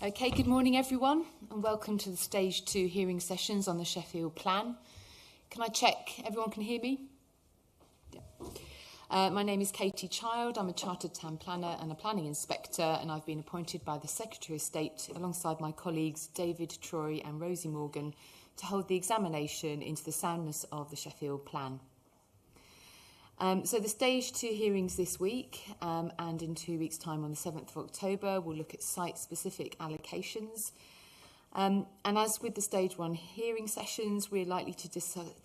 Okay, good morning everyone and welcome to the Stage 2 hearing sessions on the Sheffield Plan. Can I check everyone can hear me? Yeah. My name is Katie Child. I'm a Chartered Town Planner and a Planning Inspector, and I've been appointed by the Secretary of State alongside my colleagues David, Troy and Rosie Morgan to hold the examination into the soundness of the Sheffield Plan. So the Stage 2 hearings this week and in 2 weeks' time on the 7th of October, we'll look at site-specific allocations. And as with the Stage 1 hearing sessions, we're likely to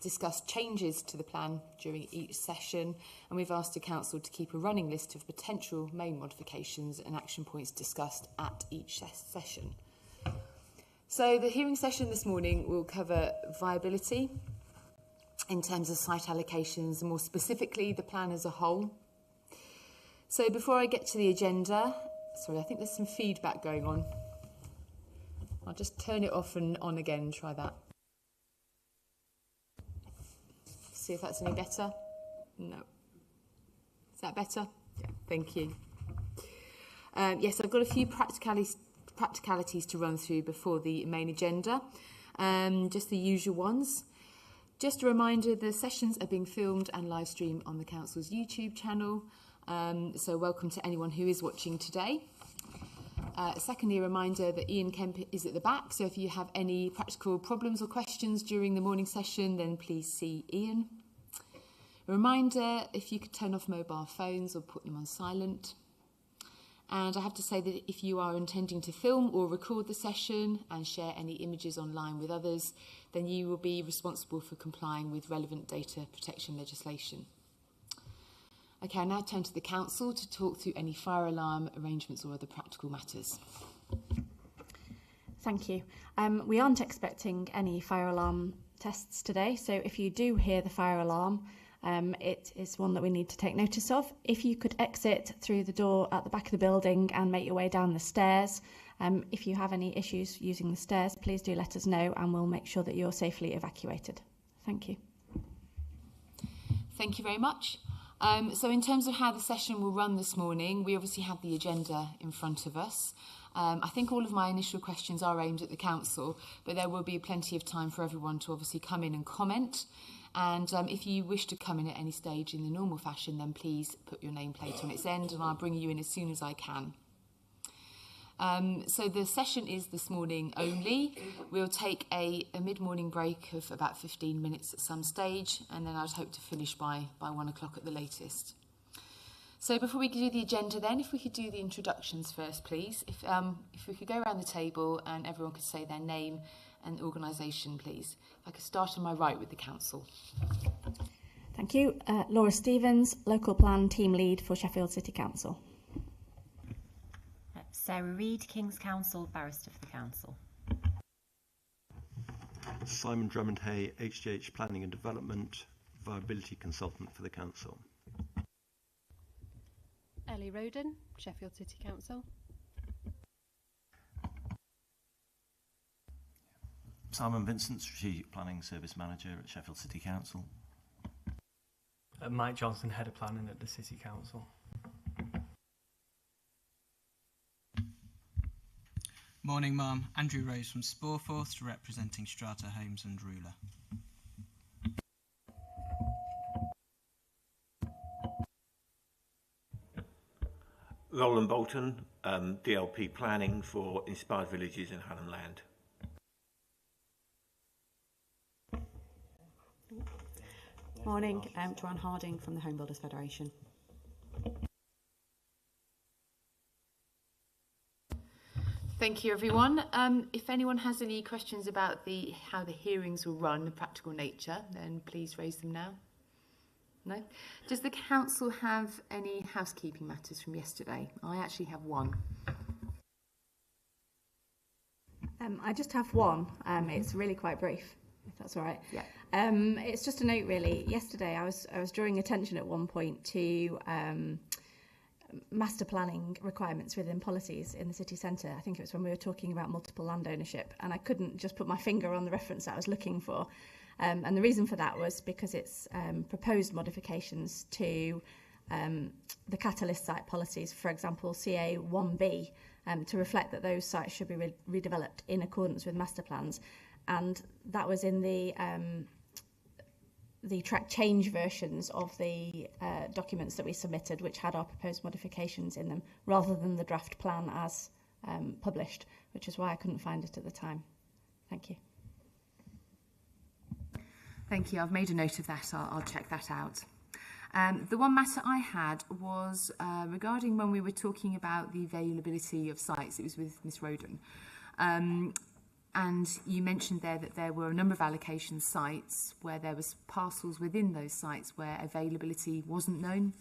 discuss changes to the plan during each session, and we've asked the Council to keep a running list of potential main modifications and action points discussed at each session. So the hearing session this morning will cover viability, in terms of site allocations, and more specifically the plan as a whole. So before I get to the agenda, sorry, I think there's some feedback going on. I'll just turn it off and on again and try that. See if that's any better. No. Is that better? Yeah, thank you. Yes, I've got a few practicalities to run through before the main agenda. Just the usual ones. Just a reminder, the sessions are being filmed and live streamed on the Council's YouTube channel, so welcome to anyone who is watching today. Secondly, a reminder that Ian Kemp is at the back, so if you have any practical problems or questions during the morning session, then please see Ian. A reminder, if you could turn off mobile phones or put them on silent. And I have to say that if you are intending to film or record the session and share any images online with others, then you will be responsible for complying with relevant data protection legislation. Okay, I now turn to the Council to talk through any fire alarm arrangements or other practical matters. Thank you. We aren't expecting any fire alarm tests today, so if you do hear the fire alarm, it is one that we need to take notice of. If you could exit through the door at the back of the building and make your way down the stairs. If you have any issues using the stairs, please do let us know and we'll make sure that you're safely evacuated. Thank you. Thank you very much. So in terms of how the session will run this morning, we obviously have the agenda in front of us. I think all of my initial questions are aimed at the Council, but there will be plenty of time for everyone to obviously come in and comment. And if you wish to come in at any stage in the normal fashion, then please put your nameplate on its end and I'll bring you in as soon as I can. So the session is this morning only. We'll take a mid-morning break of about 15 minutes at some stage, and then I'd hope to finish by 1 o'clock at the latest. So before we do the agenda then, if we could do the introductions first, please. If we could go around the table and everyone could say their name and organisation, please. If I could start on my right with the Council. Thank you. Laura Stevens, Local Plan Team Lead for Sheffield City Council. Sarah Reid, King's Counsel, Barrister for the Council. Simon Drummond-Hay, HGH Planning and Development, Viability Consultant for the Council. Ellie Roden, Sheffield City Council. Simon Vincent, Strategic Planning Service Manager at Sheffield City Council. Mike Johnson, Head of Planning at the City Council. Morning, Ma'am. Andrew Rose from Sporforth, representing Strata Homes and Ruler. Roland Bolton, DLP Planning for Inspired Villages in Hallam Land. Morning, Joanne Harding from the Home Builders Federation. Thank you, everyone. If anyone has any questions about how the hearings will run, the practical nature, then please raise them now. No? Does the Council have any housekeeping matters from yesterday? I actually have one. I just have one. It's really quite brief, if that's all right. Yeah. It's just a note, really. Yesterday, I was drawing attention at one point to master planning requirements within policies in the city centre. I think it was when we were talking about multiple land ownership, and I couldn't just put my finger on the reference that I was looking for. And the reason for that was because it's proposed modifications to the catalyst site policies, for example, CA1B, to reflect that those sites should be redeveloped in accordance with master plans. And that was in the track change versions of the documents that we submitted, which had our proposed modifications in them, rather than the draft plan as published, which is why I couldn't find it at the time. Thank you. Thank you. I've made a note of that. I'll check that out. The one matter I had was regarding when we were talking about the availability of sites. It was with Ms. Roden. And you mentioned there that there were a number of allocation sites where there was parcels within those sites where availability wasn't known.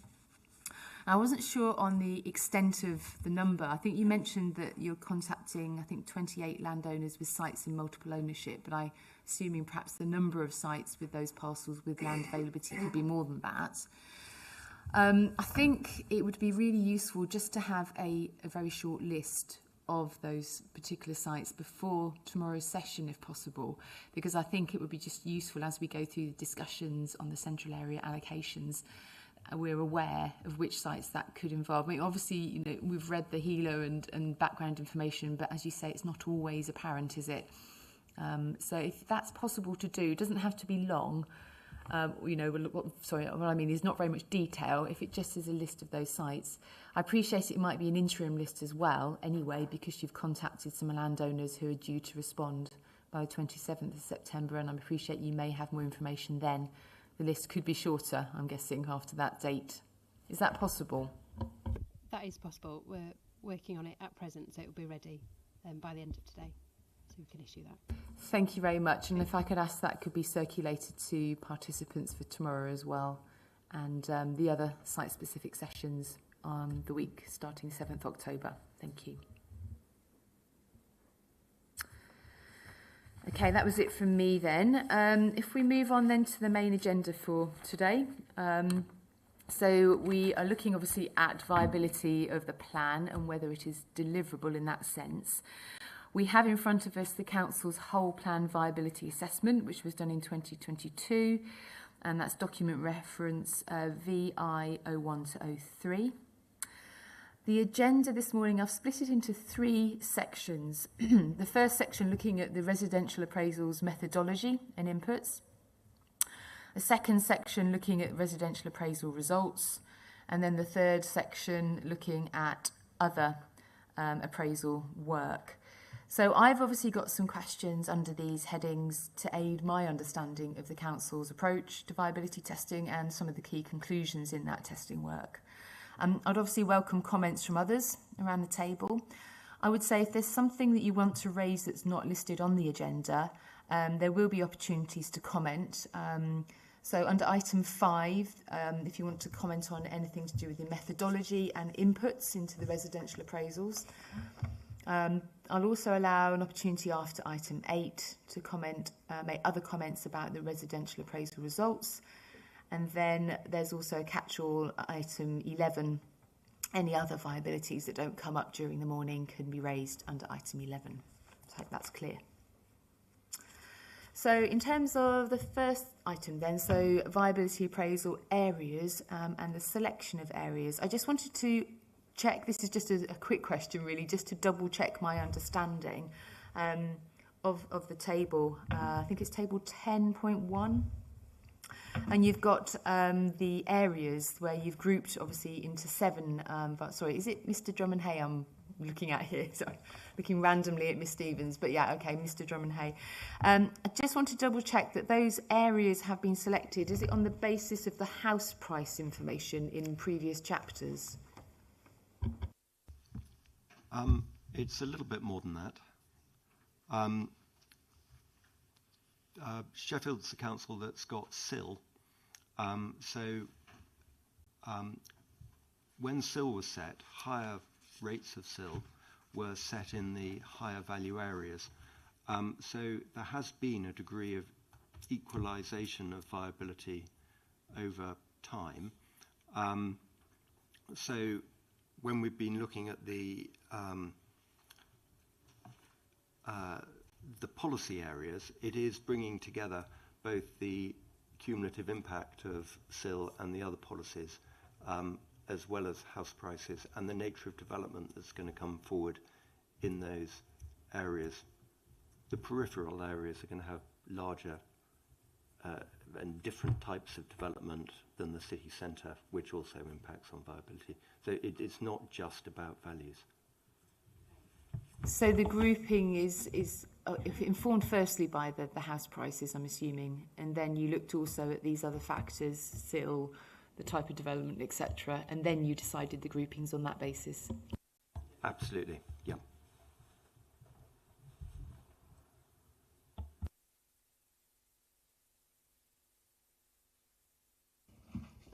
I wasn't sure on the extent of the number. I think you mentioned that you're contacting, 28 landowners with sites in multiple ownership, but I'm assuming perhaps the number of sites with those parcels with land availability could be more than that. I think it would be really useful just to have a very short list of those particular sites before tomorrow's session, if possible, because I think it would be just useful as we go through the discussions on the central area allocations. We're aware of which sites that could involve. I mean, obviously, we've read the HELO and background information, but as you say, it's not always apparent, is it? So if that's possible to do, it doesn't have to be long. What I mean is not very much detail. If it just is a list of those sites, I appreciate it might be an interim list as well, anyway, because you've contacted some landowners who are due to respond by the 27th of September, and I appreciate you may have more information then. The list could be shorter, I'm guessing, after that date. Is that possible? That is possible. We're working on it at present, so it will be ready by the end of today, so we can issue that. Thank you very much. And if I could ask that could be circulated to participants for tomorrow as well, and the other site-specific sessions on the week starting 7th October. Thank you. Okay, that was it from me then. If we move on then to the main agenda for today. So we are looking obviously at viability of the plan and whether it is deliverable in that sense. We have in front of us the Council's whole plan viability assessment, which was done in 2022, and that's document reference VI 01 to 03. The agenda this morning, I've split it into 3 sections. The first section looking at the residential appraisals methodology and inputs. A second section looking at residential appraisal results. And then the third section looking at other appraisal work. So I've obviously got some questions under these headings to aid my understanding of the Council's approach to viability testing and some of the key conclusions in that testing work. I'd obviously welcome comments from others around the table. I would say if there's something that you want to raise that's not listed on the agenda, there will be opportunities to comment. So under item 5, if you want to comment on anything to do with the methodology and inputs into the residential appraisals. I'll also allow an opportunity after item 8 to comment, make other comments about the residential appraisal results. And then there's also a catch-all item 11. Any other viabilities that don't come up during the morning can be raised under item 11. So I hope that's clear. So in terms of the first item then, so viability appraisal areas and the selection of areas, I just wanted to check, this is just a quick question really, just to double check my understanding of the table. I think it's table 10.1. And you've got the areas where you've grouped obviously into 7. Sorry, is it Mr. Drummond-Hay I'm looking at here? Sorry, looking randomly at Miss Stevens. But yeah, okay, Mr. Drummond-Hay. I just want to double check that those areas have been selected. Is it on the basis of the house price information in previous chapters? It's a little bit more than that. Sheffield's the council that's got SIL. When SIL was set, higher rates of SIL were set in the higher value areas. So there has been a degree of equalisation of viability over time. So when we've been looking at the policy areas, it is bringing together both the cumulative impact of SIL and the other policies as well as house prices and the nature of development that's going to come forward in those areas. The peripheral areas are going to have larger and different types of development than the city centre, which also impacts on viability. So it's not just about values. So the grouping is informed firstly by the house prices, I'm assuming, and then you looked also at these other factors, still the type of development, etc., and then you decided the groupings on that basis? Absolutely, yeah.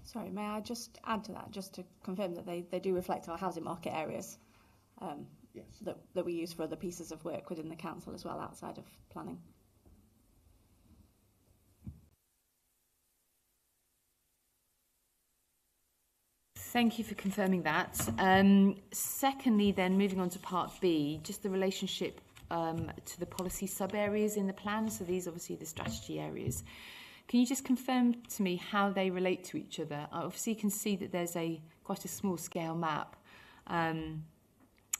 Sorry, may I just add to that, just to confirm that they do reflect our housing market areas Yes. that we use for other pieces of work within the council as well, outside of planning. Thank you for confirming that. Secondly, then, moving on to part B, just the relationship to the policy sub-areas in the plan. So these obviously the strategy areas. Can you just confirm to me how they relate to each other? I obviously can see that there's quite a small scale map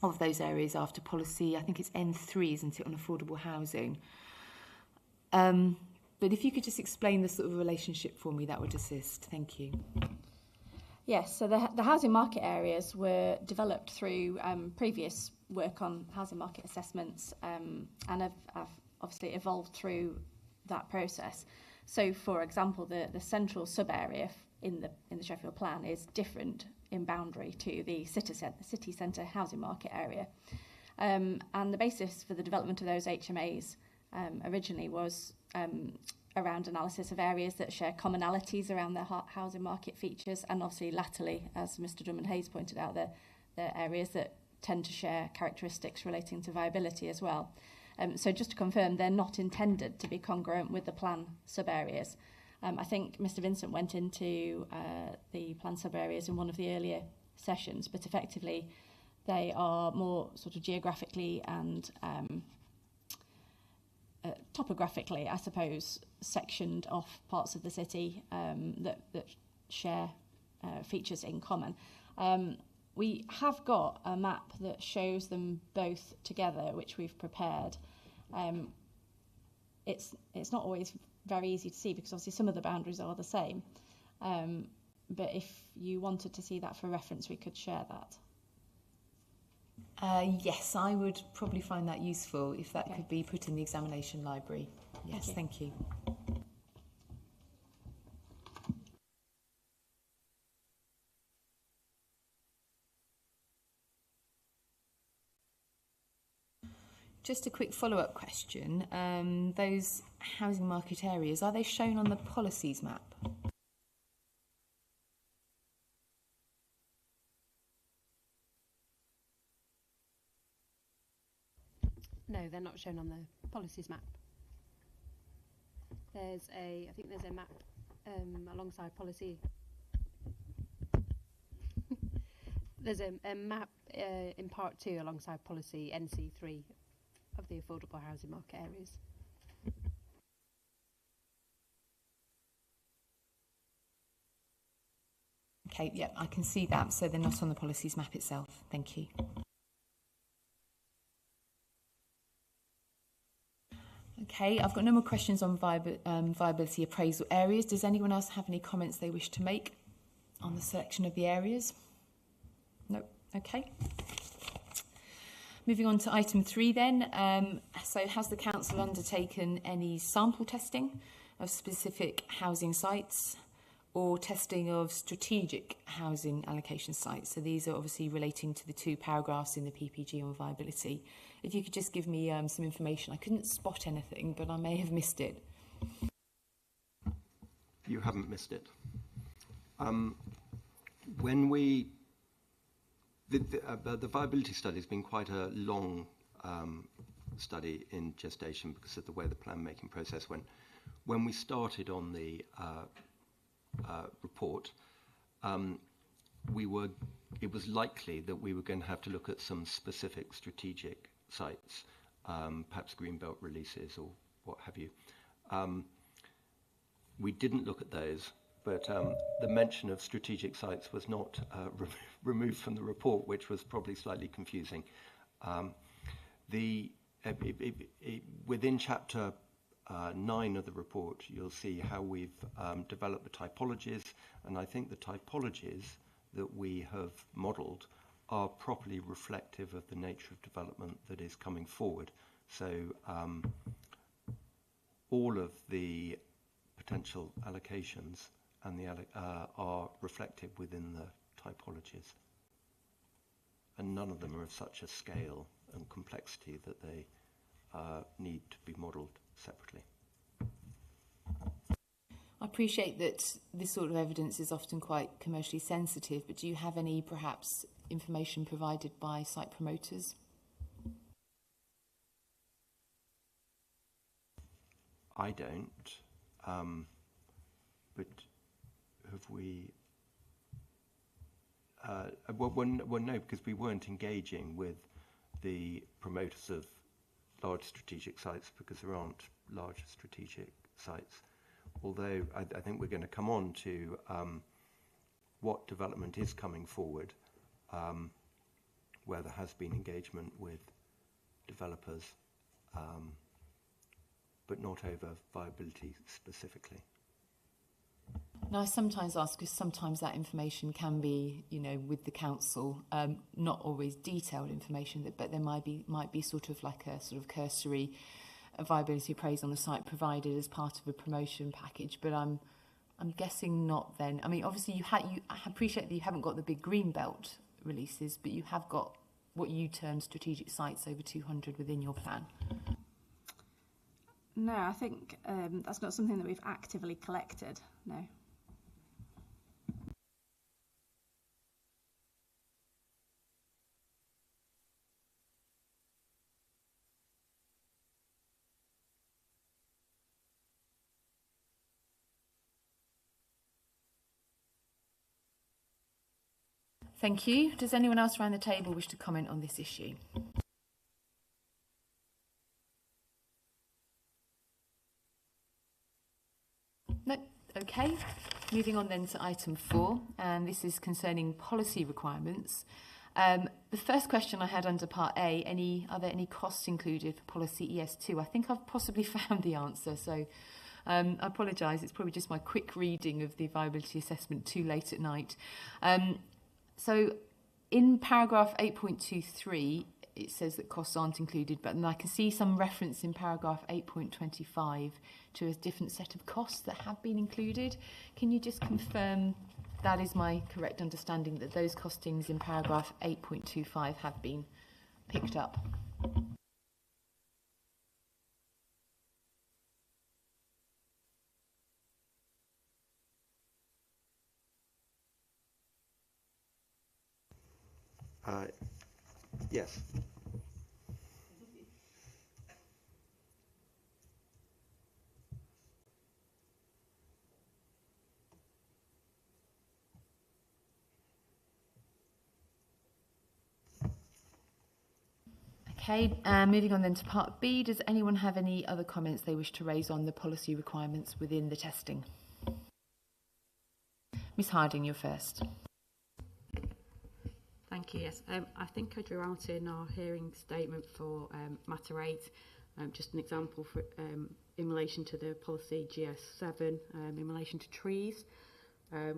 of those areas after policy. I think it's N3, isn't it, on affordable housing? But if you could just explain the sort of relationship for me, that would assist. Thank you. Yes, so the housing market areas were developed through previous work on housing market assessments and have obviously evolved through that process. So, for example, the central sub-area in the Sheffield Plan is different in boundary to the city centre housing market area. And the basis for the development of those HMAs originally was around analysis of areas that share commonalities around their housing market features, and obviously latterly, as Mr Drummond-Hayes pointed out, the areas that tend to share characteristics relating to viability as well. So just to confirm, they're not intended to be congruent with the plan sub-areas. I think Mr Vincent went into the plan sub-areas in one of the earlier sessions, but effectively they are more sort of geographically and topographically, I suppose, sectioned off parts of the city that share features in common. We have got a map that shows them both together, which we've prepared. It's not always very easy to see because obviously some of the boundaries are the same. But if you wanted to see that for reference, we could share that. Yes, I would probably find that useful if that could be put in the examination library. Yes, thank you. Just a quick follow-up question. Those housing market areas, are they shown on the policies map? No, they're not shown on the policies map. I think there's a map alongside policy. There's a map in part 2 alongside policy NC3 of the affordable housing market areas. Okay, yeah, I can see that. So they're not on the policies map itself. Thank you. Okay, I've got no more questions on viability appraisal areas. Does anyone else have any comments they wish to make on the selection of the areas? No. Okay. Moving on to item 3 then. So has the council undertaken any sample testing of specific housing sites or testing of strategic housing allocation sites? So these are obviously relating to the 2 paragraphs in the PPG on viability. If you could just give me some information. I couldn't spot anything, but I may have missed it. You haven't missed it. When we... The viability study has been quite a long study in gestation because of the way the plan-making process went. When we started on the report, it was likely that we were going to have to look at some specific strategic sites, perhaps greenbelt releases or what have you. We didn't look at those but the mention of strategic sites was not removed from the report, which was probably slightly confusing. Within chapter 9 of the report, you'll see how we've developed the typologies, and I think the typologies that we have modelled are properly reflective of the nature of development that is coming forward. So all of the potential allocations and are reflected within the typologies, and none of them are of such a scale and complexity that they need to be modelled separately. I appreciate that this sort of evidence is often quite commercially sensitive, but do you have any perhaps information provided by site promoters? I don't, but have we? Well, no, because we weren't engaging with the promoters of large strategic sites, because there aren't large strategic sites. Although I think we're going to come on to what development is coming forward, where there has been engagement with developers, but not over viability specifically. Now, I sometimes ask, because sometimes that information can be, with the council, not always detailed information, but there might be sort of like a sort of cursory viability appraisal on the site provided as part of a promotion package. But I'm guessing not. Then, I mean, obviously I appreciate that you haven't got the big green belt releases, but you have got what you term strategic sites over 200 within your plan. No, I think that's not something that we've actively collected. No. Thank you. Does anyone else around the table wish to comment on this issue? No. Okay. Moving on then to item 4, and this is concerning policy requirements. The first question I had under part A, are there any costs included for policy ES2? I think I've possibly found the answer, so I apologise. It's probably just my quick reading of the viability assessment too late at night. So in paragraph 8.23, it says that costs aren't included, but then I can see some reference in paragraph 8.25 to a different set of costs that have been included. Can you just confirm that is my correct understanding, that those costings in paragraph 8.25 have been picked up? Yes. Okay, moving on then to part B, does anyone have any other comments they wish to raise on the policy requirements within the testing? Ms Harding, you're first. Thank you. Yes, I think I drew out in our hearing statement for Matter 8 just an example for in relation to the policy GS7 in relation to trees,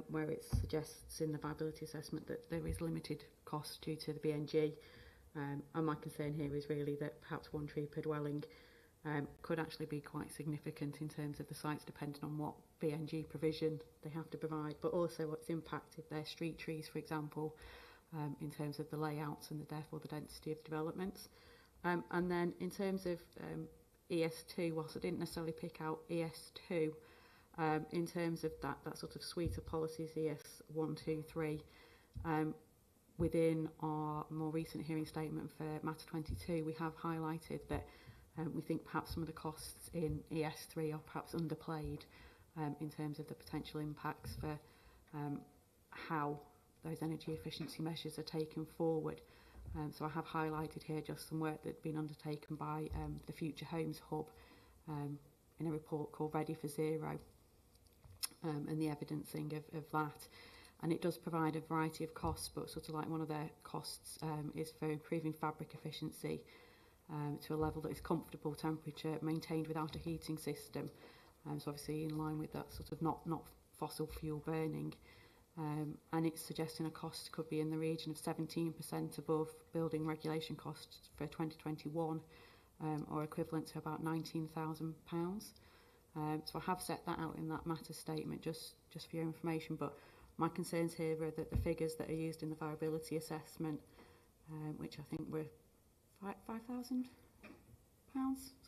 where it suggests in the viability assessment that there is limited cost due to the BNG. And my concern here is really that perhaps one tree per dwelling could actually be quite significant in terms of the sites, depending on what BNG provision they have to provide, but also what's impacted their street trees, for example, in terms of the layouts and therefore the density of developments. And then in terms of ES2, whilst I didn't necessarily pick out ES2, in terms of that sort of suite of policies, ES1, 2, 3, within our more recent hearing statement for Matter 22, we have highlighted that we think perhaps some of the costs in ES3 are perhaps underplayed in terms of the potential impacts for how those energy efficiency measures are taken forward. So I have highlighted here just some work that's been undertaken by the Future Homes Hub in a report called Ready for Zero, and the evidencing of that. And it does provide a variety of costs, but sort of like one of their costs is for improving fabric efficiency to a level that is comfortable temperature maintained without a heating system. So obviously in line with that sort of not fossil fuel burning. And it's suggesting a cost could be in the region of 17% above building regulation costs for 2021, or equivalent to about £19,000. So I have set that out in that matter statement just for your information, but my concerns here are that the figures that are used in the viability assessment, which I think were £5,000,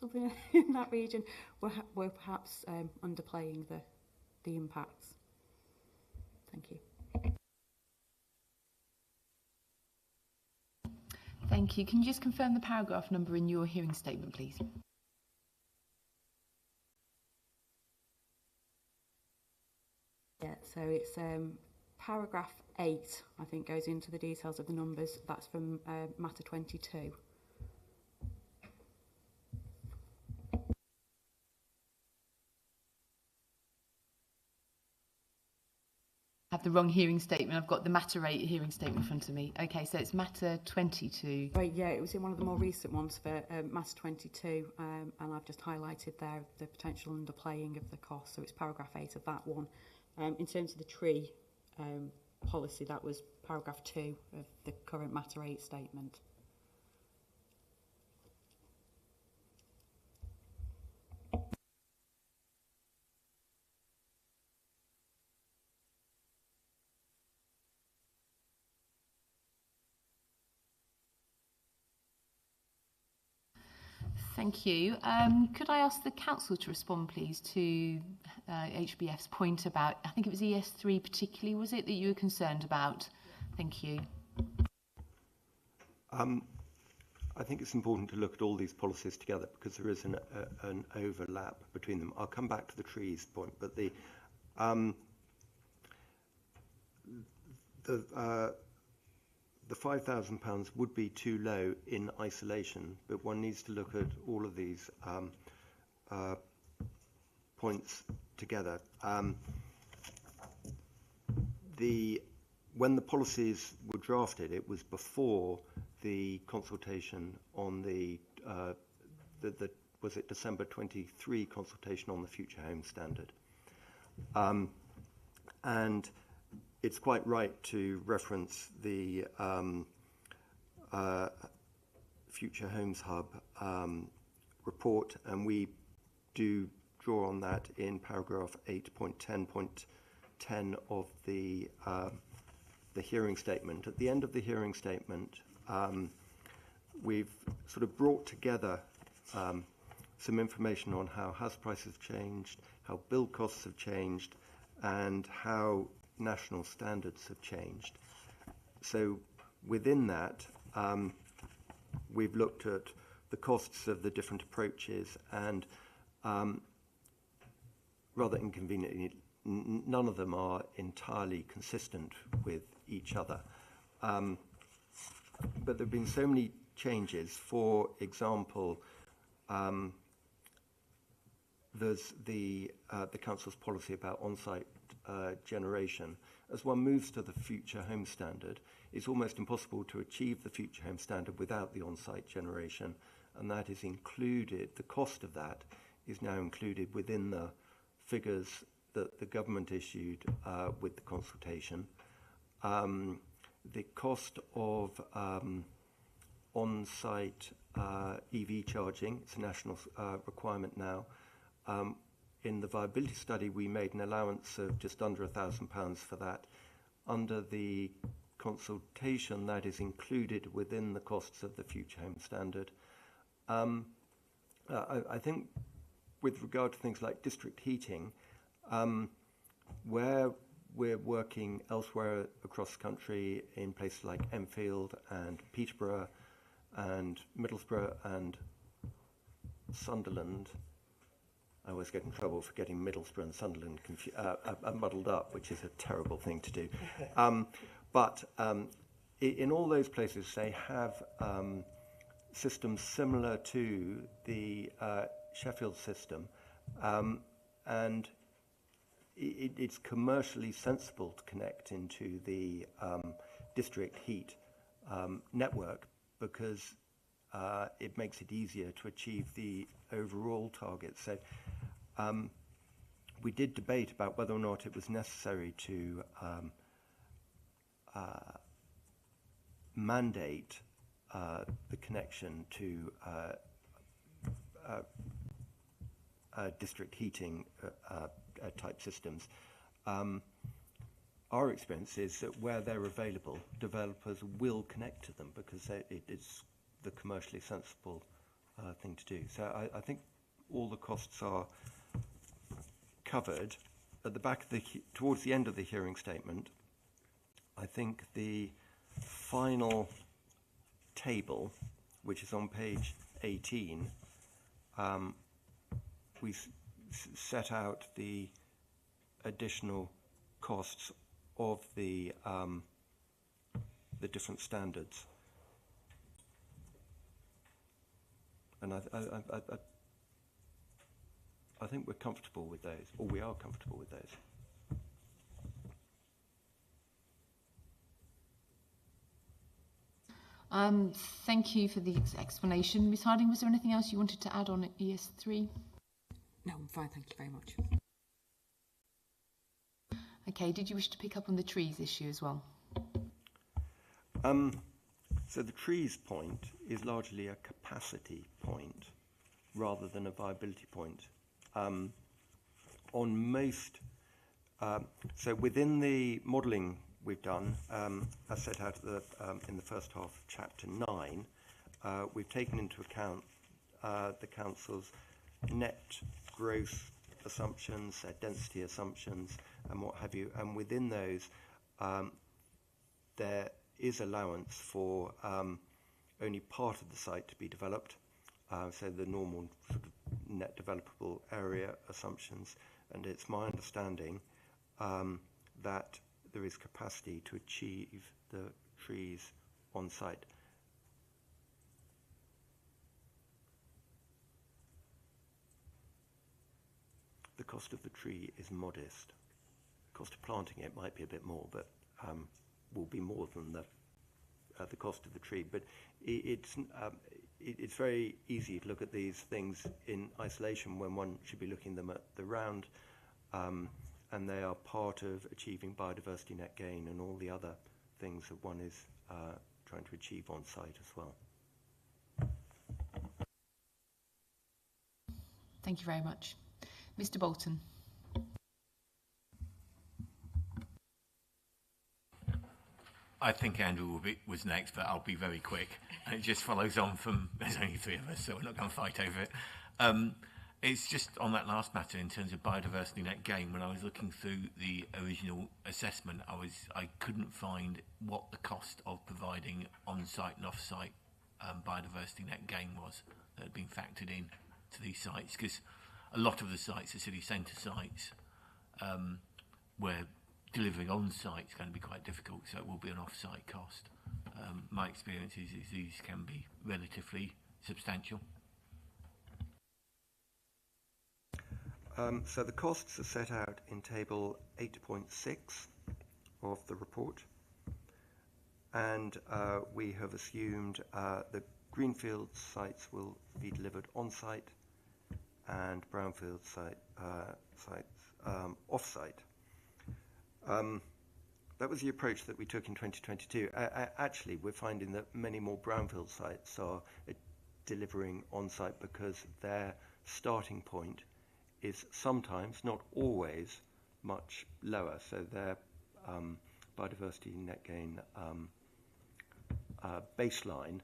something in that region, were perhaps underplaying the impacts. Thank you. Thank you. Can you just confirm the paragraph number in your hearing statement, please? Yeah, so it's paragraph 8, I think, goes into the details of the numbers. That's from matter 22. I have the wrong hearing statement. I've got the matter 8 hearing statement in front of me. Okay, so it's matter 22. Right, yeah, it was in one of the more recent ones for matter 22, and I've just highlighted there the potential underplaying of the cost. So it's paragraph 8 of that one. In terms of the tree policy, that was paragraph 2 of the current matter 8 statement. Thank you. Could I ask the council to respond, please, to HBF's point about, I think it was ES3 particularly, was it, that you were concerned about? Thank you. I think it's important to look at all these policies together because there is an overlap between them. I'll come back to the trees point, but the £5,000 would be too low in isolation, but one needs to look at all of these points together. When the policies were drafted, it was before the consultation on was it December 23 consultation on the Future Home Standard. And it's quite right to reference the Future Homes Hub report, and we do draw on that in paragraph 8.10.10 of the hearing statement. At the end of the hearing statement, we've sort of brought together some information on how house prices have changed, how build costs have changed, and how national standards have changed. So within that, we've looked at the costs of the different approaches, and rather inconveniently, none of them are entirely consistent with each other. But there have been so many changes. For example, there's the council's policy about on-site generation. As one moves to the Future Home Standard, it's almost impossible to achieve the Future Home Standard without the on-site generation, and that is included, the cost of that is now included within the figures that the government issued with the consultation. The cost of on-site EV charging, it's a national requirement now. In the viability study, we made an allowance of just under £1,000 for that. Under the consultation, that is included within the costs of the Future Home Standard. I think with regard to things like district heating, where we're working elsewhere across the country in places like Enfield and Peterborough and Middlesbrough and Sunderland, I always get in trouble for getting Middlesbrough and Sunderland muddled up, which is a terrible thing to do. But in all those places, they have systems similar to the Sheffield system. And it's commercially sensible to connect into the district heat network because it makes it easier to achieve the overall target. So we did debate about whether or not it was necessary to mandate the connection to district heating type systems. Our experience is that where they're available, developers will connect to them because it is the commercially sensible thing to do. So I think all the costs are covered. At the back of towards the end of the hearing statement, I think the final table, which is on page 18, we set out the additional costs of the different standards, and I think we're comfortable with those, or we are comfortable with those. Thank you for the explanation. Ms Harding, was there anything else you wanted to add on ES3? No, I'm fine, thank you very much. Okay, did you wish to pick up on the trees issue as well? So the trees point is largely a capacity point rather than a viability point. On most, so within the modelling we've done, as set out in the first half of Chapter 9, we've taken into account the Council's net growth assumptions, their density assumptions, and what have you. And within those, there is allowance for only part of the site to be developed, so the normal sort of net developable area assumptions. And it's my understanding that there is capacity to achieve the trees on site. The cost of the tree is modest. The cost of planting it might be a bit more, but will be more than the cost of the tree. But it's very easy to look at these things in isolation when one should be looking them at the round, and they are part of achieving biodiversity net gain and all the other things that one is trying to achieve on site as well. Thank you very much. Mr Bolton. I think Andrew was next, but I'll be very quick. And it just follows on from, there's only three of us, so we're not going to fight over it. It's just on that last matter in terms of biodiversity net gain. When I was looking through the original assessment, I couldn't find what the cost of providing on-site and off-site biodiversity net gain was that had been factored in to these sites, because a lot of the sites are city centre sites where delivering on-site is going to be quite difficult, so it will be an off-site cost. My experience is these can be relatively substantial. So the costs are set out in table 8.6 of the report, and we have assumed that greenfield sites will be delivered on-site and brownfield sites off-site. That was the approach that we took in 2022. Actually, we're finding that many more brownfield sites are delivering on-site because their starting point is sometimes, not always, much lower. So their biodiversity net gain baseline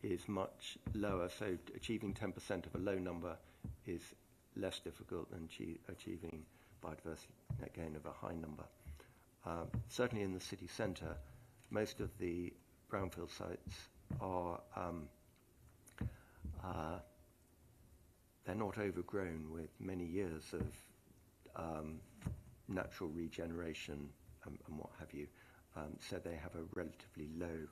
is much lower. So achieving 10% of a low number is less difficult than achieving biodiversity net gain of a high number. Certainly in the city centre, most of the brownfield sites are they're not overgrown with many years of natural regeneration and what have you, so they have a relatively low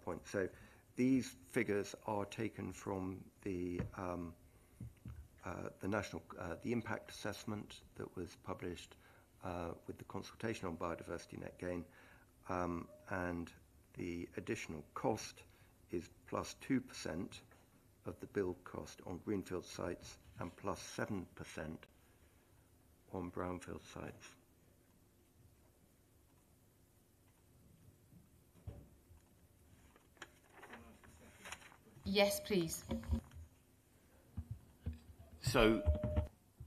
point. So these figures are taken from the national the impact assessment that was published with the consultation on biodiversity net gain, and the additional cost is plus 2% of the build cost on greenfield sites and plus 7% on brownfield sites. Yes, please. So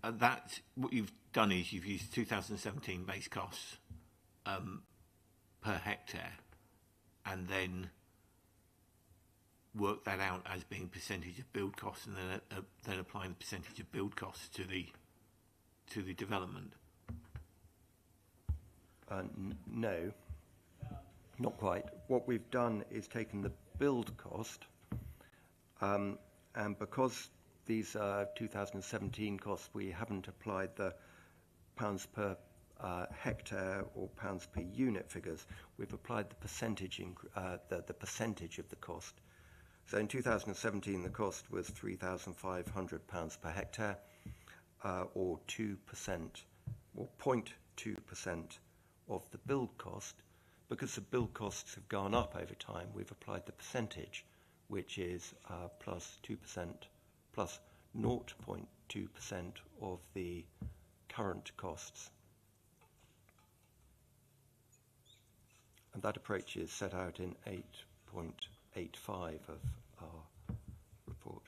that what you've done is you've used 2017 base costs per hectare, and then work that out as being percentage of build costs, and then applying the percentage of build costs to the development. No, not quite. What we've done is taken the build cost, and because these are 2017 costs, we haven't applied the pounds per hectare or pounds per unit figures. We've applied the percentage, the percentage of the cost. So in 2017, the cost was £3,500 per hectare, or 2%, or 0.2% of the build cost. Because the build costs have gone up over time, we've applied the percentage, which is plus 2%, plus 0.2% of the current costs. And that approach is set out in 8.85 of our report.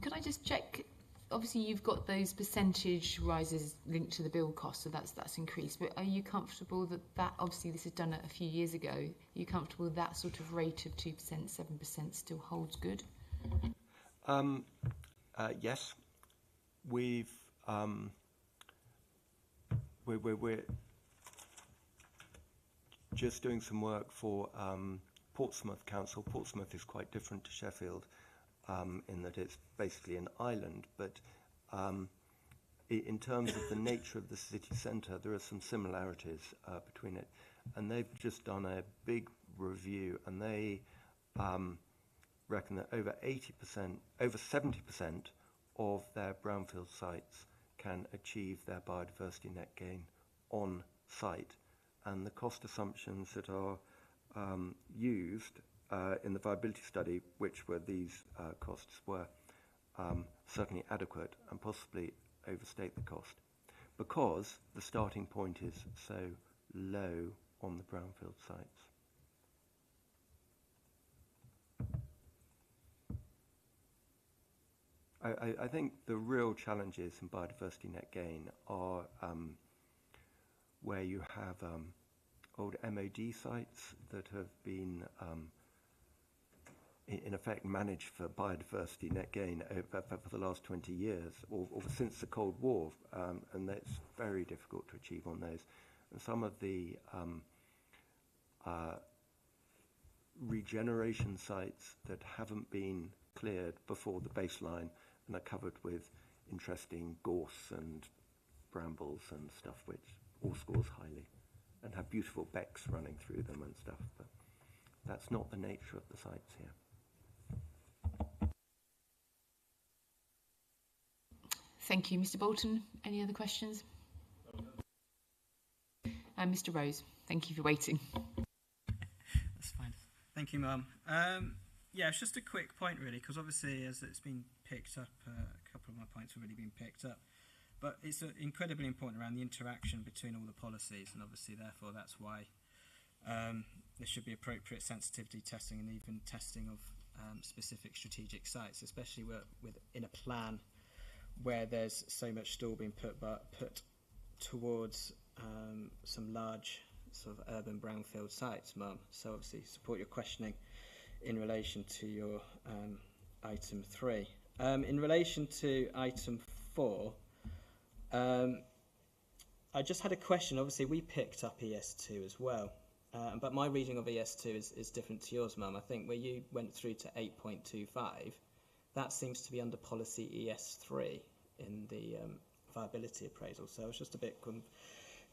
Could I just check? Obviously, you've got those percentage rises linked to the build cost, so that's increased. But are you comfortable that obviously this is done a few years ago? Are you comfortable that sort of rate of 2%, 7% still holds good? Yes, we're just doing some work for Portsmouth Council. Portsmouth is quite different to Sheffield in that it's basically an island, but in terms of the nature of the city centre, there are some similarities between it. And they've just done a big review, and they reckon that over 70% of their brownfield sites can achieve their biodiversity net gain on site. And the cost assumptions that are used in the viability study, which were these costs, were certainly adequate and possibly overstate the cost, because the starting point is so low on the brownfield sites. I think the real challenges in biodiversity net gain are where you have old MOD sites that have been in effect managed for biodiversity net gain for the last 20 years or since the Cold War, and it's very difficult to achieve on those. And some of the regeneration sites that haven't been cleared before the baseline and are covered with interesting gorse and brambles and stuff, which all scores highly, and have beautiful becks running through them and stuff, but that's not the nature of the sites here. Thank you. Mr. Bolton, any other questions? Mr. Rose, thank you for waiting. That's fine. Thank you, Mum. Yeah, it's just a quick point, really, because obviously, as it's been picked up, a couple of my points have already been picked up. But it's incredibly important around the interaction between all the policies, and obviously, therefore, that's why there should be appropriate sensitivity testing and even testing of specific strategic sites, especially in a plan where there's so much still being put towards some large sort of urban brownfield sites, Mum. So obviously, support your questioning in relation to your item 3. In relation to item 4. I just had a question. Obviously, we picked up ES2 as well, but my reading of ES2 is different to yours, Mum. I think where you went through to 8.25, that seems to be under policy ES3 in the viability appraisal. So I was just a bit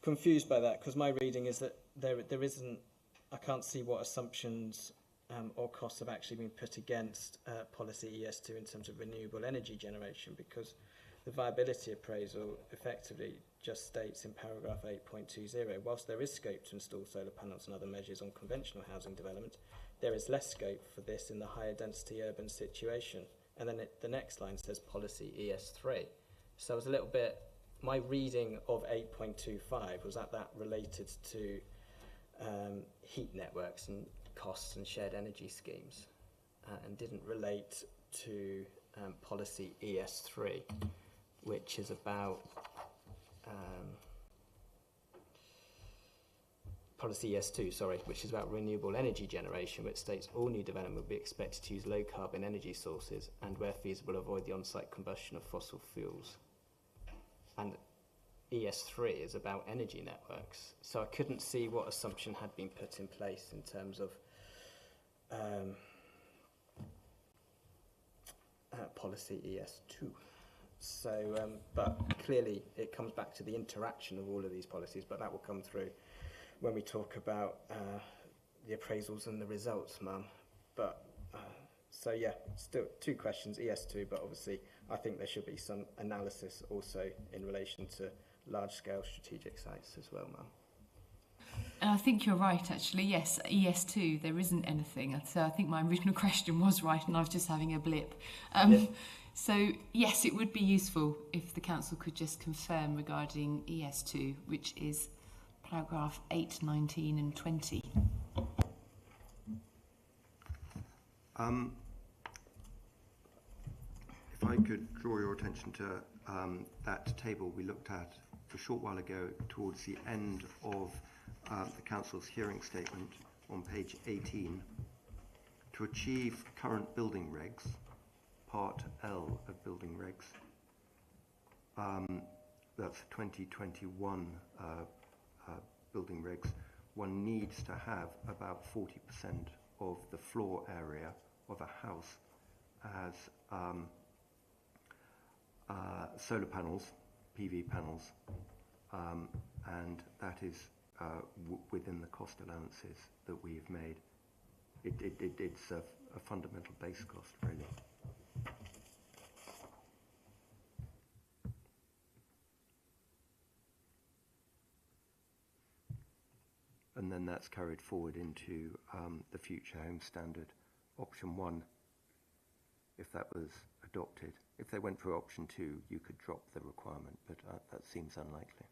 confused by that, because my reading is that there isn't, I can't see what assumptions or costs have actually been put against policy ES2 in terms of renewable energy generation, because the viability appraisal effectively just states in paragraph 8.20, whilst there is scope to install solar panels and other measures on conventional housing development, there is less scope for this in the higher density urban situation. And then the next line says policy ES3. So I was a little bit, my reading of 8.25 was that related to heat networks and costs and shared energy schemes, and didn't relate to policy ES3, which is about policy ES2, sorry, which is about renewable energy generation, which states all new development will be expected to use low carbon energy sources and where feasible avoid the on-site combustion of fossil fuels. And ES3 is about energy networks. So I couldn't see what assumption had been put in place in terms of policy ES2. So, but clearly it comes back to the interaction of all of these policies, but that will come through when we talk about the appraisals and the results, Mum. But, so yeah, still 2 questions, ES2, but obviously I think there should be some analysis also in relation to large-scale strategic sites as well, Mum. And I think you're right, actually. Yes, ES2, there isn't anything. So I think my original question was right, and I was just having a blip. Yeah. So, yes, it would be useful if the council could just confirm regarding ES2, which is paragraph 8, 19 and 20. If I could draw your attention to that table we looked at a short while ago towards the end of the Council's hearing statement on page 18. To achieve current building regs, Part L of building regs, that's 2021 building regs, one needs to have about 40% of the floor area of a house as solar panels, PV panels, and that is within the cost allowances that we've made. It's a fundamental base cost, really. And then that's carried forward into the future home standard, option 1, if that was adopted. If they went for option 2, you could drop the requirement, but that seems unlikely.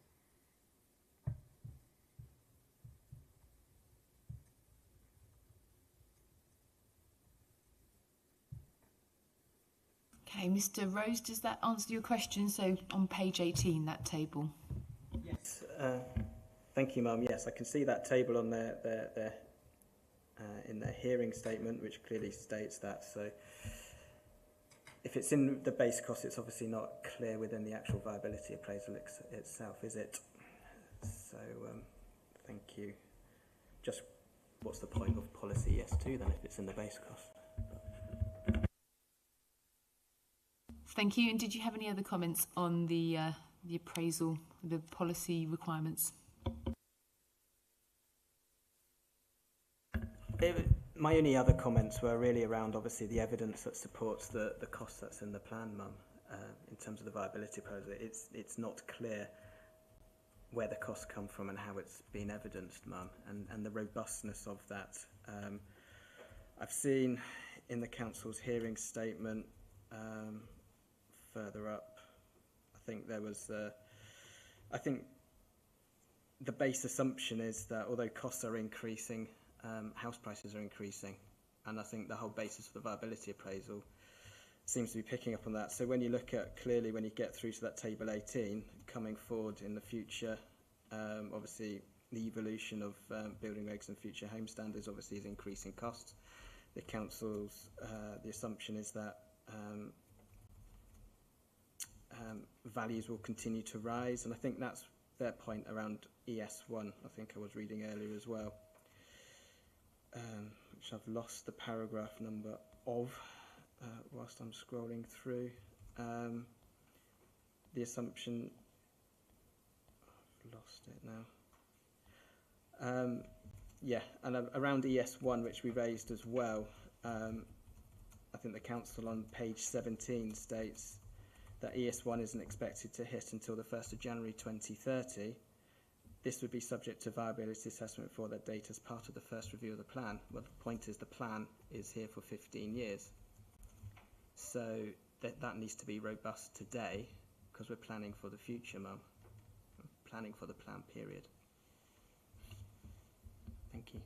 Okay, Mr. Rose, does that answer your question? So on page 18, that table. Yes. Thank you, Mum. Yes, I can see that table on their in their hearing statement, which clearly states that. So if it's in the base cost, it's obviously not clear within the actual viability appraisal itself, is it? So thank you. Just what's the point of policy ES2 then if it's in the base cost? Thank you. And did you have any other comments on the appraisal, the policy requirements? My only other comments were really around, obviously, the evidence that supports the cost that's in the plan, Mum, in terms of the viability proposal. It's not clear where the costs come from and how it's been evidenced, Mum, and the robustness of that. I've seen in the Council's hearing statement further up, I think there was, I think the base assumption is that although costs are increasing, house prices are increasing, and I think the whole basis of the viability appraisal seems to be picking up on that. So when you look at clearly, when you get through to that table 18, coming forward in the future, obviously the evolution of building regs and future home standards obviously is increasing costs. The council's the assumption is that values will continue to rise, and I think that's their point around ES1. I think I was reading earlier as well. Which I've lost the paragraph number of whilst I'm scrolling through. The assumption, I've lost it now. Yeah, and around ES1, which we raised as well, I think the council on page 17 states that ES1 isn't expected to hit until the 1st of January 2030, this would be subject to viability assessment for that date as part of the first review of the plan. Well, the point is the plan is here for 15 years. So that needs to be robust today because we're planning for the future, Mum. Planning for the plan period. Thank you.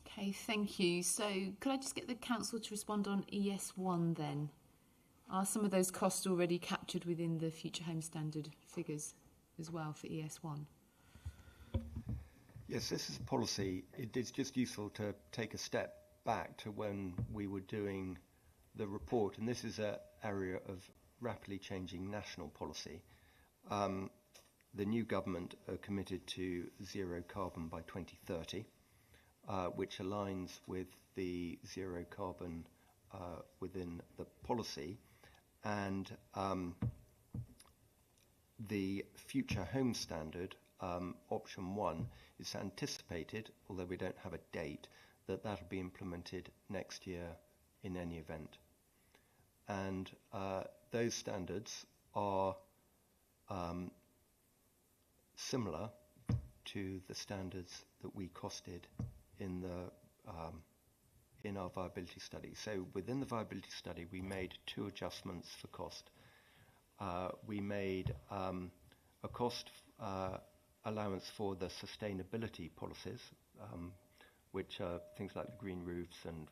Okay, thank you. So could I just get the council to respond on ES1 then? Are some of those costs already captured within the future home standard figures as well for ES1? Yes, this is policy. It's just useful to take a step back to when we were doing the report, and this is an area of rapidly changing national policy. The new government are committed to zero carbon by 2030, which aligns with the zero carbon within the policy, and the future home standard, option 1, is anticipated, although we don't have a date, that will be implemented next year in any event. And those standards are similar to the standards that we costed in our viability study. So within the viability study, we made 2 adjustments for cost. We made a cost allowance for the sustainability policies, which are things like the green roofs and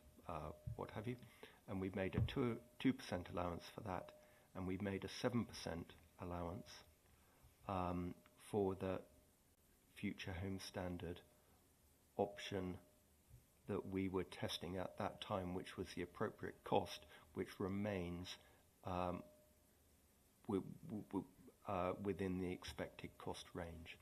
what have you. And we've made a 2% allowance for that, and we've made a 7% allowance for the future home standard option that we were testing at that time, which was the appropriate cost, which remains within the expected cost range.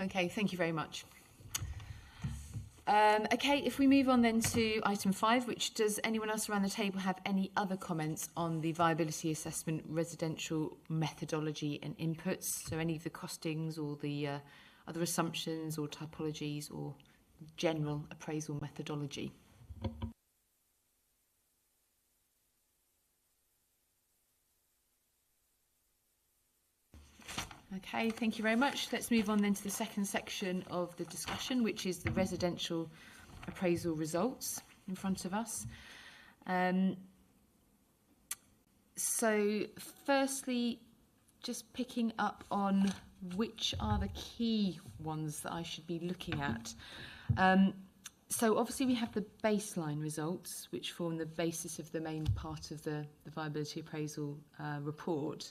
Okay, thank you very much. Okay, if we move on then to item 5, which does anyone else around the table have any other comments on the viability assessment residential methodology and inputs? So any of the costings or the other assumptions or typologies or general appraisal methodology? Okay, thank you very much. Let's move on then to the second section of the discussion, which is the residential appraisal results in front of us. So firstly, just picking up on which are the key ones that I should be looking at. So obviously we have the baseline results, which form the basis of the main part of the viability appraisal report.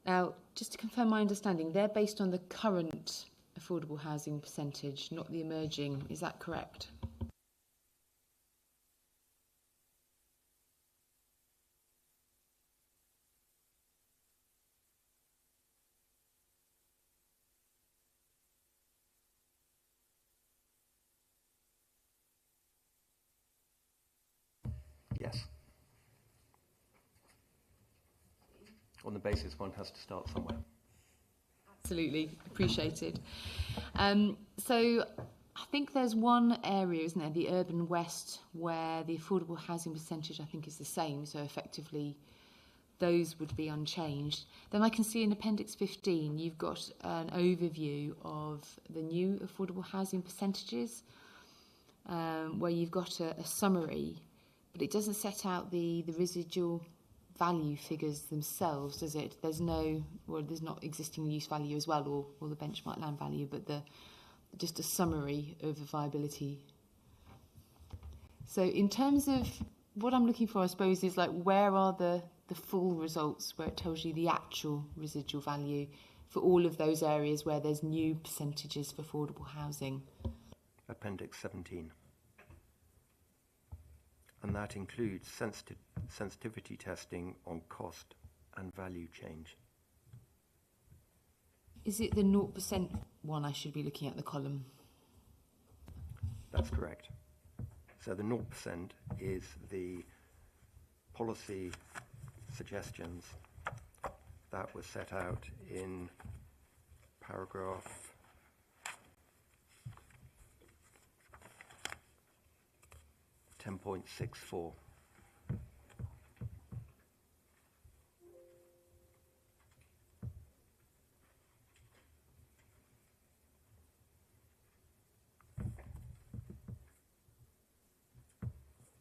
Now, just to confirm my understanding, they're based on the current affordable housing percentage, not the emerging. Is that correct? Yes. On the basis one has to start somewhere. Absolutely, appreciated. So I think there's one area, isn't there, the urban west, where the affordable housing percentage I think is the same, so effectively those would be unchanged. Then I can see in Appendix 15 you've got an overview of the new affordable housing percentages, where you've got a summary, but it doesn't set out the residual value figures themselves, does it? There's not existing use value as well, or the benchmark land value, but just a summary of the viability. So in terms of what I'm looking for, I suppose, is like where are the full results where it tells you the actual residual value for all of those areas where there's new percentages for affordable housing? Appendix 17. And that includes sensitivity testing on cost and value change. Is it the 0% one I should be looking at, the column? That's correct. So the 0% is the policy suggestions that were set out in paragraph 10.64.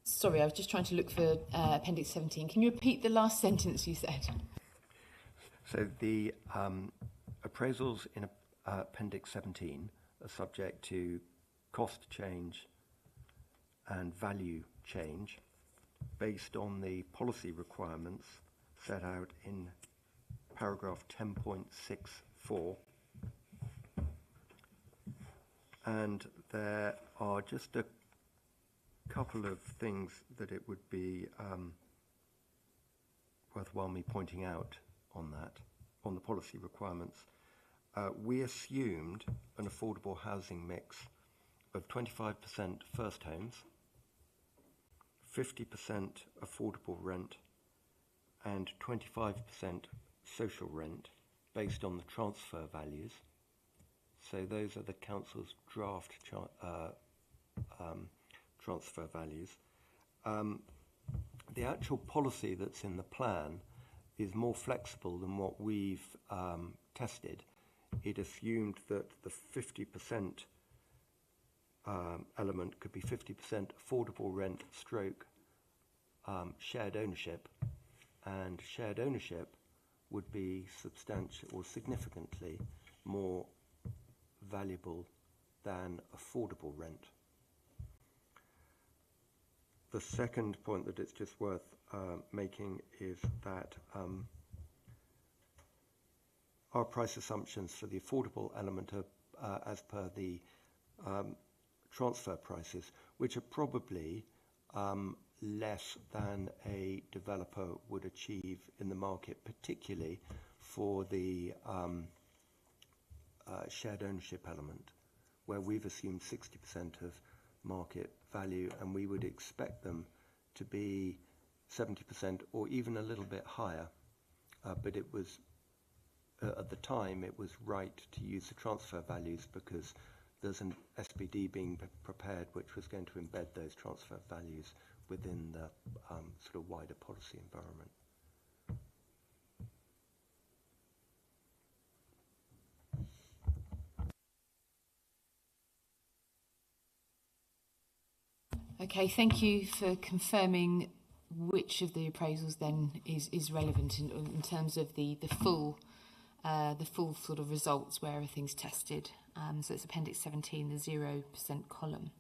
Sorry, I was just trying to look for Appendix 17. Can you repeat the last sentence you said? So the appraisals in Appendix 17 are subject to cost change and value change based on the policy requirements set out in paragraph 10.64. And there are just a couple of things that it would be worthwhile me pointing out on that, on the policy requirements. We assumed an affordable housing mix of 25% first homes, 50% affordable rent, and 25% social rent based on the transfer values. So those are the council's draft transfer values. The actual policy that's in the plan is more flexible than what we've tested. It assumed that the 50% element could be 50% affordable rent stroke shared ownership, and shared ownership would be substantial or significantly more valuable than affordable rent. The second point that it's just worth making is that our price assumptions for the affordable element are as per the transfer prices, which are probably less than a developer would achieve in the market, particularly for the shared ownership element, where we've assumed 60% of market value, and we would expect them to be 70% or even a little bit higher. But it was, at the time, it was right to use the transfer values because there's an SBD being prepared which was going to embed those transfer values within the sort of wider policy environment. Okay, thank you for confirming which of the appraisals then is relevant in terms of the full sort of results where everything's tested. So it's Appendix 17, the 0% column.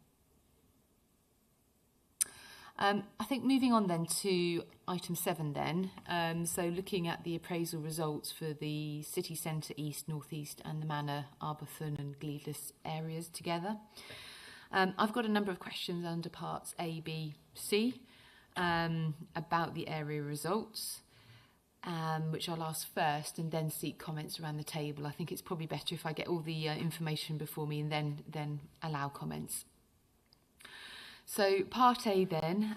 I think moving on then to item 7 then, so looking at the appraisal results for the city centre east, north east and the Manor, Arborthorne and Gleedless areas together. I've got a number of questions under parts A, B, C about the area results, which I'll ask first and then seek comments around the table. I think it's probably better if I get all the information before me and then allow comments. So part A then,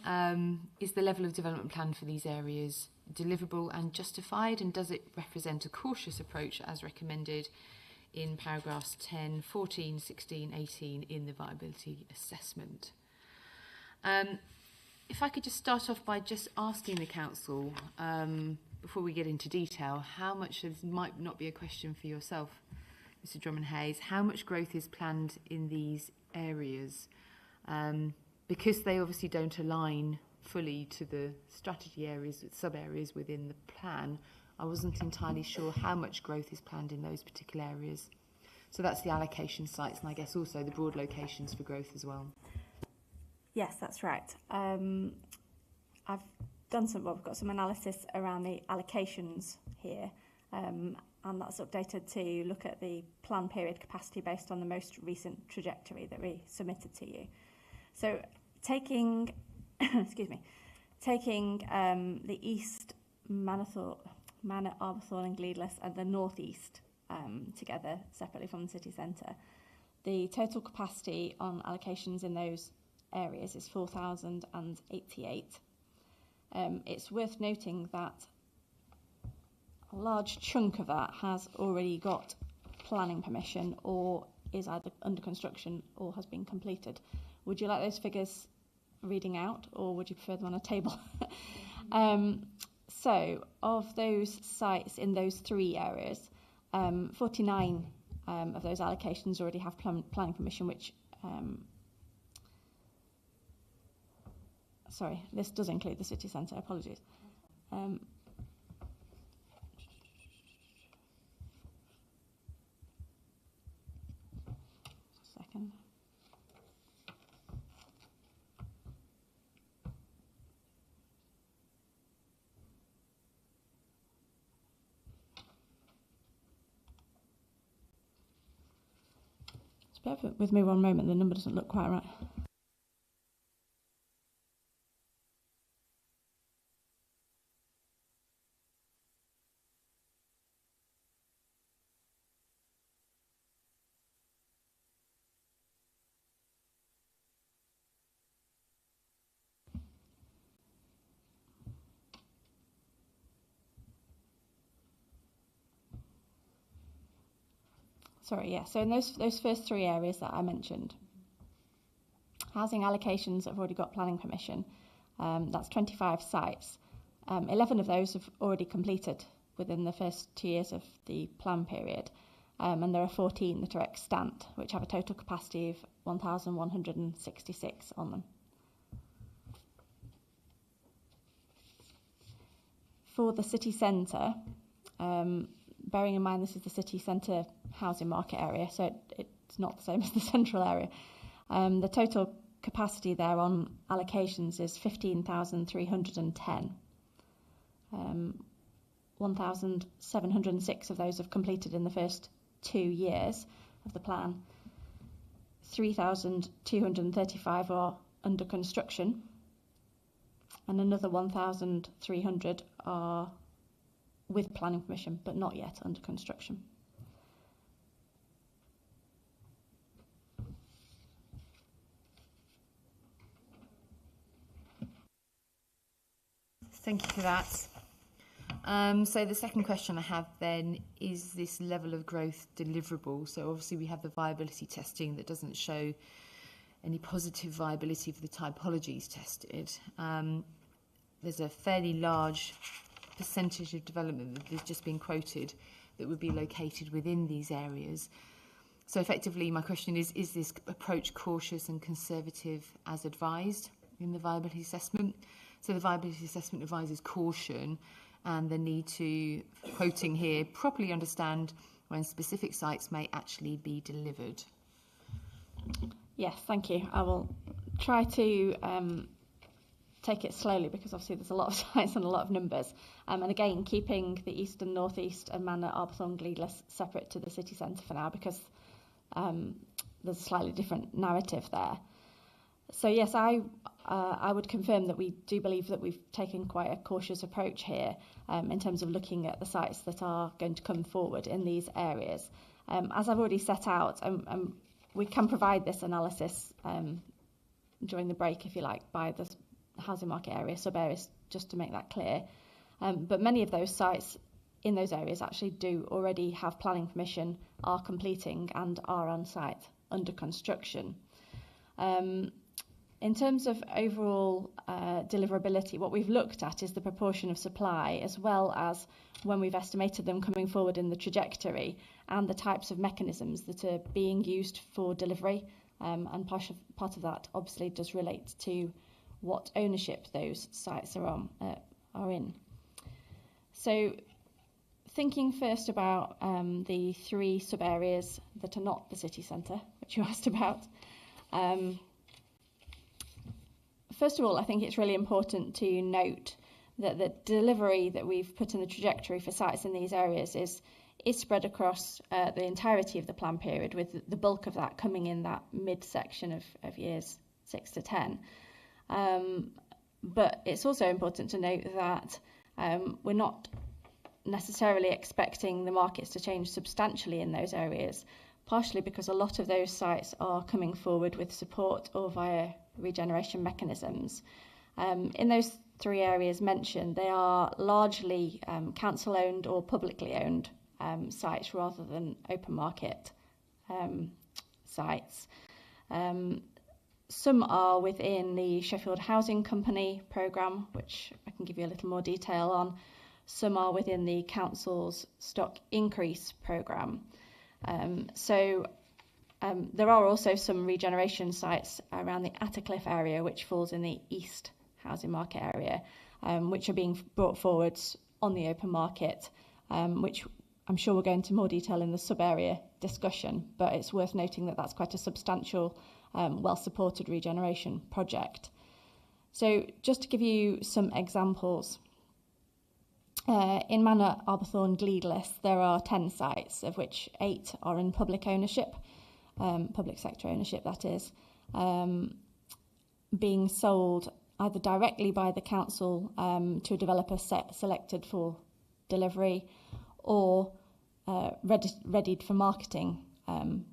is the level of development plan for these areas deliverable and justified, and does it represent a cautious approach as recommended in paragraphs 10, 14, 16, 18 in the viability assessment? If I could just start off by just asking the council, before we get into detail, how much of, might not be a question for yourself, Mr. Drummond-Hayes, how much growth is planned in these areas? Because they obviously don't align fully to the strategy areas, sub-areas within the plan, I wasn't entirely sure how much growth is planned in those particular areas. So that's the allocation sites and I guess also the broad locations for growth as well. Yes, that's right. I've done we've got some analysis around the allocations here, and that's updated to look at the plan period capacity based on the most recent trajectory that we submitted to you. So taking, taking the east, Manor, Arborthorne and Gleedless and the northeast together separately from the city centre, the total capacity on allocations in those areas is 4,088. It's worth noting that a large chunk of that has already got planning permission or is either under construction or has been completed. Would you like those figures reading out, or would you prefer them on a table? So of those sites in those 3 areas, 49 of those allocations already have planning permission, which sorry, this does include the city centre, apologies. Second. Bear with me one moment, the number doesn't look quite right. Sorry, yeah, so in those first 3 areas that I mentioned, housing allocations have already got planning permission. That's 25 sites. 11 of those have already completed within the first 2 years of the plan period. And there are 14 that are extant, which have a total capacity of 1,166 on them. For the city centre, bearing in mind this is the city centre housing market area, so it's not the same as the central area. The total capacity there on allocations is 15,310. 1,706 of those have completed in the first 2 years of the plan. 3,235 are under construction, and another 1,300 are with planning permission, but not yet under construction. Thank you for that. So the second question I have then, is this level of growth deliverable? So obviously we have the viability testing that doesn't show any positive viability for the typologies tested. There's a fairly large percentage of development that has just been quoted that would be located within these areas. So effectively my question is this approach cautious and conservative as advised in the viability assessment? So the viability assessment advises caution and the need to, quoting here, properly understand when specific sites may actually be delivered. Yes, thank you. I will try to take it slowly because obviously there's a lot of sites and a lot of numbers. And again, keeping the east and northeast and Manor, Arbethorne, Gleadless separate to the city centre for now because there's a slightly different narrative there. So yes, I would confirm that we do believe that we've taken quite a cautious approach here in terms of looking at the sites that are going to come forward in these areas. As I've already set out, we can provide this analysis during the break, if you like, by the housing market area, sub-areas, just to make that clear. But many of those sites in those areas actually do already have planning permission, are completing and are on site under construction. In terms of overall deliverability, what we've looked at is the proportion of supply as well as when we've estimated them coming forward in the trajectory and the types of mechanisms that are being used for delivery. And part of that obviously does relate to what ownership those sites are in. So thinking first about the 3 sub-areas that are not the city centre, which you asked about. First of all, I think it's really important to note that the delivery that we've put in the trajectory for sites in these areas is spread across the entirety of the plan period, with the bulk of that coming in that mid-section of years 6 to 10. But it's also important to note that we're not necessarily expecting the markets to change substantially in those areas, partially because a lot of those sites are coming forward with support or via regeneration mechanisms. In those 3 areas mentioned, they are largely council-owned or publicly owned sites rather than open market sites. Some are within the Sheffield Housing Company programme, which I can give you a little more detail on. Some are within the council's stock increase programme. There are also some regeneration sites around the Attercliffe area, which falls in the East housing market area, which are being brought forwards on the open market, which I'm sure we'll go into more detail in the sub-area discussion, but it's worth noting that that's quite a substantial, well-supported regeneration project. So just to give you some examples, in Manor, Arbourthorne, Gleadless, there are 10 sites, of which 8 are in public ownership, public sector ownership that is, being sold either directly by the council to a developer selected for delivery, or readied for marketing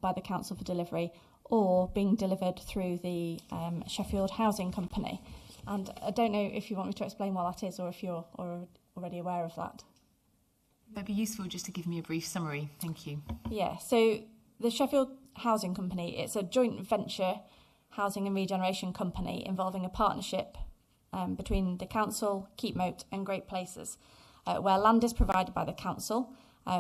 by the council for delivery, or being delivered through the Sheffield Housing Company. And I don't know if you want me to explain what that is, or if you're already aware of that. That'd be useful just to give me a brief summary. Thank you. Yeah, so the Sheffield Housing Company, it's a joint venture housing and regeneration company involving a partnership between the council, Keepmoat and Great Places, where land is provided by the council,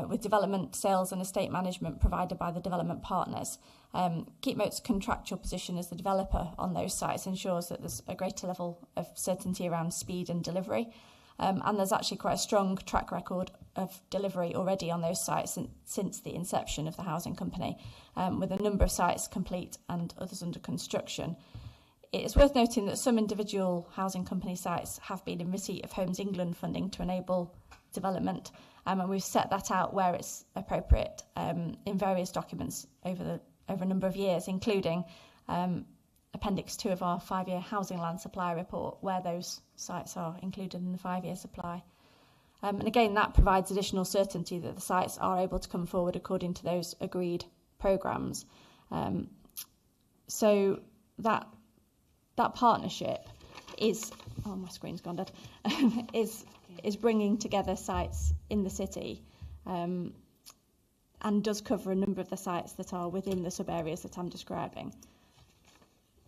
with development, sales and estate management provided by the development partners. Keepmoat's contractual position as the developer on those sites ensures that there's a greater level of certainty around speed and delivery. And there's actually quite a strong track record of delivery already on those sites since the inception of the housing company, with a number of sites complete and others under construction. It's worth noting that some individual housing company sites have been in receipt of Homes England funding to enable development, and we've set that out where it's appropriate in various documents over a number of years, including Appendix 2 of our 5-year housing land supply report, where those sites are included in the 5-year supply. And again, that provides additional certainty that the sites are able to come forward according to those agreed programmes. So that partnership is, oh, my screen's gone dead, is bringing together sites in the city, and does cover a number of the sites that are within the sub-areas that I'm describing.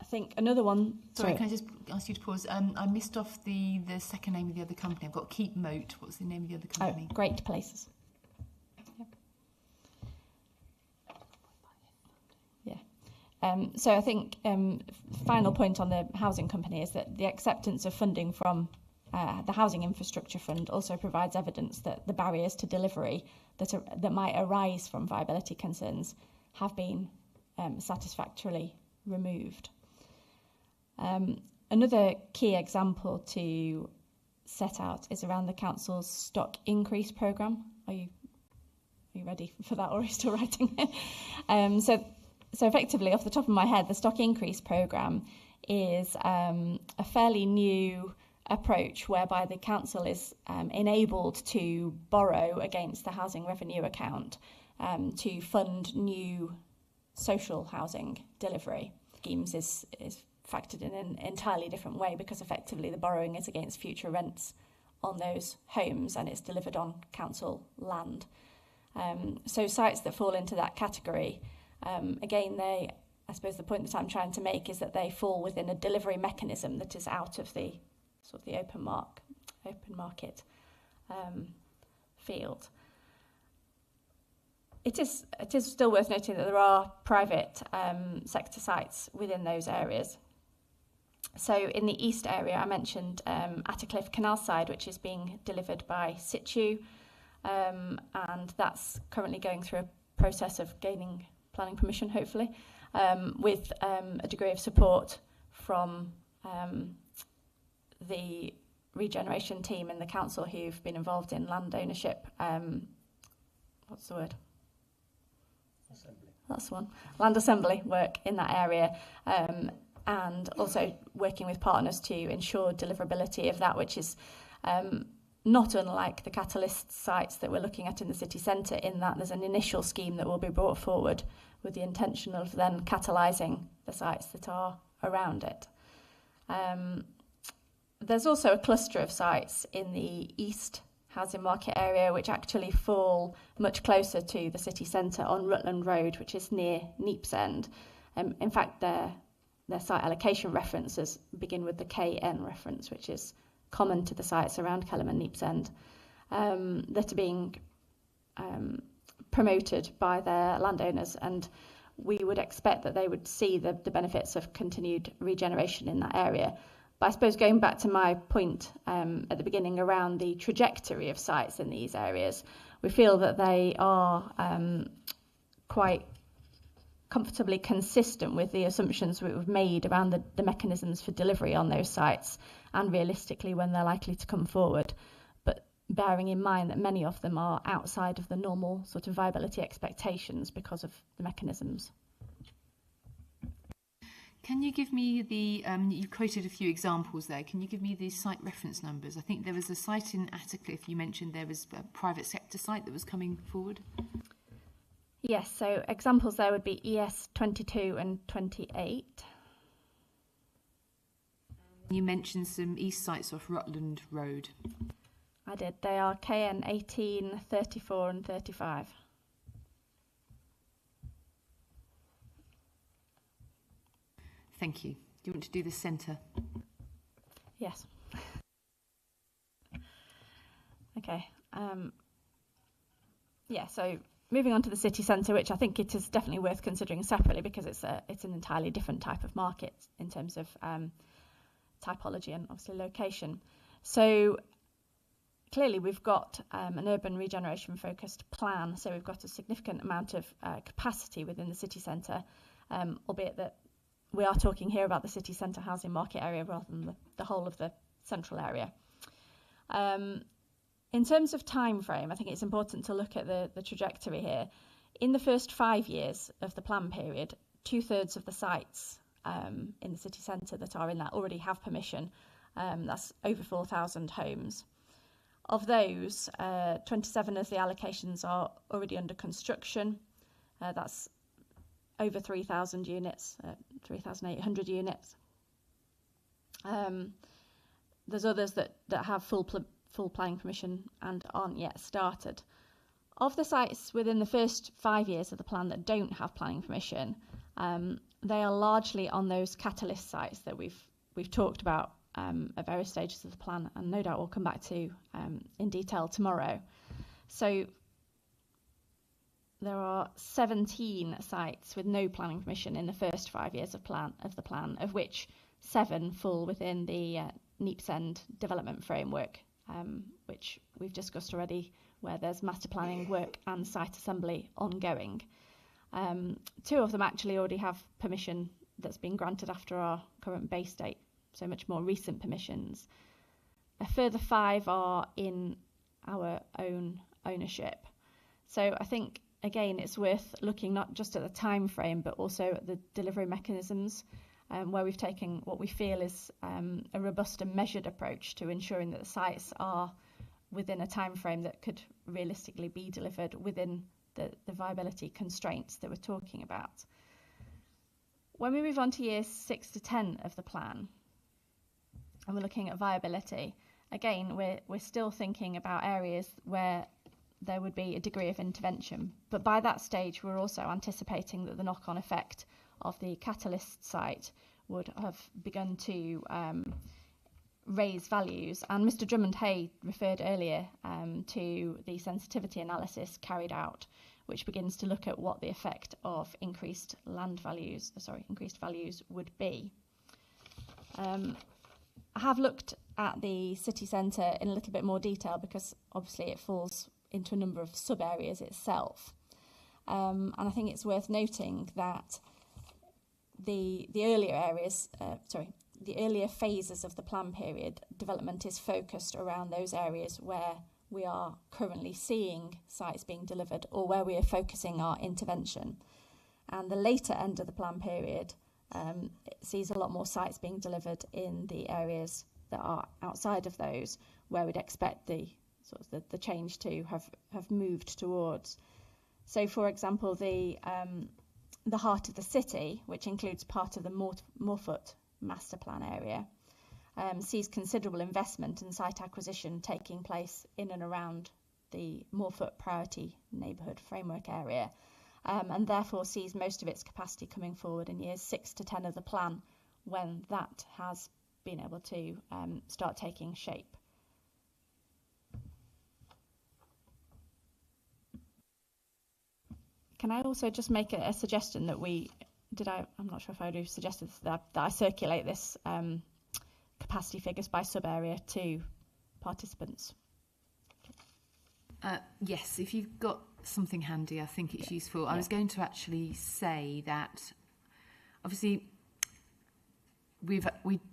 I think another one... Sorry, can I just ask you to pause? I missed off the second name of the other company. I've got Keepmoat. What's the name of the other company? Oh, Great Places. Yeah. So I think final point on the housing company is that the acceptance of funding from the Housing Infrastructure Fund also provides evidence that the barriers to delivery that might arise from viability concerns have been satisfactorily removed. Another key example to set out is around the council's stock increase programme. Are you ready for that, or are you still writing? So effectively, off the top of my head, the stock increase programme is a fairly new approach whereby the council is enabled to borrow against the housing revenue account to fund new social housing delivery. Schemes is factored in an entirely different way, because effectively the borrowing is against future rents on those homes and it's delivered on council land. So sites that fall into that category, again, I suppose the point that I'm trying to make is that they fall within a delivery mechanism that is out of the sort of the open market field. It is still worth noting that there are private sector sites within those areas. So in the east area, I mentioned Attercliffe Canal Side, which is being delivered by Situ, and that's currently going through a process of gaining planning permission, hopefully, with a degree of support from the regeneration team and the council who've been involved in land ownership. What's the word? Assembly. That's the one. Land assembly work in that area, and also working with partners to ensure deliverability of that, which is not unlike the catalyst sites that we're looking at in the city centre, in that there's an initial scheme that will be brought forward with the intention of then catalysing the sites that are around it. There's also a cluster of sites in the East housing market area which actually fall much closer to the city centre on Rutland Road, which is near Neepsend. In fact, their site allocation references begin with the KN reference, which is common to the sites around Kelham and Neepsend, that are being promoted by their landowners, and we would expect that they would see the benefits of continued regeneration in that area. But I suppose going back to my point at the beginning around the trajectory of sites in these areas, we feel that they are quite comfortably consistent with the assumptions we've made around the mechanisms for delivery on those sites and realistically when they're likely to come forward. But bearing in mind that many of them are outside of the normal sort of viability expectations because of the mechanisms. Can you give me the, you quoted a few examples there, can you give me the site reference numbers? I think there was a site in Attercliffe, you mentioned there was a private sector site that was coming forward. Yes, so examples there would be ES 22 and 28. You mentioned some east sites off Rutland Road. I did. They are KN 18, 34 and 35. Thank you. Do you want to do the centre? Yes. Okay. Yeah, so moving on to the city centre, which I think it is definitely worth considering separately because it's an entirely different type of market in terms of typology and obviously location. So clearly we've got an urban regeneration focused plan, so we've got a significant amount of capacity within the city centre, albeit that we are talking here about the city centre housing market area rather than the whole of the central area. In terms of time frame, I think it's important to look at the trajectory here. In the first 5 years of the plan period, 2/3 of the sites in the city centre that are in that already have permission. That's over 4,000 homes. Of those, 27 of the allocations are already under construction. That's over 3,000 units, 3,800 units. There's others that have full planning permission and aren't yet started. Of the sites within the first 5 years of the plan that don't have planning permission, they are largely on those catalyst sites that we've talked about at various stages of the plan, and no doubt we'll come back to in detail tomorrow. So there are 17 sites with no planning permission in the first 5 years of the plan, of which 7 fall within the Neepsend development framework, which we've discussed already, where there's master planning work and site assembly ongoing. 2 of them actually already have permission that's been granted after our current base date, so much more recent permissions. A further 5 are in our own ownership. So I think, again, it's worth looking not just at the time frame, but also at the delivery mechanisms, where we've taken what we feel is a robust and measured approach to ensuring that the sites are within a time frame that could realistically be delivered within the viability constraints that we're talking about. When we move on to years 6 to 10 of the plan, and we're looking at viability, again, we're still thinking about areas where there would be a degree of intervention. But by that stage, we're also anticipating that the knock-on effect of the catalyst site would have begun to raise values. And Mr. Drummond-Hay referred earlier to the sensitivity analysis carried out, which begins to look at what the effect of increased values would be. I have looked at the city centre in a little bit more detail because obviously it falls into a number of sub-areas itself. And I think it's worth noting that the earlier phases of the plan period, development is focused around those areas where we are currently seeing sites being delivered or where we are focusing our intervention. And the later end of the plan period it sees a lot more sites being delivered in the areas that are outside of those where we'd expect the change to have moved towards. So, for example, the heart of the city, which includes part of the Moorfoot master plan area, sees considerable investment and site acquisition taking place in and around the Moorfoot Priority Neighbourhood Framework area, and therefore sees most of its capacity coming forward in years 6 to 10 of the plan, when that has been able to start taking shape. Can I also just make a suggestion that I'm not sure if I would have suggested that I circulate this capacity figures by sub-area to participants? Yes, if you've got something handy, I think it's useful. I was going to actually say that, obviously, we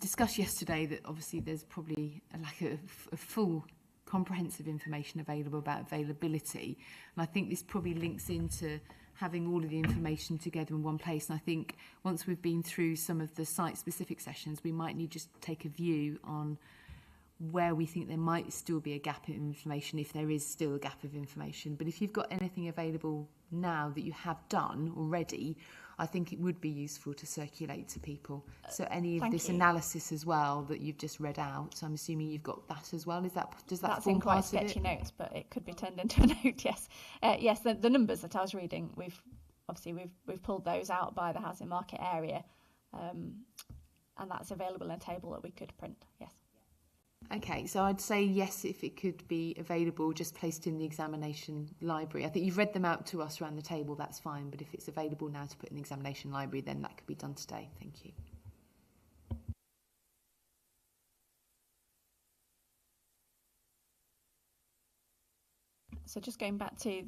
discussed yesterday that obviously there's probably a lack of full comprehensive information available about availability, and I think this probably links into having all of the information together in one place. And I think once we've been through some of the site-specific sessions, we might need to just take a view on where we think there might still be a gap in information, if there is still a gap of information. But if you've got anything available now that you have done already, I think it would be useful to circulate to people. So any of this analysis as well that you've just read out, so I'm assuming you've got that as well. Does that form part of it? That's in quite sketchy notes, but it could be turned into a note. Yes, yes. The numbers that I was reading, we've pulled those out by the housing market area, and that's available in a table that we could print. Yes. Okay, so I'd say yes if it could be available, just placed in the examination library. I think you've read them out to us around the table, that's fine, but if it's available now to put in the examination library, then that could be done today. Thank you. So just going back to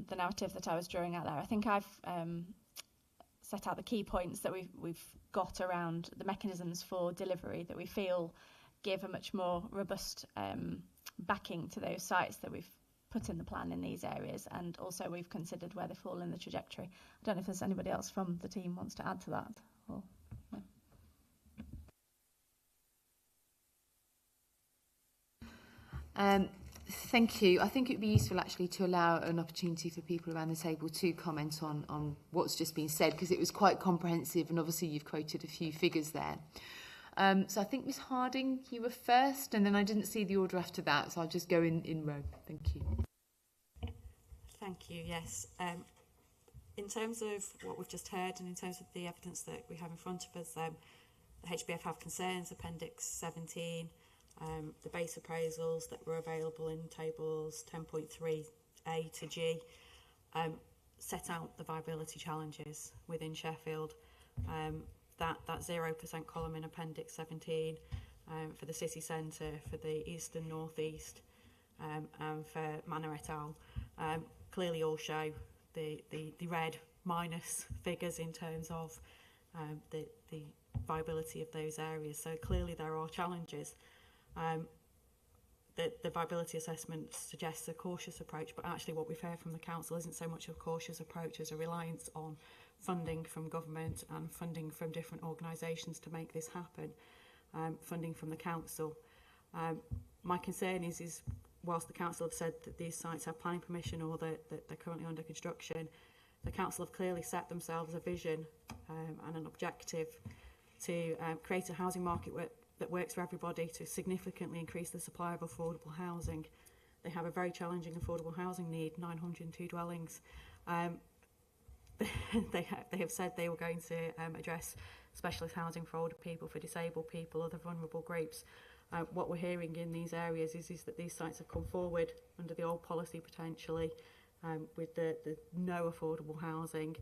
the narrative that I was drawing out there, I think I've set out the key points that we've got around the mechanisms for delivery that we feel give a much more robust backing to those sites that we've put in the plan in these areas, and also we've considered where they fall in the trajectory. I don't know if there's anybody else from the team wants to add to that. Or, no. Thank you. I think it would be useful actually to allow an opportunity for people around the table to comment on what's just been said, because it was quite comprehensive, and obviously you've quoted a few figures there. So I think Ms Harding, you were first, and then I didn't see the order after that, so I'll just go in row. Thank you. Thank you, yes. In terms of what we've just heard, and in terms of the evidence that we have in front of us, the HBF have concerns, Appendix 17, the base appraisals that were available in tables 10.3A to G, set out the viability challenges within Sheffield. That 0% column in Appendix 17 for the city centre, for the east and north east, and for Manor et al. Clearly all show the red minus figures in terms of the viability of those areas. So clearly there are challenges. The viability assessment suggests a cautious approach, but actually what we've heard from the council isn't so much a cautious approach as a reliance on funding from government and funding from different organisations to make this happen, funding from the council. My concern is whilst the council have said that these sites have planning permission or that they're currently under construction, the council have clearly set themselves a vision and an objective to create a housing market that works for everybody, to significantly increase the supply of affordable housing. They have a very challenging affordable housing need, 902 dwellings. They have said they were going to address specialist housing for older people, for disabled people, other vulnerable groups. What we're hearing in these areas is that these sites have come forward under the old policy potentially with the no affordable housing.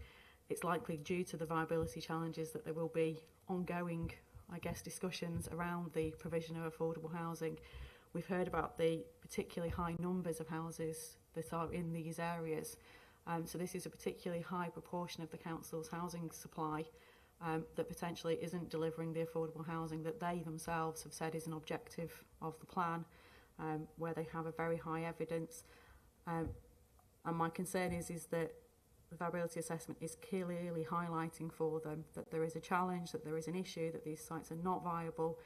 It's likely due to the viability challenges that there will be ongoing, I guess, discussions around the provision of affordable housing. We've heard about the particularly high numbers of houses that are in these areas. So this is a particularly high proportion of the council's housing supply that potentially isn't delivering the affordable housing that they themselves have said is an objective of the plan, where they have a very high evidence. And my concern is that the viability assessment is clearly highlighting for them that there is a challenge, that there is an issue, that these sites are not viable.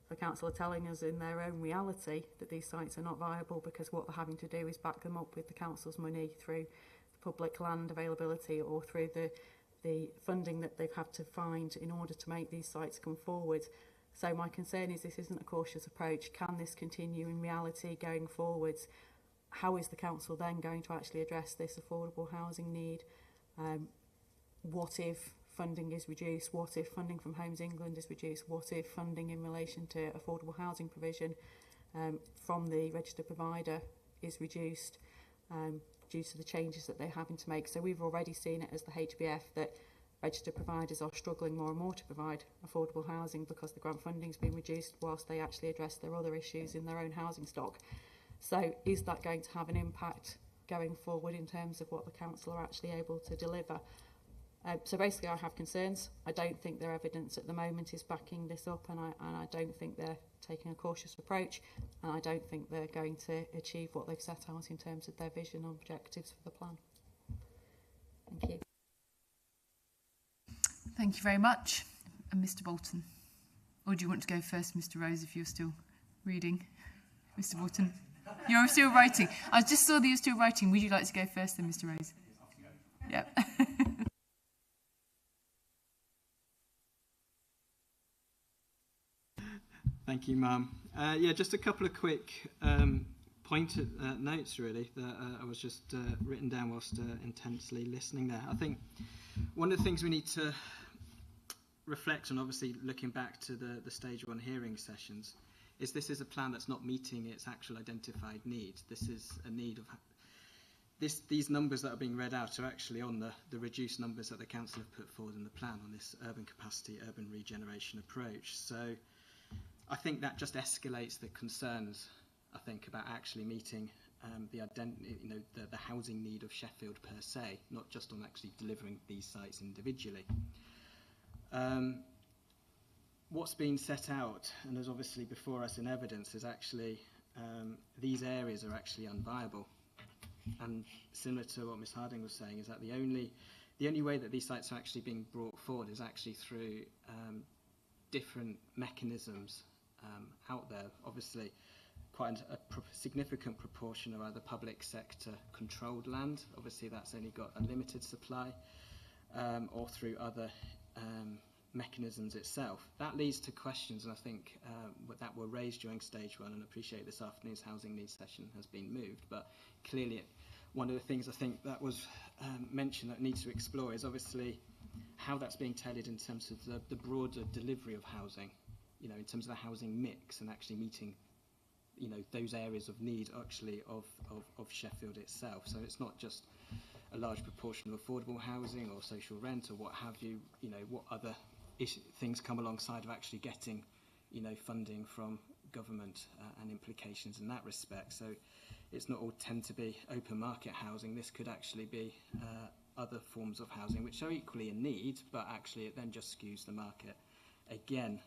The council are telling us in their own reality that these sites are not viable because what they're having to do is back them up with the council's money through public land availability or through the funding that they've had to find in order to make these sites come forward. So my concern is this isn't a cautious approach. Can this continue in reality going forwards? How is the council then going to actually address this affordable housing need? What if funding is reduced? What if funding from Homes England is reduced? What if funding in relation to affordable housing provision from the registered provider is reduced due to the changes that they're having to make? So we've already seen it as the HBF that registered providers are struggling more and more to provide affordable housing because the grant funding's been reduced whilst they actually address their other issues in their own housing stock. So is that going to have an impact going forward in terms of what the council are actually able to deliver? So basically I have concerns. I don't think their evidence at the moment is backing this up, and I don't think they're taking a cautious approach, and I don't think they're going to achieve what they've set out in terms of their vision and objectives for the plan. Thank you. Thank you very much. And Mr. Bolton. Or do you want to go first, Mr. Rose, if you're still reading? Mr. Bolton. You're still writing. I just saw that you're still writing. Would you like to go first then, Mr. Rose? Yep. Thank you, Mum. Yeah, just a couple of quick notes, really, that I was just written down whilst intensely listening there. I think one of the things we need to reflect on, obviously looking back to the stage 1 hearing sessions, is this is a plan that's not meeting its actual identified needs. This is a need of... These numbers that are being read out are actually on the reduced numbers that the council have put forward in the plan on this urban capacity, urban regeneration approach. So I think that just escalates the concerns, I think, about actually meeting the housing need of Sheffield per se, not just on actually delivering these sites individually. What's been set out, and there's obviously before us in evidence, is actually these areas are actually unviable. And similar to what Ms Harding was saying, is that the only way that these sites are actually being brought forward is actually through different mechanisms out there. Obviously, quite a significant proportion of either public sector controlled land. Obviously, that's only got a limited supply, or through other mechanisms itself. That leads to questions, and I think that were raised during stage 1, and I appreciate this afternoon's housing needs session has been moved, but clearly one of the things I think that was mentioned that needs to explore is obviously how that's being tailored in terms of the broader delivery of housing, in terms of the housing mix and actually meeting those areas of need actually of Sheffield itself. So it's not just a large proportion of affordable housing or social rent or what have you, what other things come alongside of actually getting, funding from government and implications in that respect. So it's not all tend to be open market housing. This could actually be other forms of housing which are equally in need, but actually it then just skews the market again.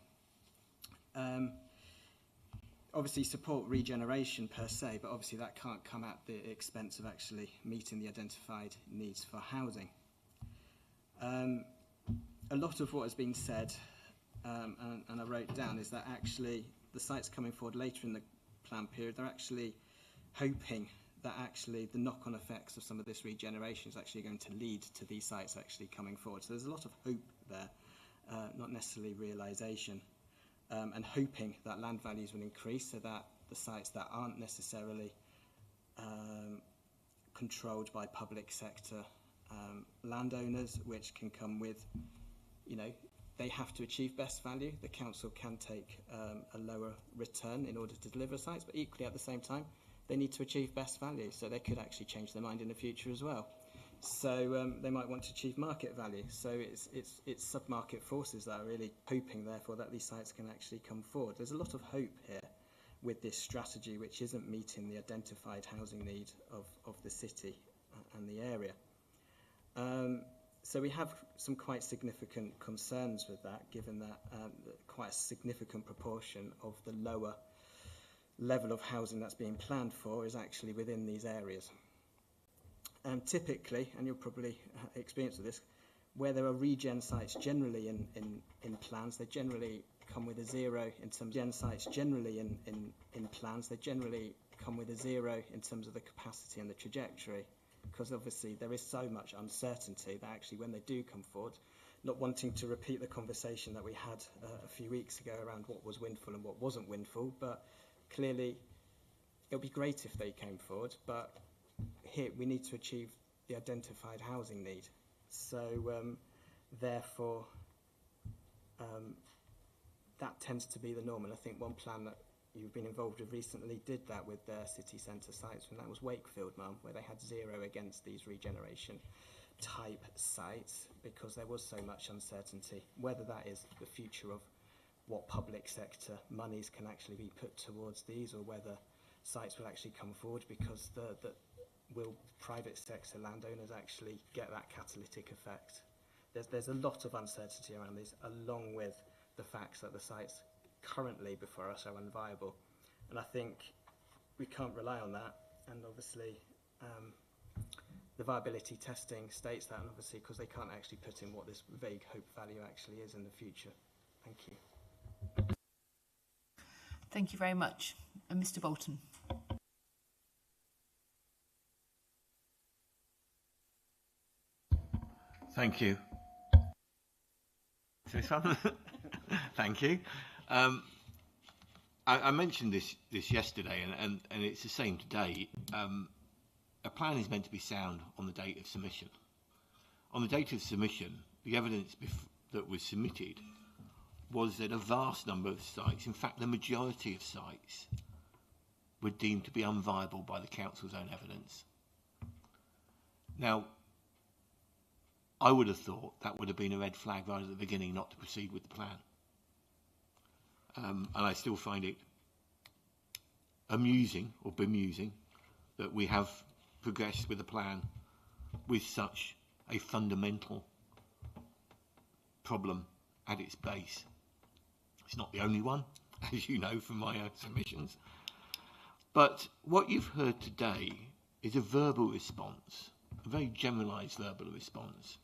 Obviously support regeneration per se, but obviously that can't come at the expense of actually meeting the identified needs for housing. A lot of what has been said, and I wrote down, is that actually the sites coming forward later in the plan period, they're actually hoping that actually the knock-on effects of some of this regeneration is actually going to lead to these sites actually coming forward. So there's a lot of hope there, not necessarily realisation. And hoping that land values will increase so that the sites that aren't necessarily controlled by public sector landowners, which can come with, they have to achieve best value. The council can take a lower return in order to deliver sites, but equally at the same time, they need to achieve best value. So they could actually change their mind in the future as well. So they might want to achieve market value. So it's sub-market forces that are really hoping, therefore, that these sites can actually come forward. There's a lot of hope here with this strategy, which isn't meeting the identified housing need of the city and the area. So we have some quite significant concerns with that, given that quite a significant proportion of the lower level of housing that's being planned for is actually within these areas. Typically, and you'll probably experience with this, where there are regen sites generally in plans, they generally come with a zero in terms of gen sites generally in plans, they generally come with a zero in terms of the capacity and the trajectory, because obviously there is so much uncertainty that actually when they do come forward, not wanting to repeat the conversation that we had a few weeks ago around what was windfall and what wasn't windfall, but clearly it would be great if they came forward, but here we need to achieve the identified housing need. So therefore that tends to be the norm, and I think one plan that you've been involved with recently did that with their city centre sites, and that was Wakefield, Mum, where they had 0 against these regeneration type sites because there was so much uncertainty whether that is the future of what public sector monies can actually be put towards these, or whether sites will actually come forward because will private sector landowners actually get that catalytic effect. There's a lot of uncertainty around this, along with the facts that the sites currently before us are unviable, and I think we can't rely on that. And obviously the viability testing states that, and obviously because they can't actually put in what this vague hope value actually is in the future. Thank you. Thank you very much. And Mr. Bolton. Thank you. Thank you. I mentioned this yesterday, and it's the same today. A plan is meant to be sound on the date of submission. On the date of submission, the evidence that was submitted was that a vast number of sites, in fact the majority of sites, were deemed to be unviable by the council's own evidence. Now, I would have thought that would have been a red flag right at the beginning not to proceed with the plan. And I still find it amusing or bemusing that we have progressed with a plan with such a fundamental problem at its base. It's not the only one, as you know from my own submissions. But what you've heard today is a verbal response, a very generalised verbal response.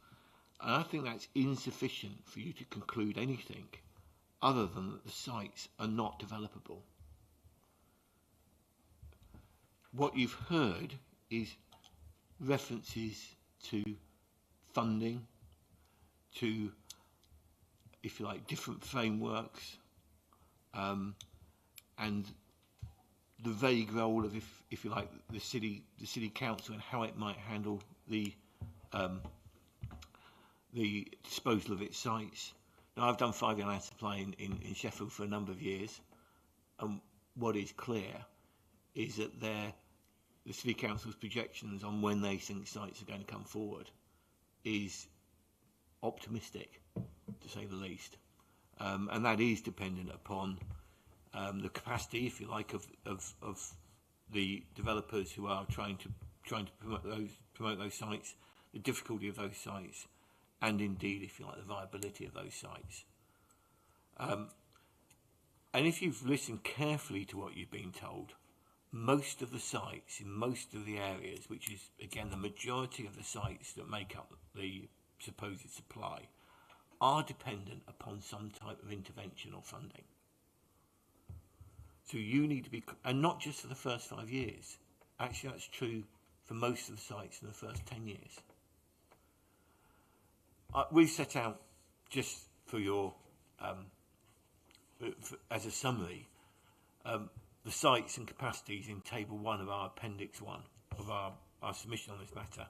And I think that's insufficient for you to conclude anything other than that the sites are not developable. What you've heard is references to funding, to, if you like, different frameworks, and the vague role of, if you like, the city council and how it might handle the disposal of its sites. Now, I've done 5-year land supply in Sheffield for a number of years, and what is clear is that the city council's projections on when they think sites are going to come forward is optimistic, to say the least, and that is dependent upon the capacity, if you like, of the developers who are trying to promote those sites, the difficulty of those sites, and indeed, if you like, the viability of those sites. And if you've listened carefully to what you've been told, most of the sites in most of the areas, which is again the majority of the sites that make up the supposed supply, are dependent upon some type of intervention or funding. So you need to be, and not just for the first 5 years, actually that's true for most of the sites in the first 10 years. We've set out, just for your, as a summary, the sites and capacities in Table 1 of our Appendix 1 of our submission on this matter,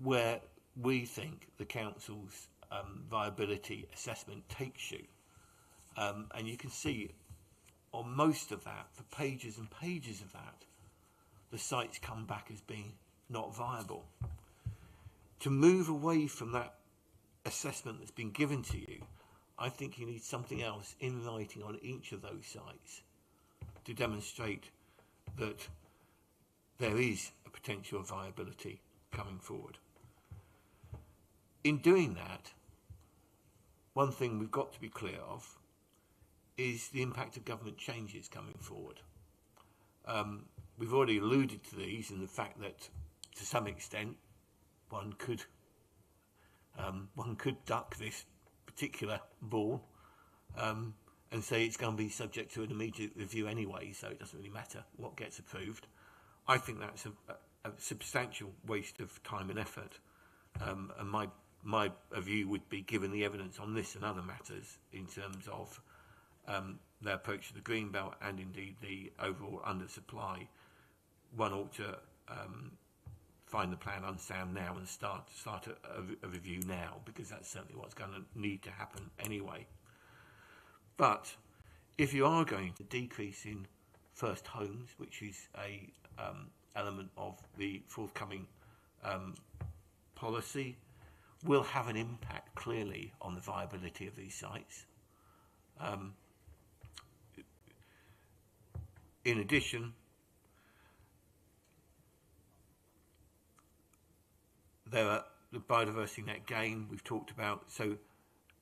where we think the Council's viability assessment takes you. And you can see on most of that, for pages and pages of that, the sites come back as being not viable. To move away from that assessment that's been given to you, I think you need something else in writing on each of those sites to demonstrate that there is a potential of viability coming forward. In doing that, one thing we've got to be clear of is the impact of government changes coming forward. We've already alluded to these and the fact that to some extent one could duck this particular ball and say it's going to be subject to an immediate review anyway, so it doesn't really matter what gets approved. I think that's a substantial waste of time and effort, and my my view would be, given the evidence on this and other matters in terms of their approach to the green belt and indeed the overall undersupply, one ought to find the plan unsound now and start a review now, because that's certainly what's going to need to happen anyway. But if you are going to decrease in first homes, which is a element of the forthcoming policy, will have an impact clearly on the viability of these sites. In addition, there are the biodiversity net gain we've talked about,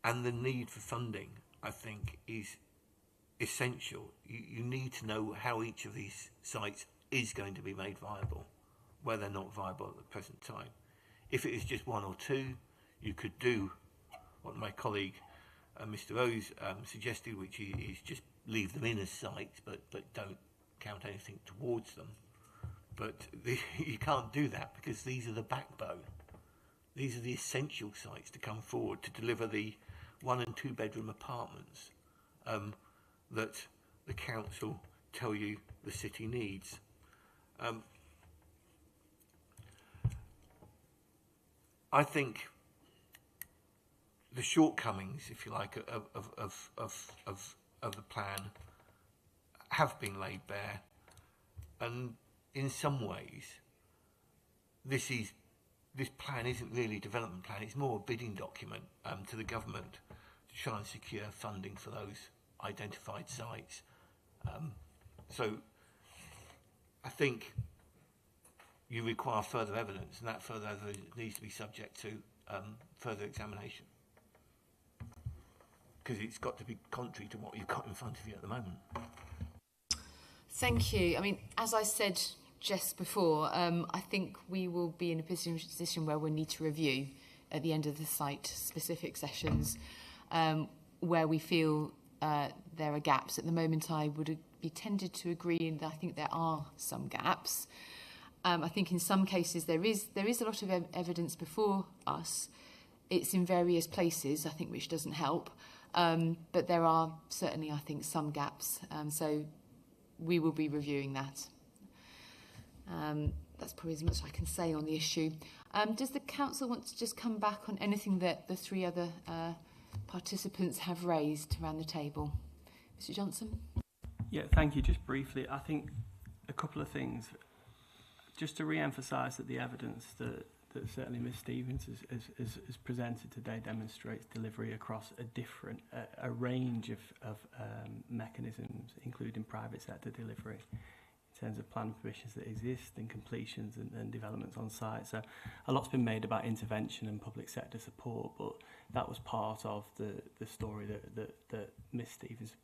and the need for funding, I think, is essential. You need to know how each of these sites is going to be made viable, where they're not viable at the present time. If it is just one or two, you could do what my colleague Mr. Rose suggested, which is just leave them in as sites, but don't count anything towards them. But you can't do that, because these are the backbone. These are the essential sites to come forward to deliver the 1 and 2 bedroom apartments that the council tell you the city needs. I think the shortcomings, if you like, of the plan have been laid bare, and in some ways this plan isn't really a development plan, it's more a bidding document to the government to try and secure funding for those identified sites. So I think you require further evidence, and that further evidence needs to be subject to further examination, because it's got to be contrary to what you've got in front of you at the moment. Thank you. I mean, as I said just before, I think we will be in a position where we'll need to review at the end of the site-specific sessions where we feel there are gaps. At the moment, I would be tended to agree that I think there are some gaps. I think in some cases there is a lot of evidence before us. It's in various places, I think, which doesn't help. But there are certainly, I think, some gaps. So we will be reviewing that. That's probably as much as I can say on the issue. Does the council want to just come back on anything that the 3 other participants have raised around the table? Mr. Johnson? Yeah, thank you. Just briefly, I think a couple of things. Just to re-emphasise that the evidence that certainly Ms Stevens has presented today demonstrates delivery across a range of mechanisms, including private sector delivery, in terms of planning permissions that exist and completions and developments on site. So a lot's been made about intervention and public sector support, but that was part of the story that Ms Stevens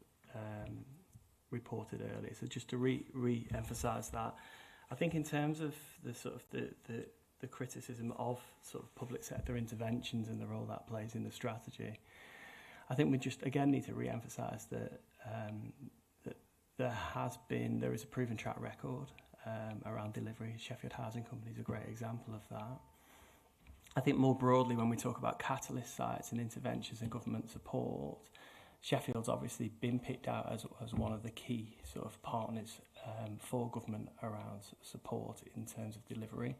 reported earlier. So just to re-emphasise that, I think in terms of the criticism of sort of public sector interventions and the role that plays in the strategy, I think we just again need to re-emphasise that there is a proven track record around delivery. Sheffield Housing Company is a great example of that. I think more broadly, when we talk about catalyst sites and interventions and government support, Sheffield's obviously been picked out as one of the key sort of partners for government around support in terms of delivery,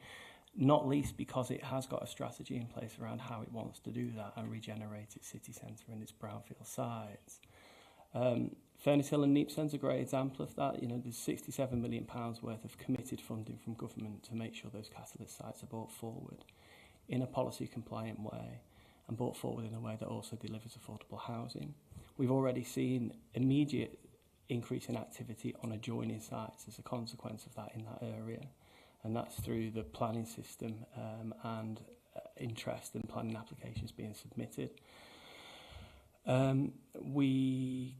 not least because it has got a strategy in place around how it wants to do that and regenerate its city centre and its brownfield sites. Furnace Hill and Neepsend's a great example of that. You know, there's £67 million worth of committed funding from government to make sure those catalyst sites are brought forward in a policy compliant way and brought forward in a way that also delivers affordable housing. We've already seen immediate increase in activity on adjoining sites as a consequence of that in that area, and that's through the planning system and interest in planning applications being submitted. We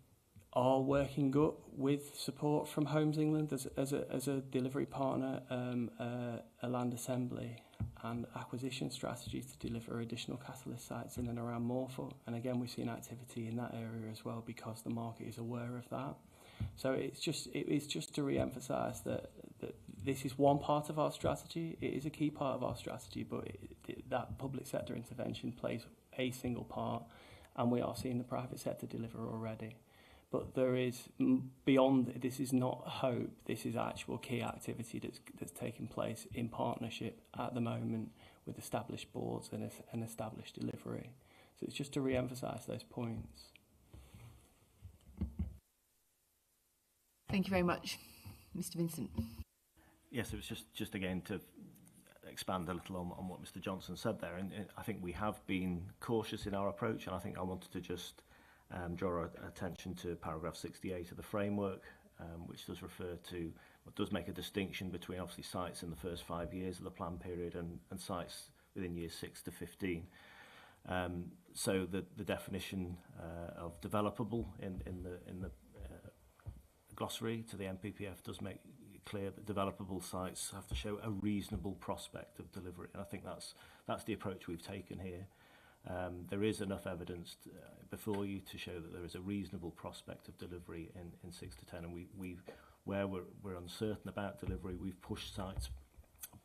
are working up with support from Homes England as a delivery partner, a land assembly and acquisition strategy to deliver additional catalyst sites in and around Morphle. And again, we've seen activity in that area as well because the market is aware of that. So it's just to re-emphasise that this is one part of our strategy. It is a key part of our strategy, but that public sector intervention plays a single part, and we are seeing the private sector deliver already. But there is, beyond, this is not hope, this is actual key activity that's taking place in partnership at the moment with established boards and established delivery. So it's just to re-emphasise those points. Thank you very much. Mr. Vincent. Yes, it was just again to expand a little on what Mr. Johnson said there. And I think we have been cautious in our approach, and I think I wanted to just draw our attention to paragraph 68 of the framework, which does refer to, does make a distinction between obviously sites in the first 5 years of the plan period and sites within years 6 to 15. So the definition of developable in the glossary to the MPPF does make it clear that developable sites have to show a reasonable prospect of delivery. And I think that's the approach we've taken here. There is enough evidence before you to show that there is a reasonable prospect of delivery in 6 to 10, and where we're uncertain about delivery, we've pushed sites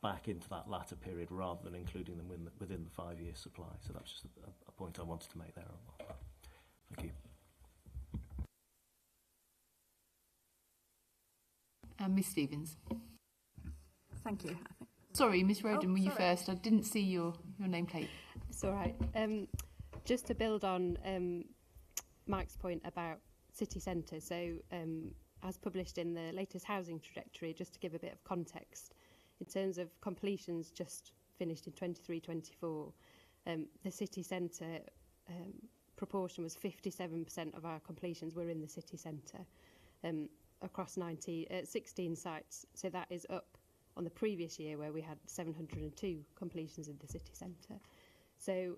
back into that latter period rather than including them within the 5-year supply. So that's just a point I wanted to make there. Thank you. Ms. Stevens. Thank you. Sorry, Ms. Roden, were you first? I didn't see your nameplate. It's all right. Just to build on Mike's point about city centre, so as published in the latest housing trajectory, just to give a bit of context, in terms of completions just finished in 23-24, the city centre proportion was 57% of our completions were in the city centre across 16 sites. So that is up on the previous year where we had 702 completions in the city centre. So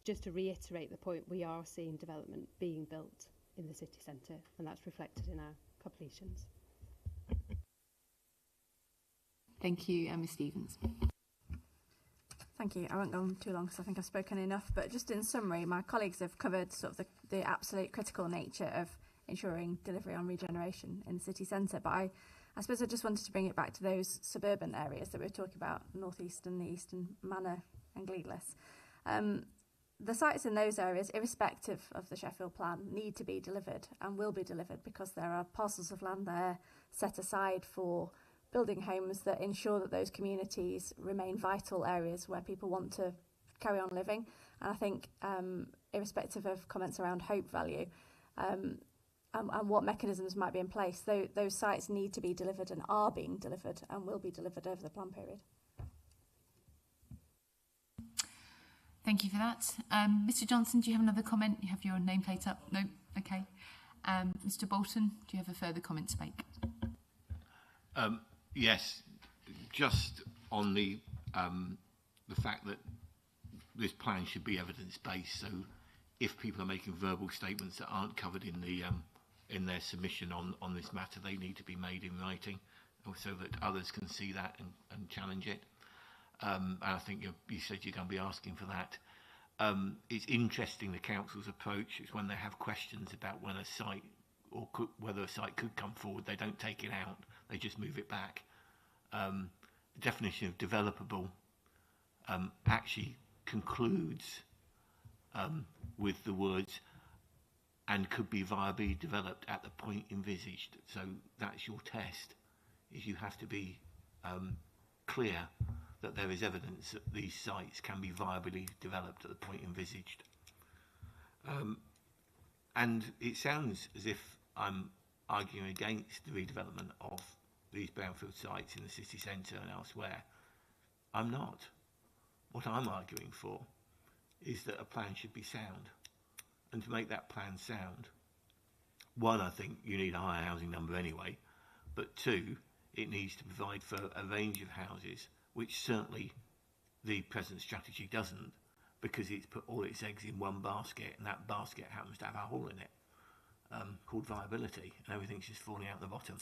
just to reiterate the point, we are seeing development being built in the city centre, and that's reflected in our completions. Thank you, Ms. Stevens. Thank you. I won't go on too long because I think I've spoken enough, but just in summary, my colleagues have covered sort of the absolute critical nature of ensuring delivery on regeneration in the city centre, but I suppose I just wanted to bring it back to those suburban areas that we were talking about, North East and the Eastern Manor and Gleadless. The sites in those areas, irrespective of the Sheffield Plan, need to be delivered and will be delivered because there are parcels of land there set aside for building homes that ensure that those communities remain vital areas where people want to carry on living. And I think, irrespective of comments around hope value, and what mechanisms might be in place, those sites need to be delivered and are being delivered and will be delivered over the plan period. Thank you for that. Mr. Johnson, do you have another comment? You have your nameplate up? No? Okay. Mr. Bolton, do you have a further comment to make? Yes, just on the fact that this plan should be evidence-based, so if people are making verbal statements that aren't covered in their submission on this matter, they need to be made in writing, so that others can see that and challenge it. And I think you said you're going to be asking for that. It's interesting, the council's approach is when they have questions about when a site whether a site could come forward, they don't take it out, they just move it back. The definition of developable actually concludes with the words and could be viably developed at the point envisaged. So that's your test, is you have to be clear that there is evidence that these sites can be viably developed at the point envisaged. And it sounds as if I'm arguing against the redevelopment of these brownfield sites in the city centre and elsewhere. I'm not. What I'm arguing for is that a plan should be sound. And to make that plan sound, one, I think you need a higher housing number anyway, but two, it needs to provide for a range of houses, which certainly the present strategy doesn't, because it's put all its eggs in one basket, and that basket happens to have a hole in it called viability, and everything's just falling out the bottom.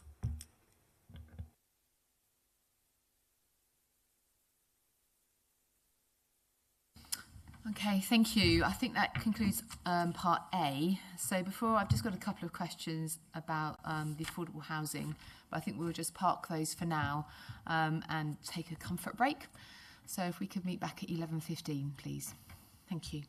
Okay, thank you. I think that concludes part A. So before, I've just got a couple of questions about the affordable housing, but I think we'll just park those for now and take a comfort break. So if we could meet back at 11:15, please. Thank you.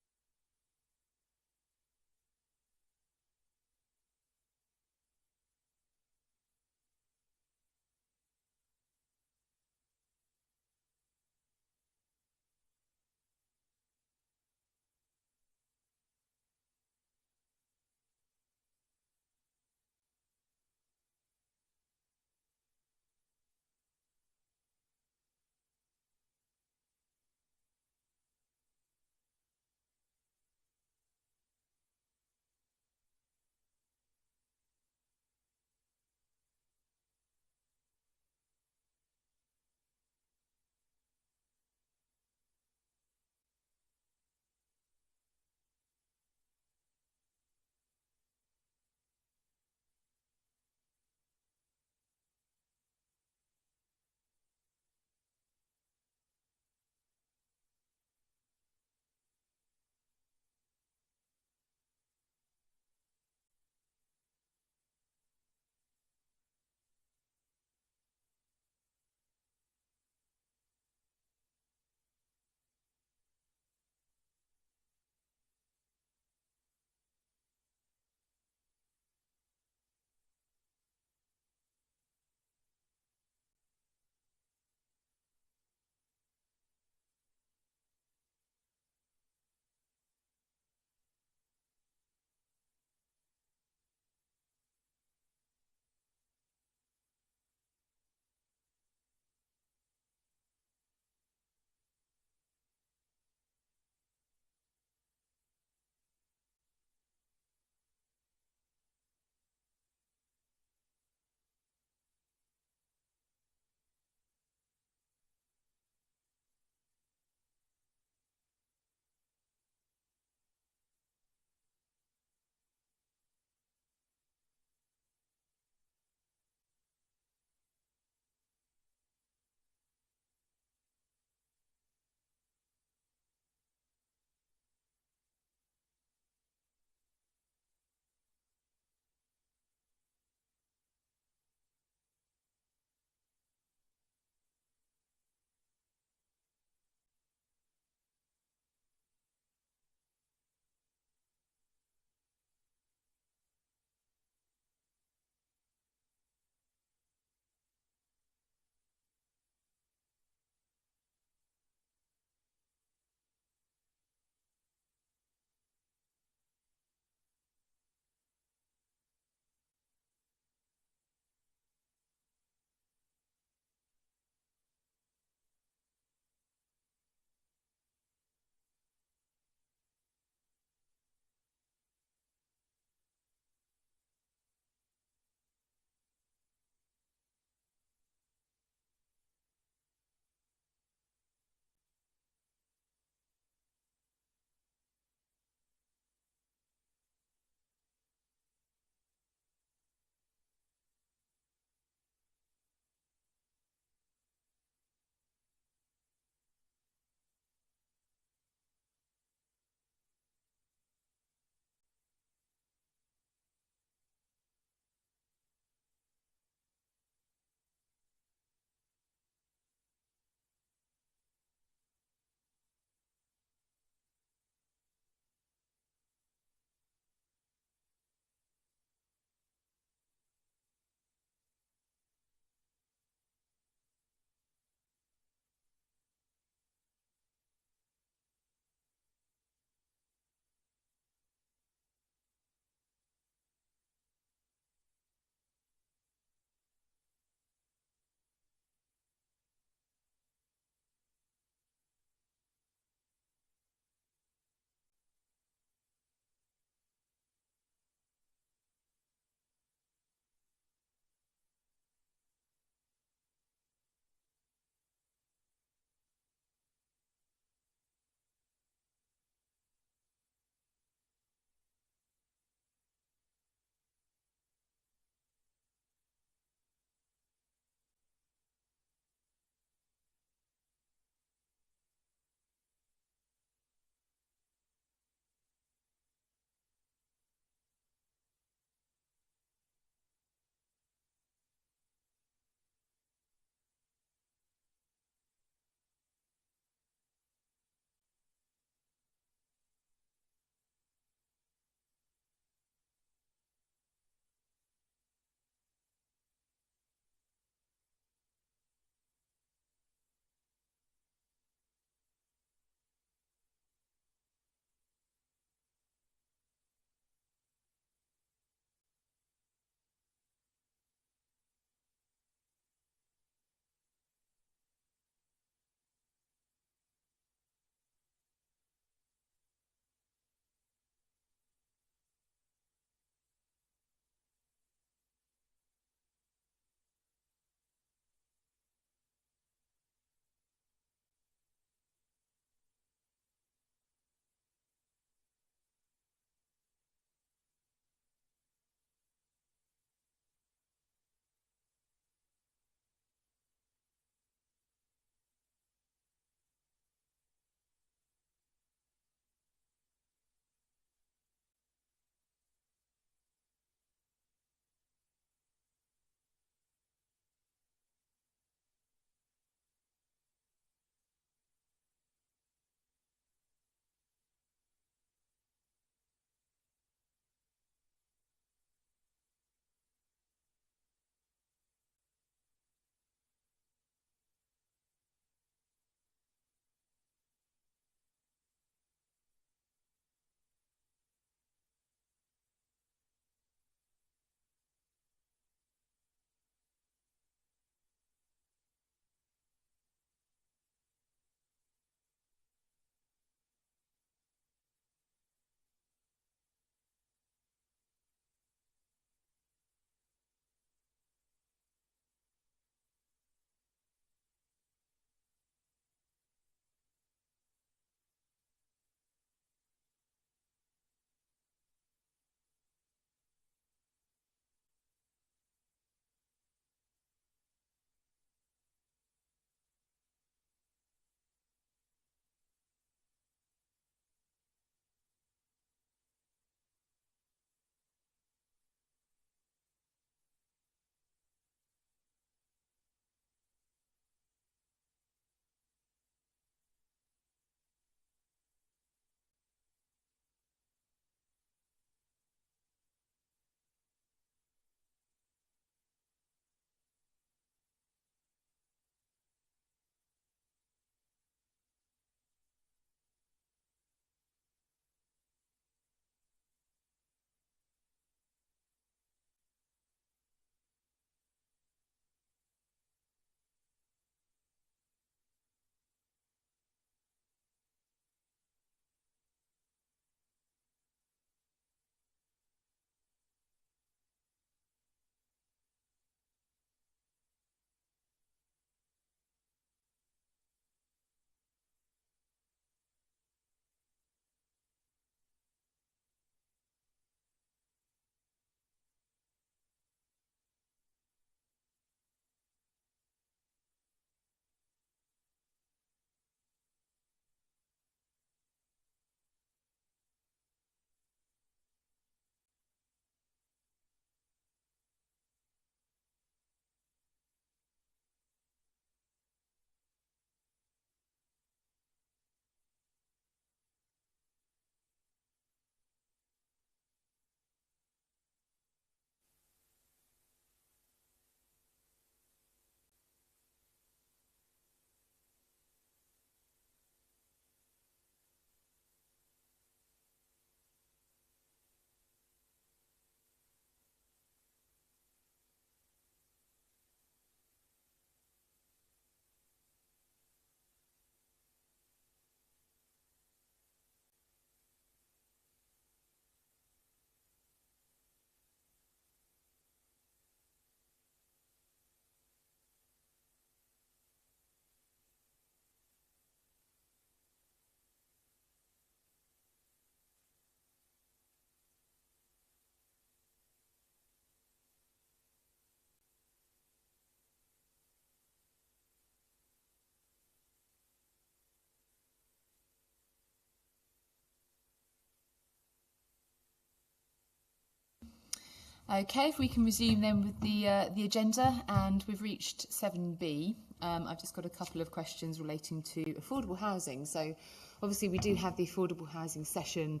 Okay, if we can resume then with the agenda, and we've reached 7B. I've just got a couple of questions relating to affordable housing. So obviously we do have the affordable housing session,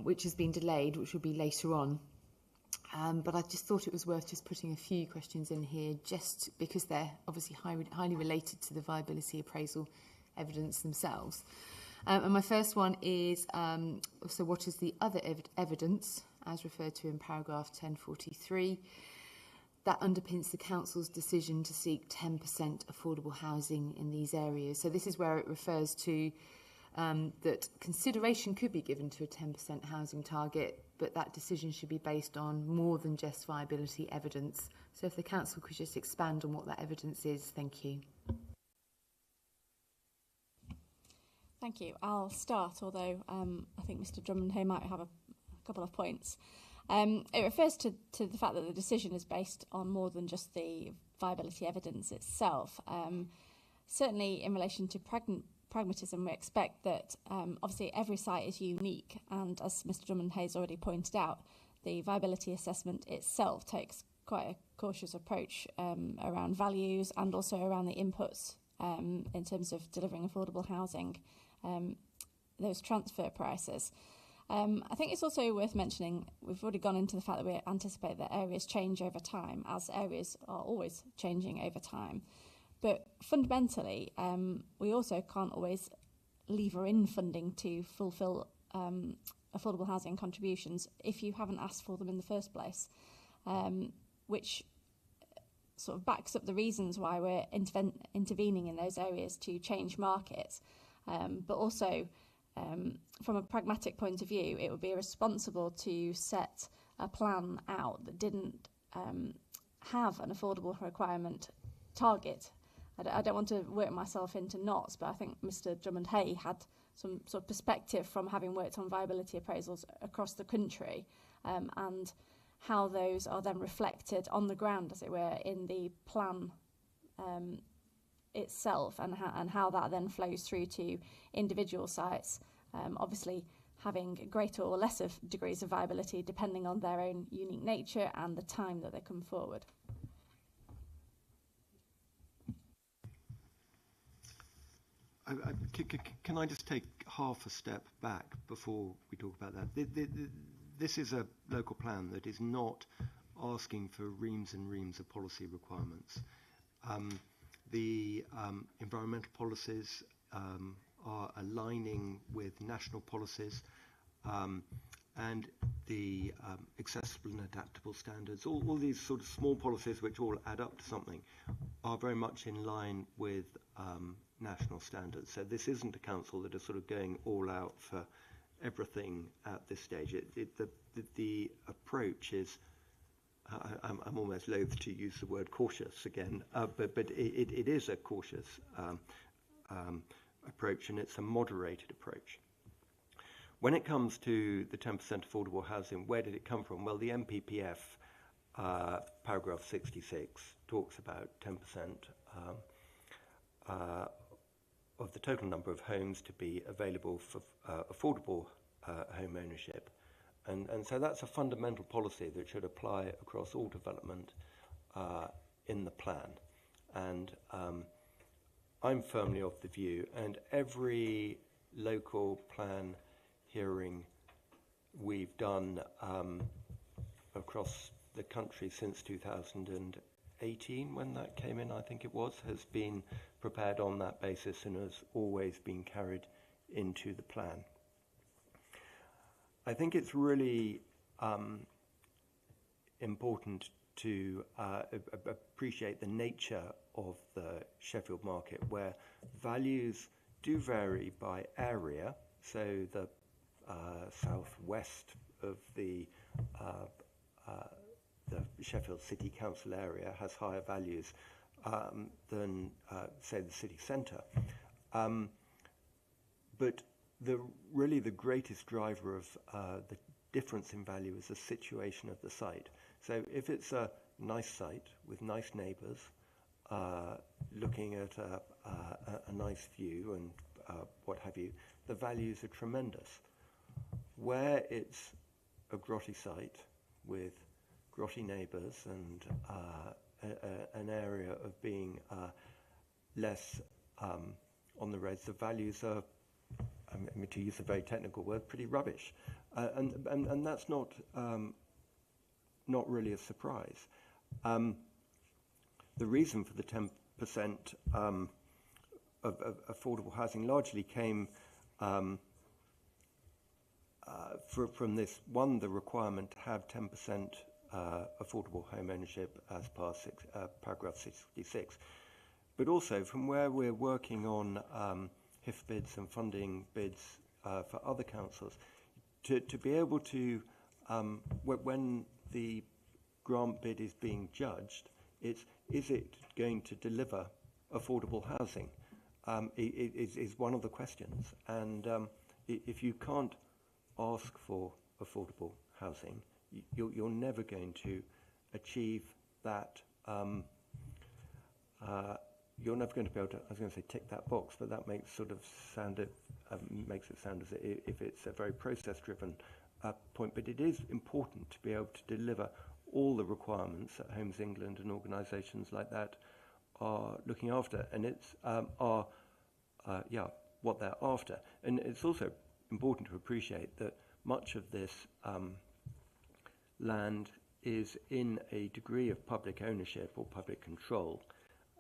which has been delayed, which will be later on. But I just thought it was worth just putting a few questions in here, just because they're obviously highly related to the viability appraisal evidence themselves. And my first one is, so what is the other evidence, as referred to in paragraph 1043, that underpins the council's decision to seek 10% affordable housing in these areas? So this is where it refers to that consideration could be given to a 10% housing target, but that decision should be based on more than just viability evidence. So if the council could just expand on what that evidence is, thank you. Thank you. I'll start, although I think Mr Drummond-Hay might have a couple of points. It refers to the fact that the decision is based on more than just the viability evidence itself. Certainly in relation to pragmatism, we expect that obviously every site is unique, and as Mr Drummond-Hay has already pointed out, the viability assessment itself takes quite a cautious approach around values and also around the inputs in terms of delivering affordable housing, those transfer prices. I think it's also worth mentioning, we've already gone into the fact that we anticipate that areas change over time, as areas are always changing over time. But fundamentally, we also can't always lever in funding to fulfil affordable housing contributions if you haven't asked for them in the first place, which sort of backs up the reasons why we're intervening in those areas to change markets. But also, from a pragmatic point of view, it would be irresponsible to set a plan out that didn't have an affordable requirement target. I don't want to work myself into knots, but I think Mr Drummond-Hay had some sort of perspective from having worked on viability appraisals across the country, and how those are then reflected on the ground, as it were, in the plan itself, and how that then flows through to individual sites, obviously having greater or lesser degrees of viability depending on their own unique nature and the time that they come forward. Can I just take half a step back before we talk about that? This is a local plan that is not asking for reams and reams of policy requirements. The environmental policies are aligning with national policies, and the accessible and adaptable standards, all these sort of small policies which all add up to something, are very much in line with national standards. So this isn't a council that is sort of going all out for everything at this stage. The approach is, I'm almost loath to use the word cautious again, but it is a cautious approach, and it's a moderated approach. When it comes to the 10% affordable housing, where did it come from? Well, the MPPF, paragraph 66, talks about 10% of the total number of homes to be available for affordable home ownership. And so that's a fundamental policy that should apply across all development in the plan. And I'm firmly of the view, and every local plan hearing we've done across the country since 2018, when that came in, I think it was, has been prepared on that basis and has always been carried into the plan. I think it's really important to appreciate the nature of the Sheffield market, where values do vary by area. So the southwest of the Sheffield City Council area has higher values than, say, the city centre. But really the greatest driver of the difference in value is the situation of the site. So if it's a nice site with nice neighbours, looking at a nice view and what have you, the values are tremendous. Where it's a grotty site with grotty neighbours and an area of being less on the roads, the values are, I mean, to use a very technical word, pretty rubbish. And that's not really a surprise. The reason for the 10% of affordable housing largely came from this, one, the requirement to have 10% affordable home ownership as per paragraph 66, but also from where we're working on HIF bids and funding bids for other councils, to be able to, when the grant bid is being judged, is it going to deliver affordable housing? Is one of the questions. And if you can't ask for affordable housing, you're never going to achieve that. You're never going to be able to, I was going to say tick that box, but that makes makes it sound as if it's a very process-driven point. But it is important to be able to deliver all the requirements that Homes England and organisations like that are looking after, and it's what they're after. And it's also important to appreciate that much of this land is in a degree of public ownership or public control,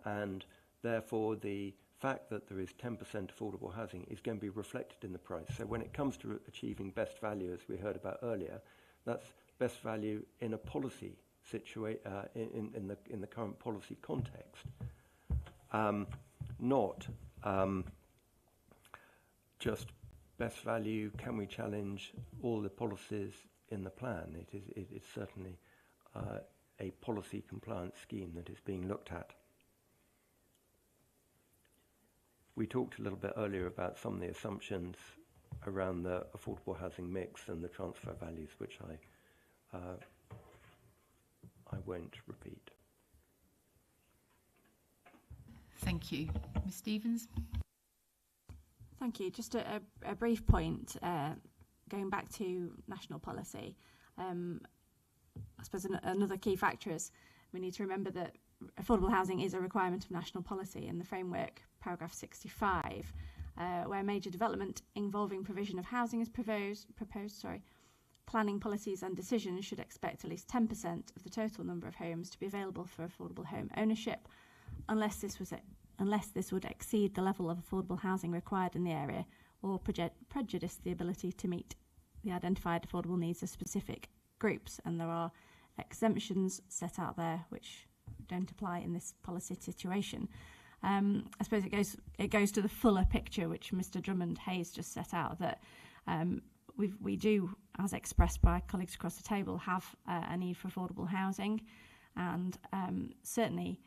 and therefore the fact that there is 10% affordable housing is going to be reflected in the price. So when it comes to achieving best value, as we heard about earlier, that's best value in a policy situation, in the current policy context, not just best value. Can we challenge all the policies in the plan? It is certainly a policy compliance scheme that is being looked at. We talked a little bit earlier about some of the assumptions around the affordable housing mix and the transfer values, which I won't repeat. Thank you. Ms Stevens? Thank you. Just a brief point, going back to national policy. I suppose another key factor is we need to remember that affordable housing is a requirement of national policy in the framework, paragraph 65, where major development involving provision of housing is proposed, planning policies and decisions should expect at least 10% of the total number of homes to be available for affordable home ownership, unless this would exceed the level of affordable housing required in the area or prejudice the ability to meet the identified affordable needs of specific groups. And there are exemptions set out there which don't apply in this policy situation. I suppose it goes to the fuller picture which Mr Drummond Hayes just set out, that we do, as expressed by colleagues across the table, have a need for affordable housing, and certainly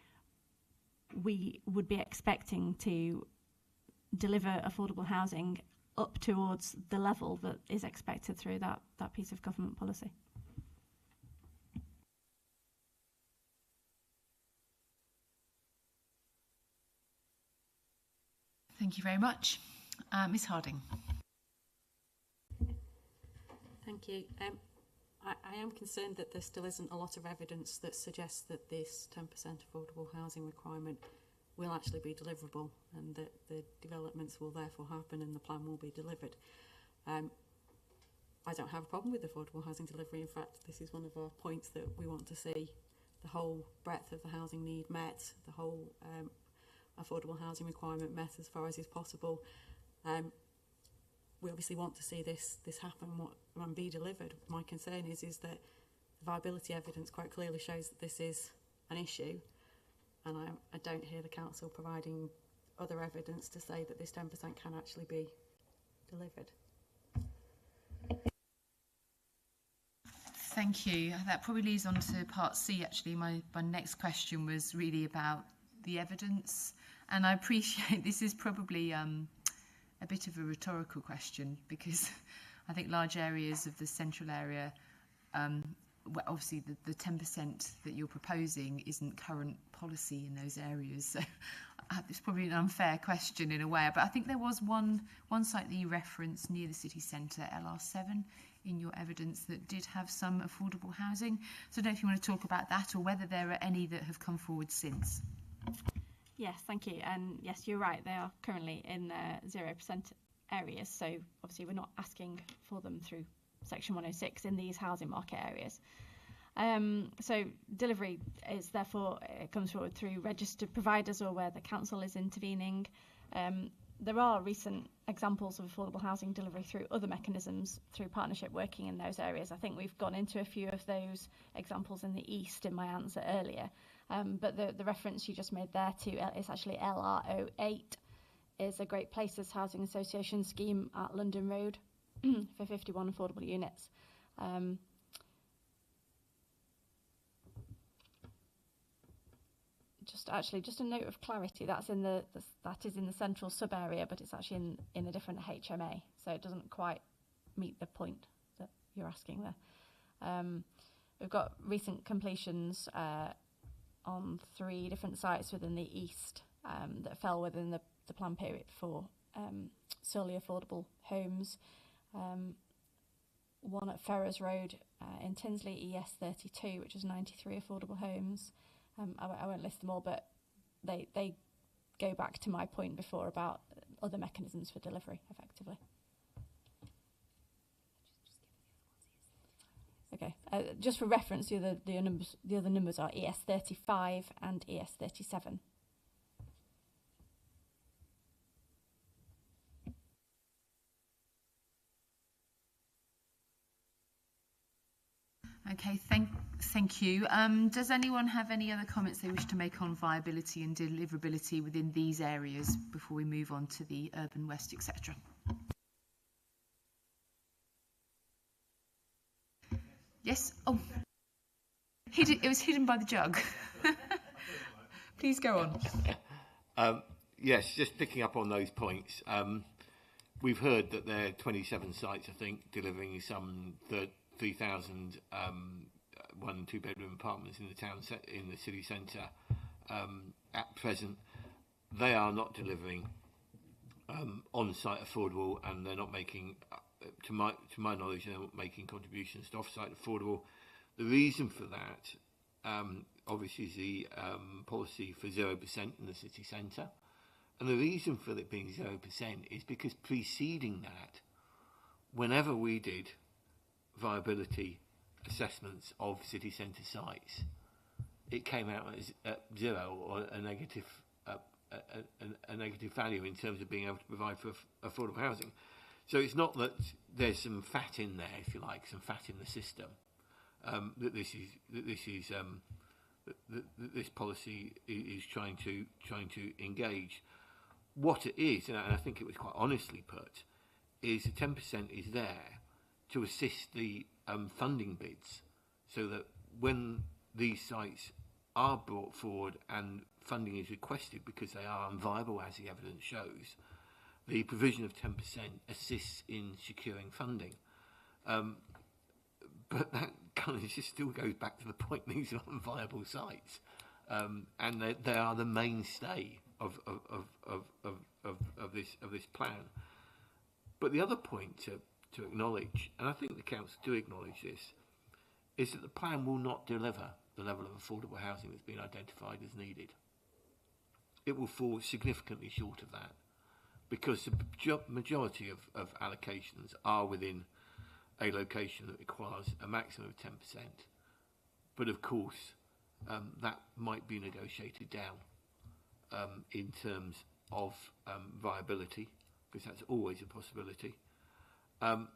we would be expecting to deliver affordable housing up towards the level that is expected through that piece of government policy. Thank you very much. Ms Harding. Thank you. I am concerned that there still isn't a lot of evidence that suggests that this 10% affordable housing requirement will actually be deliverable, and that the developments will therefore happen and the plan will be delivered. I don't have a problem with affordable housing delivery. In fact, this is one of our points that we want to see the whole breadth of the housing need met, the whole affordable housing requirement met as far as is possible. We obviously want to see this happen and be delivered. My concern is that the viability evidence quite clearly shows that this is an issue, and I don't hear the council providing other evidence to say that this 10% can actually be delivered. Thank you. That probably leads on to part C, actually. My next question was really about the evidence, and I appreciate this is probably a bit of a rhetorical question, because I think large areas of the central area, well, obviously the 10% that you're proposing isn't current policy in those areas, so it's probably an unfair question in a way, but I think there was one site that you referenced near the city centre, LR7. in your evidence that did have some affordable housing. So I don't know if you want to talk about that, or whether there are any that have come forward since. Yes, thank you. And yes, you're right, they are currently in 0% areas, so obviously we're not asking for them through Section 106 in these housing market areas. So delivery is therefore, it comes forward through registered providers or where the council is intervening. There are recent examples of affordable housing delivery through other mechanisms, through partnership working in those areas. I think we've gone into a few of those examples in the East in my answer earlier. But the reference you just made there to is actually LR08, is a Great Places Housing Association scheme at London Road for 51 affordable units. Just a note of clarity, that is in the central sub area, but it's actually in a different HMA, so it doesn't quite meet the point that you're asking there. We've got recent completions on 3 different sites within the East that fell within the plan period for solely affordable homes. One at Ferrers Road in Tinsley, ES32, which is 93 affordable homes. I won't list them all, but they go back to my point before about other mechanisms for delivery, effectively. Okay, just for reference, the other numbers are ES35 and ES37. Okay, thank you. Does anyone have any other comments they wish to make on viability and deliverability within these areas before we move on to the urban west, etc.? Yes. Oh, it was hidden by the jug. Please go on. Yes, just picking up on those points. We've heard that there are 27 sites, I think, delivering some 3,000 1- and 2-bedroom apartments in the city centre at present. They are not delivering on-site affordable, and they're not making, to my knowledge, they're not making contributions to off-site affordable. The reason for that, obviously, is the policy for 0% in the city centre, and the reason for it being 0% is because preceding that, whenever we did viability assessments of city centre sites, it came out as 0 or a negative value in terms of being able to provide for affordable housing. So it's not that there's some fat in there, if you like, some fat in the system, that this policy is trying to engage. What it is, and I think it was quite honestly put, is 10% is there to assist the funding bids, so that when these sites are brought forward and funding is requested because they are unviable, as the evidence shows, the provision of 10% assists in securing funding. But that kind of just still goes back to the point: these are unviable sites, and they are the mainstay of this plan. But the other point to acknowledge, and I think the council do acknowledge this, is that the plan will not deliver the level of affordable housing that's been identified as needed. It will fall significantly short of that, because the majority of allocations are within a location that requires a maximum of 10%. But of course, that might be negotiated down in terms of viability, because that's always a possibility. And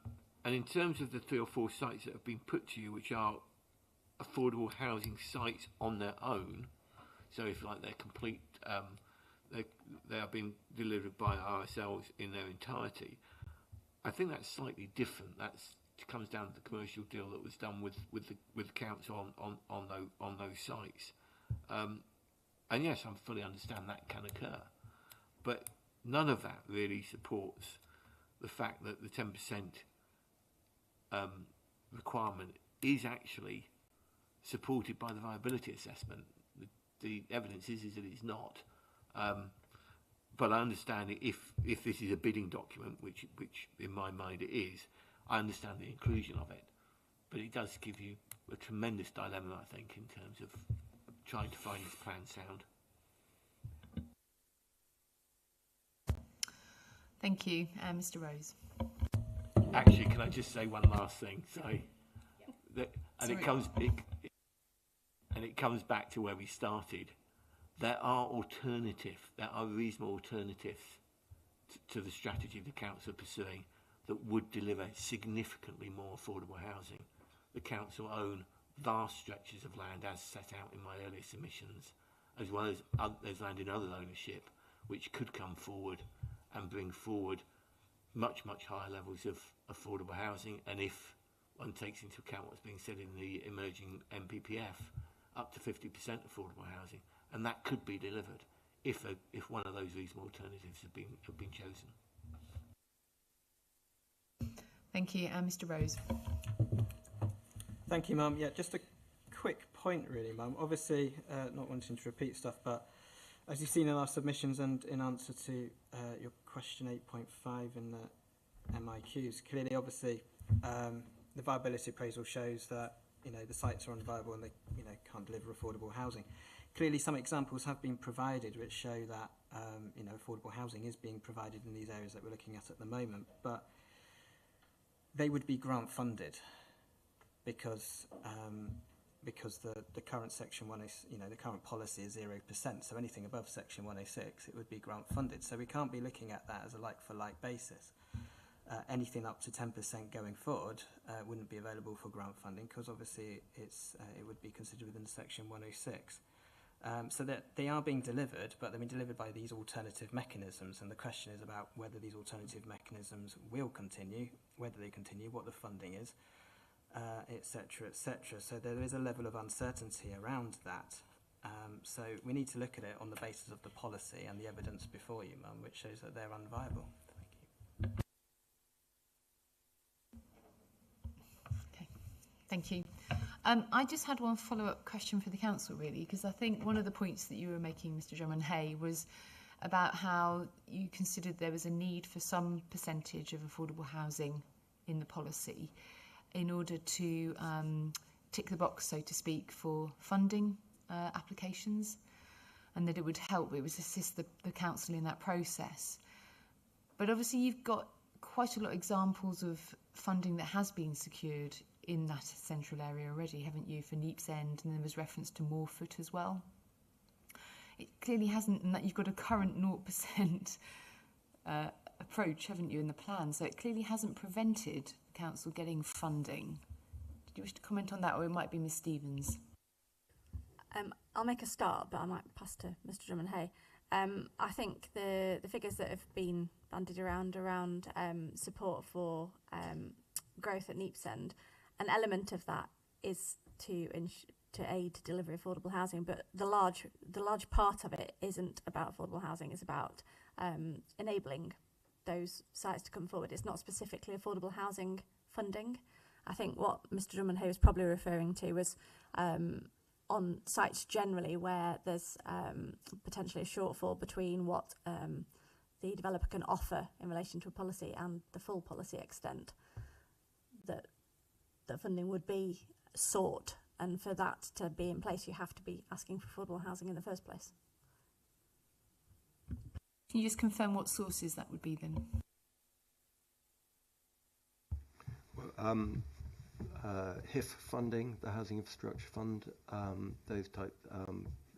in terms of the 3 or 4 sites that have been put to you, which are affordable housing sites on their own, so if like they're complete, they are being delivered by RSLs in their entirety, I think that's slightly different. It comes down to the commercial deal that was done with the council on those sites. And yes, I fully understand that can occur, but none of that really supports the fact that the 10% requirement is actually supported by the viability assessment. The evidence is that it's not. But I understand if this is a bidding document, which in my mind it is, I understand the inclusion of it, but it does give you a tremendous dilemma, I think, in terms of trying to find this plan sound. Thank you. Mr. Rose. Actually, can I just say one last thing? Sorry. It comes back to where we started. There are reasonable alternatives to the strategy the council are pursuing that would deliver significantly more affordable housing. The council own vast stretches of land, as set out in my earlier submissions, as well as there's land in other ownership which could come forward and bring forward much, much higher levels of affordable housing, and if one takes into account what's being said in the emerging MPPF, up to 50% affordable housing, and that could be delivered if one of those reasonable alternatives have been chosen. Thank you. Mr. Rose. Thank you, Mum. Yeah, just a quick point, really, Mum. Obviously, not wanting to repeat stuff, but as you've seen in our submissions and in answer to your question 8.5 in the MIQs, clearly, obviously, the viability appraisal shows that the sites are unviable and they can't deliver affordable housing. Clearly, some examples have been provided which show that affordable housing is being provided in these areas that we're looking at the moment, but they would be grant funded because the current Section 106, the current policy is 0%. So anything above Section 106, it would be grant funded. So we can't be looking at that as a like-for-like basis. Anything up to 10% going forward wouldn't be available for grant funding because obviously it would be considered within Section 106. So that they are being delivered, but they're being delivered by these alternative mechanisms, and the question is about whether these alternative mechanisms will continue, whether they continue, what the funding is, etc., etc. So there is a level of uncertainty around that. So we need to look at it on the basis of the policy and the evidence before you, Mum, which shows that they're unviable. Thank you. I just had one follow-up question for the council, really, because I think one of the points that you were making, Mr. Drummond-Hay, was about how you considered there was a need for some percentage of affordable housing in the policy in order to tick the box, so to speak, for funding applications, and that it would assist the council in that process. But obviously you've got quite a lot of examples of funding that has been secured in that central area already, haven't you, for Neep's End, and there was reference to Moorfoot as well. It clearly hasn't, and that you've got a current 0% approach, haven't you, in the plan, so it clearly hasn't prevented the council getting funding. Did you wish to comment on that, or it might be Ms Stevens? I'll make a start, but I might pass to Mr. Drummond-Hay. I think the figures that have been bandied around support for growth at Neep's End, an element of that is to aid delivery of affordable housing, but the large part of it isn't about affordable housing. It's about enabling those sites to come forward. It's not specifically affordable housing funding. I think what Mr. Drummond-Hay was probably referring to was on sites generally where there's potentially a shortfall between what the developer can offer in relation to a policy and the full policy extent, that funding would be sought, and for that to be in place you have to be asking for affordable housing in the first place. Can you just confirm what sources that would be then? Well, HIF funding, the Housing Infrastructure Fund, those type,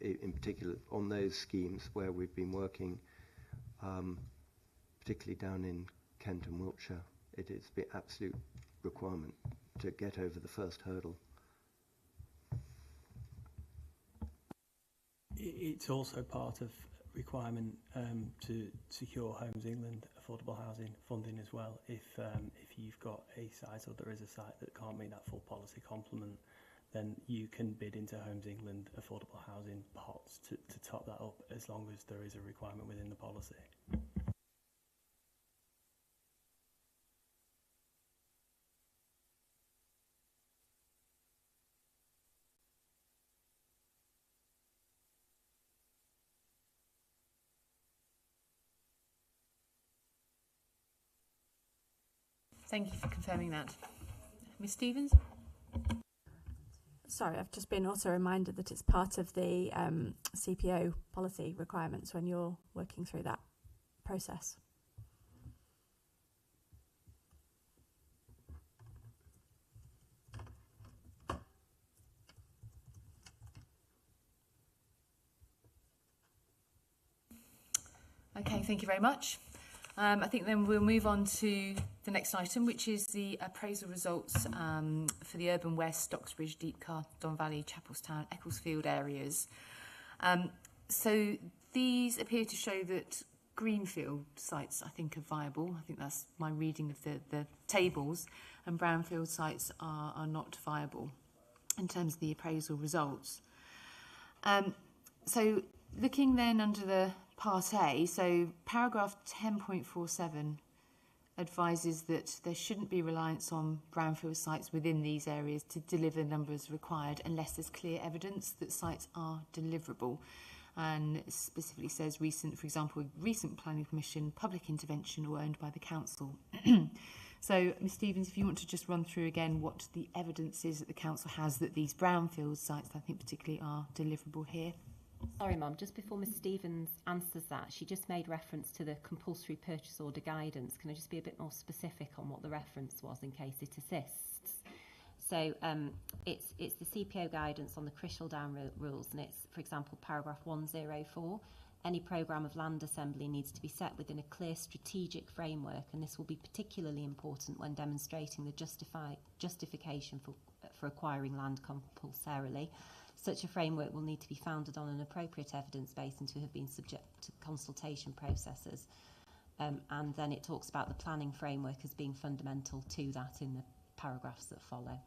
in particular on those schemes where we've been working, particularly down in Kent and Wiltshire, it is the absolute requirement to get over the first hurdle. It's also part of requirement to secure Homes England affordable housing funding as well. If you've got a site or there is a site that can't meet that full policy complement, then you can bid into Homes England affordable housing pots to top that up, as long as there is a requirement within the policy. Thank you for confirming that. Ms Stevens? Sorry, I've just been also reminded that it's part of the CPO policy requirements when you're working through that process. Okay, thank you very much. I think then we'll move on to the next item, which is the appraisal results for the Urban West, Stocksbridge, Deepcar, Don Valley, Chapelstown, Ecclesfield areas. So these appear to show that greenfield sites, I think, are viable. I think that's my reading of the tables, and brownfield sites are not viable in terms of the appraisal results. So looking then under the Part A, so paragraph 10.47 advises that there shouldn't be reliance on brownfield sites within these areas to deliver numbers required unless there's clear evidence that sites are deliverable, and specifically says recent, for example, recent planning permission, public intervention or owned by the council. So, Ms Stevens, if you want to just run through again what the evidence is that the council has that these brownfield sites, I think particularly, are deliverable here. Sorry, Mum, just before Ms Stevens answers that, she just made reference to the compulsory purchase order guidance. Can I just be a bit more specific on what the reference was in case it assists? So it's the CPO guidance on the Crisheldown rules, and it's, for example, paragraph 104. Any programme of land assembly needs to be set within a clear strategic framework, and this will be particularly important when demonstrating the justification for acquiring land compulsorily. Such a framework will need to be founded on an appropriate evidence base and to have been subject to consultation processes. And then it talks about the planning framework as being fundamental to that in the paragraphs that follow.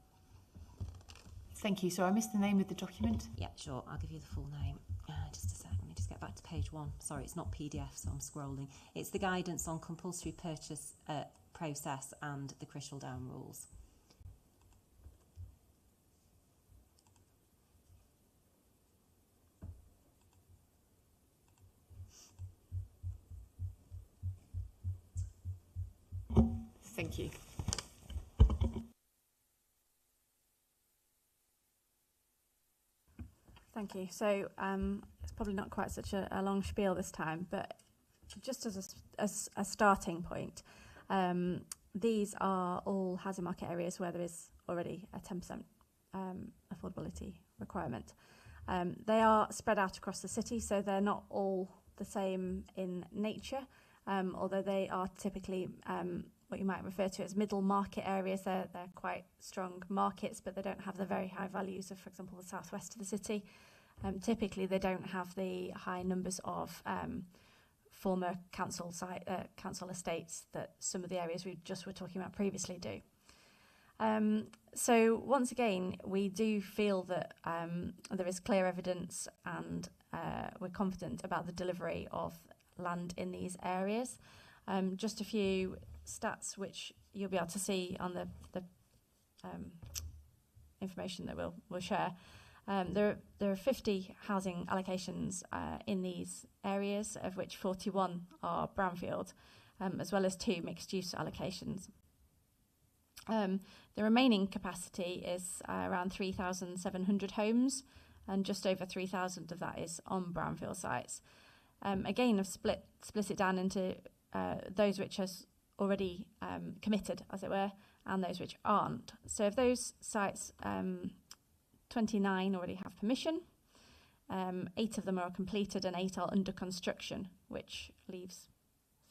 Thank you. So I missed the name of the document. Yeah, sure. I'll give you the full name. Just a sec. Let me just get back to page 1. Sorry, it's not PDF, so I'm scrolling. It's the guidance on compulsory purchase process and the Crisheldown rules. Thank you. Thank you. So it's probably not quite such a long spiel this time, but just as a starting point, these are all housing market areas where there is already a 10% affordability requirement. They are spread out across the city, so they're not all the same in nature, although they are typically what you might refer to as middle market areas. They're quite strong markets, but they don't have the very high values of, for example, the southwest of the city. Typically, they don't have the high numbers of former council estates that some of the areas we just were talking about previously do. So once again, we do feel that there is clear evidence, and we're confident about the delivery of land in these areas. Just a few stats which you'll be able to see on the information that we'll share. There are 50 housing allocations in these areas, of which 41 are brownfield, as well as 2 mixed-use allocations. The remaining capacity is around 3,700 homes, and just over 3,000 of that is on brownfield sites. Again, I've split it down into those which are already committed, as it were, and those which aren't. So of those sites, 29 already have permission, 8 of them are completed and 8 are under construction, which leaves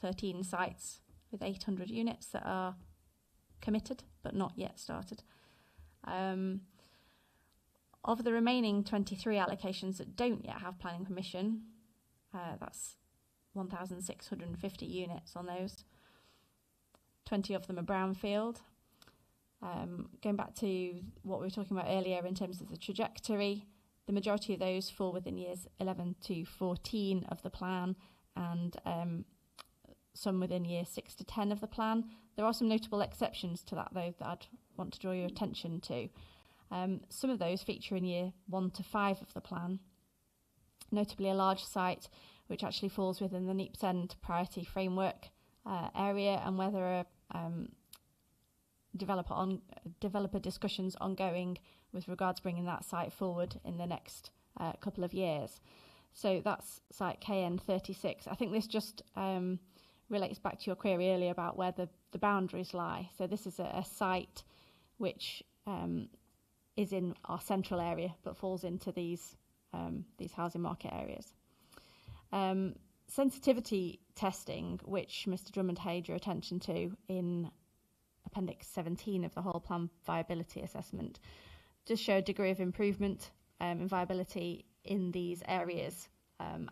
13 sites with 800 units that are committed but not yet started. Of the remaining 23 allocations that don't yet have planning permission, that's 1,650 units on those. 20 of them are brownfield. Going back to what we were talking about earlier in terms of the trajectory, the majority of those fall within years 11 to 14 of the plan, and some within year 6 to 10 of the plan. There are some notable exceptions to that, though, that I'd want to draw your attention to. Some of those feature in year 1 to 5 of the plan, notably a large site which actually falls within the Neeps End priority framework area, and where there are developer discussions ongoing with regards to bringing that site forward in the next couple of years. So that's site KN36. I think this just relates back to your query earlier about where the boundaries lie. So this is a site which is in our central area but falls into these housing market areas. Sensitivity testing, which Mr. Drummond-Hay drew attention to in Appendix 17 of the whole plan viability assessment, does show a degree of improvement in viability in these areas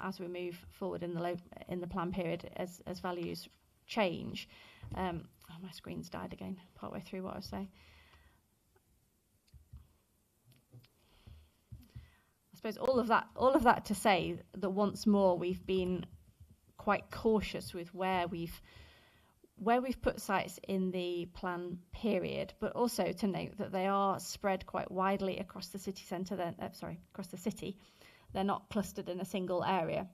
as we move forward in the plan period as values change. My screen's died again partway through what I was saying. I suppose all of that to say that once more we've been quite cautious with where we've put sites in the plan period, but also to note that they are spread quite widely across the city centre. Across the city. They're not clustered in a single area.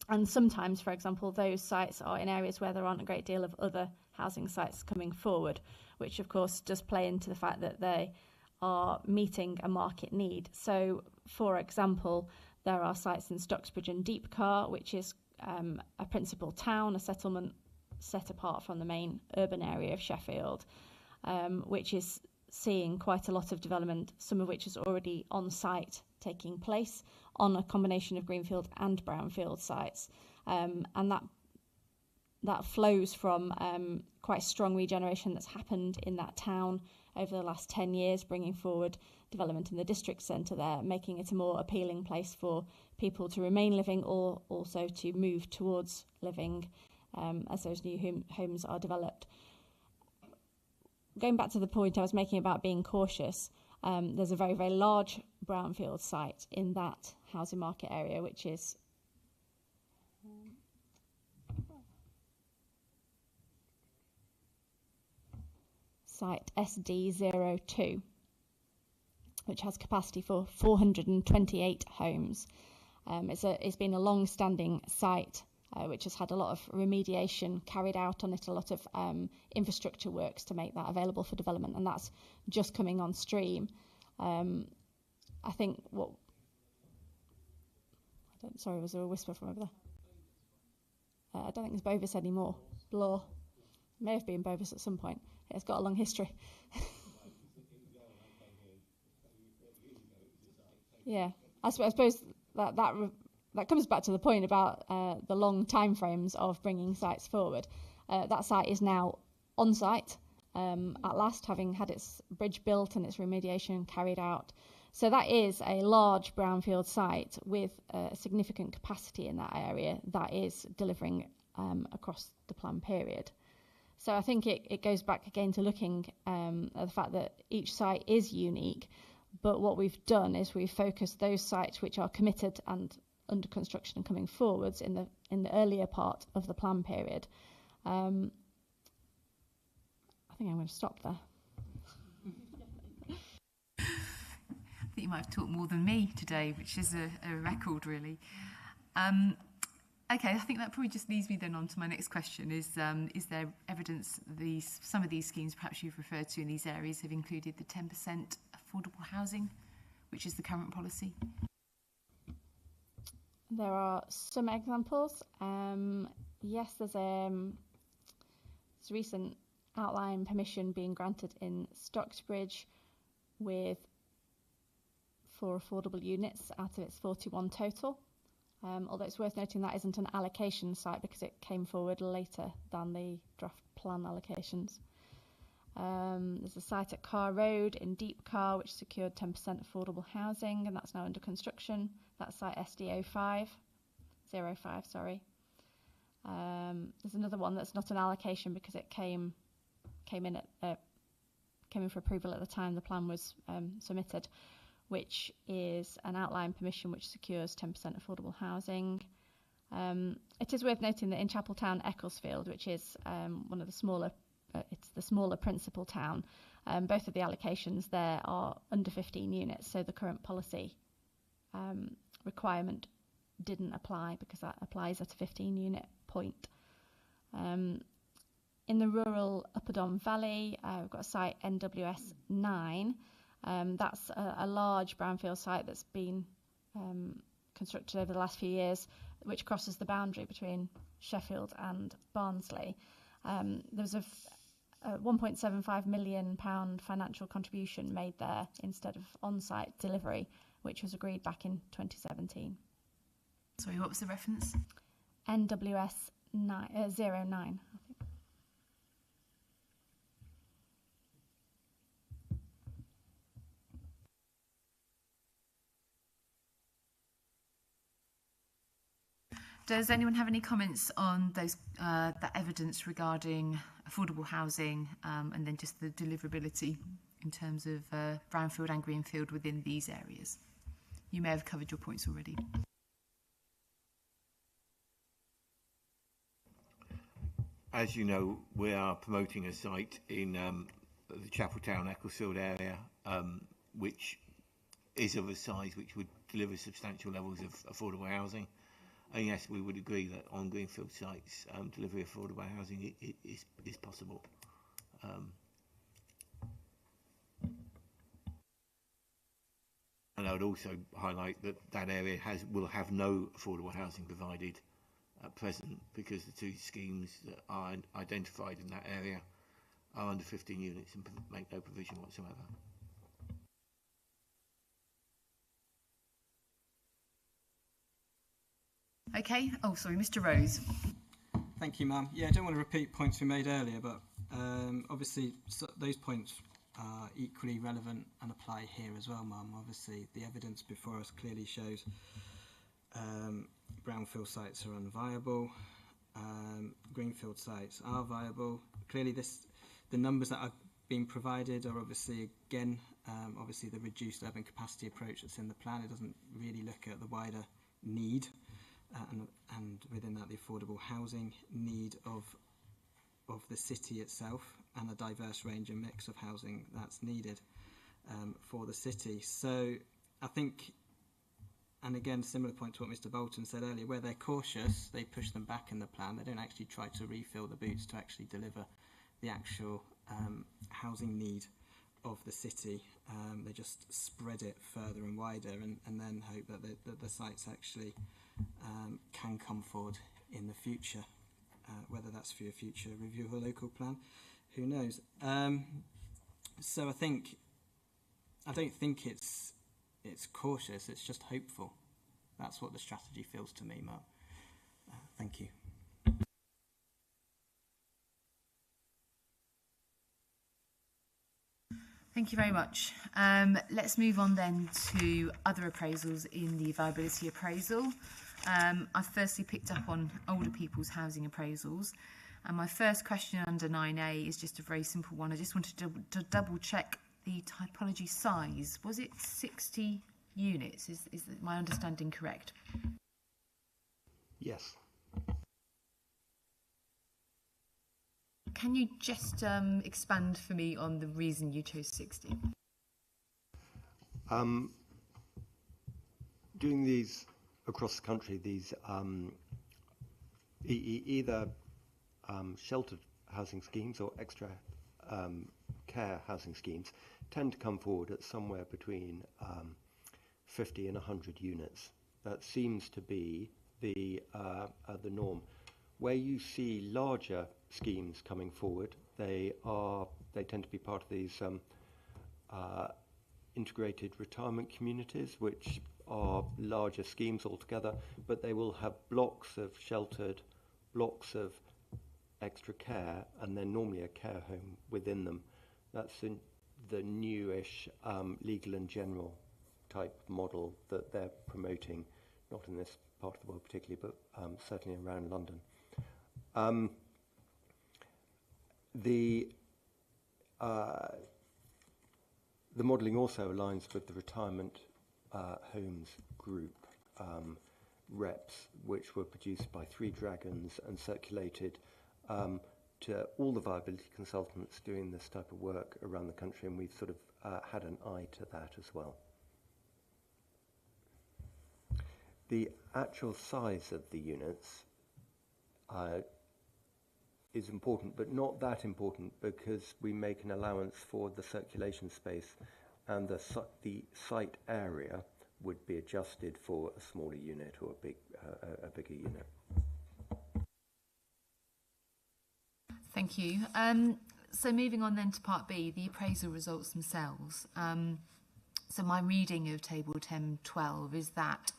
And sometimes, for example, those sites are in areas where there aren't a great deal of other housing sites coming forward, which of course does play into the fact that they are meeting a market need. So, for example, there are sites in Stocksbridge and Deepcar, which is a principal town, a settlement set apart from the main urban area of Sheffield, which is seeing quite a lot of development, some of which is already on site taking place on a combination of greenfield and brownfield sites, and that flows from quite strong regeneration that's happened in that town over the last 10 years, bringing forward development in the district centre there, making it a more appealing place for people to remain living or also to move towards living as those new homes are developed. Going back to the point I was making about being cautious, there's a very, very large brownfield site in that housing market area, which is site SD02, which has capacity for 428 homes. It's been a long-standing site which has had a lot of remediation carried out on it, a lot of infrastructure works to make that available for development, and that's just coming on stream. I think sorry, was there a whisper from over there? I don't think it's Bovis anymore. Blore. It may have been Bovis at some point. It's got a long history. Yeah, I suppose that comes back to the point about the long timeframes of bringing sites forward. That site is now on site at last, having had its bridge built and its remediation carried out. So that is a large brownfield site with a significant capacity in that area that is delivering across the plan period. So I think it goes back again to looking at the fact that each site is unique, but what we've done is we've focused those sites which are committed and under construction and coming forwards in the earlier part of the plan period. I think I'm going to stop there. I think you might have talked more than me today, which is a record, really. Okay, I think that probably just leads me then on to my next question. Is there evidence that some of these schemes perhaps you've referred to in these areas have included the 10% affordable housing, which is the current policy? There are some examples. Yes, there's a recent outline permission being granted in Stocksbridge with 4 affordable units out of its 41 total. Although it's worth noting that isn't an allocation site because it came forward later than the draft plan allocations. There's a site at Carr Road in Deepcar which secured 10% affordable housing, and that's now under construction. That's site SD05. There's another one that's not an allocation because it came in for approval at the time the plan was submitted, which is an outline permission which secures 10% affordable housing. It is worth noting that in Chapeltown, Ecclesfield, which is one of the smaller, it's the smaller principal town, both of the allocations there are under 15 units, so the current policy requirement didn't apply because that applies at a 15 unit point. In the rural Upper Don Valley, we've got a site NWS 9. That's a large brownfield site that's been constructed over the last few years, which crosses the boundary between Sheffield and Barnsley. There was a £1.75 million financial contribution made there instead of on-site delivery, which was agreed back in 2017. Sorry, what was the reference? NWS 09, I think. Does anyone have any comments on those that evidence regarding affordable housing and then just the deliverability in terms of brownfield and greenfield within these areas? You may have covered your points already. As you know, we are promoting a site in the Chapeltown Ecclesfield area, which is of a size which would deliver substantial levels of affordable housing. And yes, we would agree that on greenfield sites, delivery of affordable housing is possible. And I would also highlight that that area will have no affordable housing provided at present, because the two schemes that are identified in that area are under 15 units and make no provision whatsoever. Okay. Oh, sorry, Mr. Rose. Thank you, ma'am. Yeah, I don't want to repeat points we made earlier, but obviously those points are equally relevant and apply here as well, ma'am. Obviously, the evidence before us clearly shows brownfield sites are unviable, greenfield sites are viable. Clearly, the numbers that are being provided are obviously, again, obviously the reduced urban capacity approach that's in the plan. It doesn't really look at the wider need and within that the affordable housing need of the city itself and a diverse range and mix of housing that's needed for the city. So I think, and again, similar point to what Mr. Bolton said earlier, where they're cautious, they push them back in the plan. They don't actually try to refill the boots to actually deliver the actual housing need of the city. They just spread it further and wider and then hope that the sites actually can come forward in the future, whether that's for a future review of a local plan, who knows. So I don't think it's cautious, it's just hopeful. That's what the strategy feels to me, Mark. Thank you. Thank you very much. Let's move on then to other appraisals in the viability appraisal. I've firstly picked up on older people's housing appraisals. And my first question under 9A is just a very simple one. I just wanted to double check the typology size. Was it 60 units? Is my understanding correct? Yes. Can you just expand for me on the reason you chose 60? Doing these across the country, these either sheltered housing schemes or extra care housing schemes tend to come forward at somewhere between 50 and 100 units. That seems to be the norm. Where you see larger schemes coming forward, they tend to be part of these integrated retirement communities, which are larger schemes altogether, but they will have blocks of sheltered, blocks of extra care, and then normally a care home within them. That's the newish legal and general type model that they're promoting, not in this part of the world particularly, but certainly around London. The modelling also aligns with the retirement homes group reps, which were produced by Three Dragons and circulated to all the viability consultants doing this type of work around the country, and we've sort of had an eye to that as well. The actual size of the units is important, but not that important, because we make an allowance for the circulation space, and the site area would be adjusted for a smaller unit or a bigger unit. Thank you. So moving on then to part B, the appraisal results themselves. So my reading of table 10.12 is that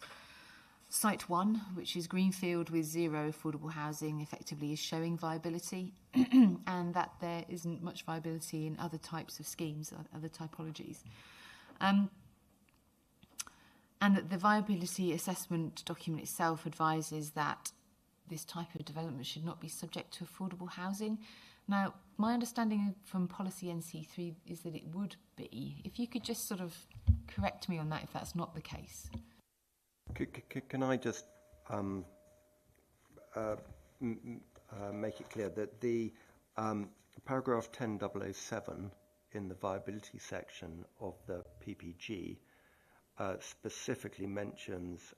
Site 1, which is Greenfield with 0 affordable housing, effectively is showing viability, and that there isn't much viability in other types of schemes, other typologies. And that the viability assessment document itself advises that this type of development should not be subject to affordable housing. Now, my understanding from policy NC3 is that it would be. If you could just sort of correct me on that if that's not the case. Can I just make it clear that the paragraph 10.007 in the viability section of the PPG specifically mentions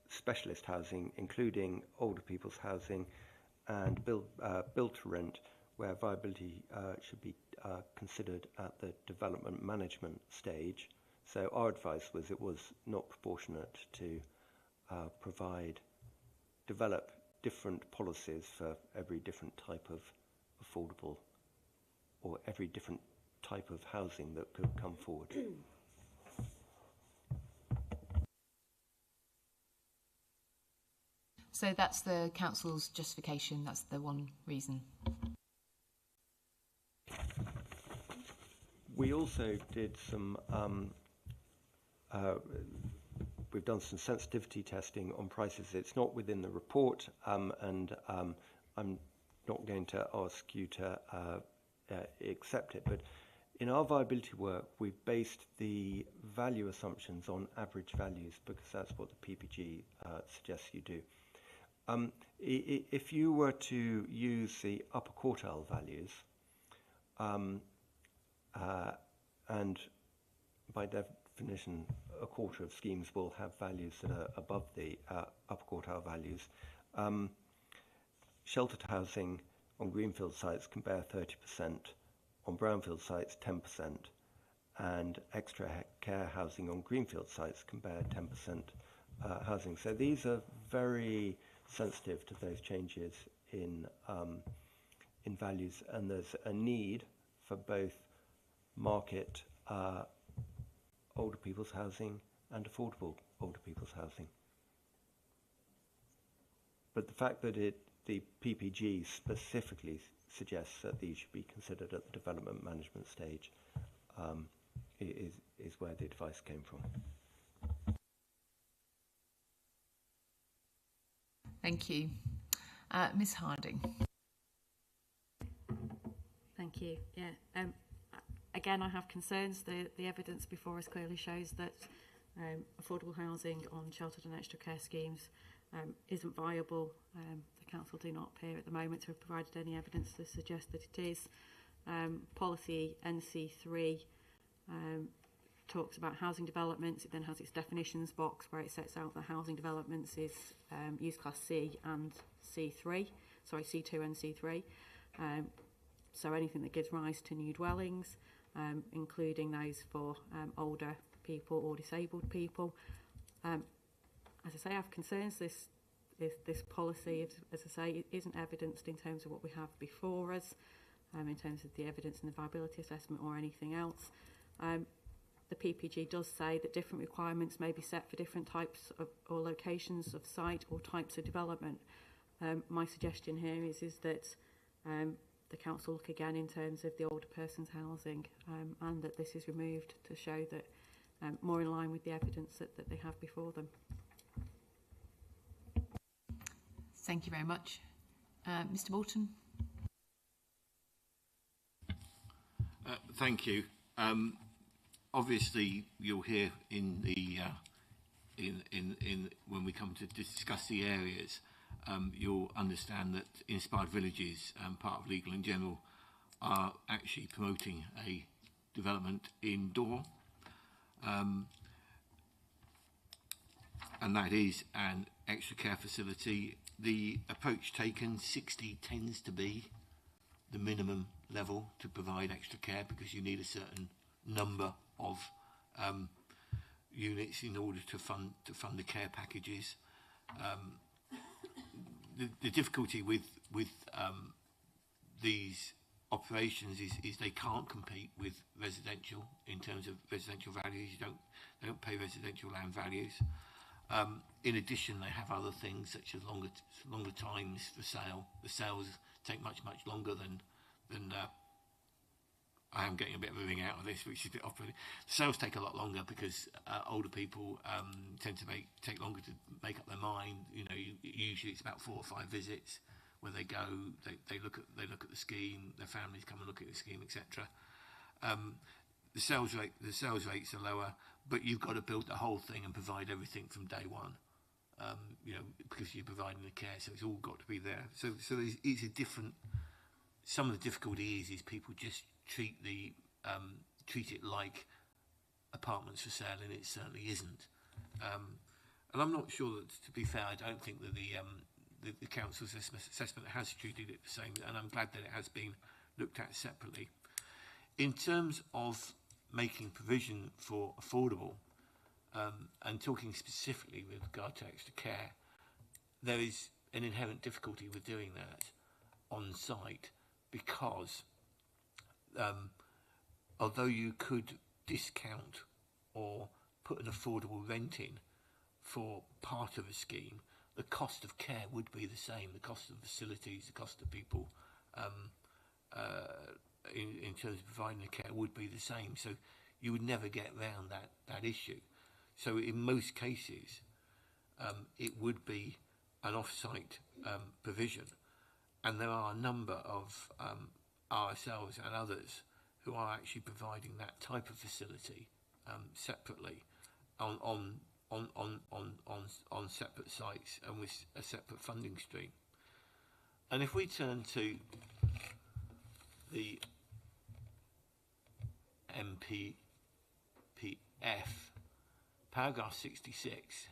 specialist housing, including older people's housing and build to rent, where viability should be considered at the development management stage. So our advice was it was not proportionate to develop different policies for every different type of affordable or every different type of housing that could come forward. So that's the council's justification, that's the one reason. We also did some we've done some sensitivity testing on prices. It's not within the report, and I'm not going to ask you to accept it, but in our viability work, we've based the value assumptions on average values because that's what the PPG suggests you do. If you were to use the upper quartile values, and by definition, a quarter of schemes will have values that are above the upper quartile values. Sheltered housing on greenfield sites can bear 30%, on brownfield sites 10%, and extra care housing on greenfield sites can bear 10% housing. So these are very sensitive to those changes in values, and there's a need for both market older people's housing and affordable older people's housing. But the fact that the PPG specifically suggests that these should be considered at the development management stage is where the advice came from. Thank you. Ms. Harding. Thank you. Yeah. Again, I have concerns. The evidence before us clearly shows that affordable housing on sheltered and extra care schemes isn't viable. The council do not appear at the moment to have provided any evidence to suggest that it is. Policy NC3 talks about housing developments. It then has its definitions box where it sets out that housing developments is use class C and C3, sorry, C2 and C3. So anything that gives rise to new dwellings, including those for older people or disabled people. As I say, I have concerns. This policy, as I say, isn't evidenced in terms of what we have before us, in terms of the evidence in the viability assessment or anything else. The PPG does say that different requirements may be set for different types of or locations of site or types of development. My suggestion here is that the council look again in terms of the older person's housing, and that this is removed to show that more in line with the evidence that they have before them. Thank you very much. Mr. Bolton. Thank you. Obviously, you'll hear in the when we come to discuss the areas, you'll understand that Inspired Villages, part of Legal in General, are actually promoting a development indoor, and that is an extra care facility, the approach taken, 60 tends to be the minimum level to provide extra care, because you need a certain number of units in order to fund the care packages. The difficulty with these operations is they can't compete with residential in terms of residential values. They don't pay residential land values. In addition, they have other things such as longer times for sale. The sales take much longer than I am getting a bit of a ring out of this, which is a bit off-putting. The sales take a lot longer because older people tend to take longer to make up their mind. You know, usually it's about 4 or 5 visits where they go, they look at the scheme, their families come and look at the scheme, etc. The sales rates are lower, but you've got to build the whole thing and provide everything from day one. You know, because you're providing the care, so it's all got to be there. So it's a different. Some of the difficulty is people just treat it like apartments for sale, and it certainly isn't. And I'm not sure that, to be fair, I don't think that the council's assessment has treated it the same, and I'm glad that it has been looked at separately. In terms of making provision for affordable, and talking specifically with regard to extra care, there is an inherent difficulty with doing that on site, because although you could discount or put an affordable rent in for part of a scheme, the cost of care would be the same. The cost of facilities, the cost of people in terms of providing the care would be the same. So you would never get around that issue. So in most cases, it would be an off-site provision. And there are a number of RSLs and others who are actually providing that type of facility separately on separate sites and with a separate funding stream. And if we turn to the MPPF, paragraph 66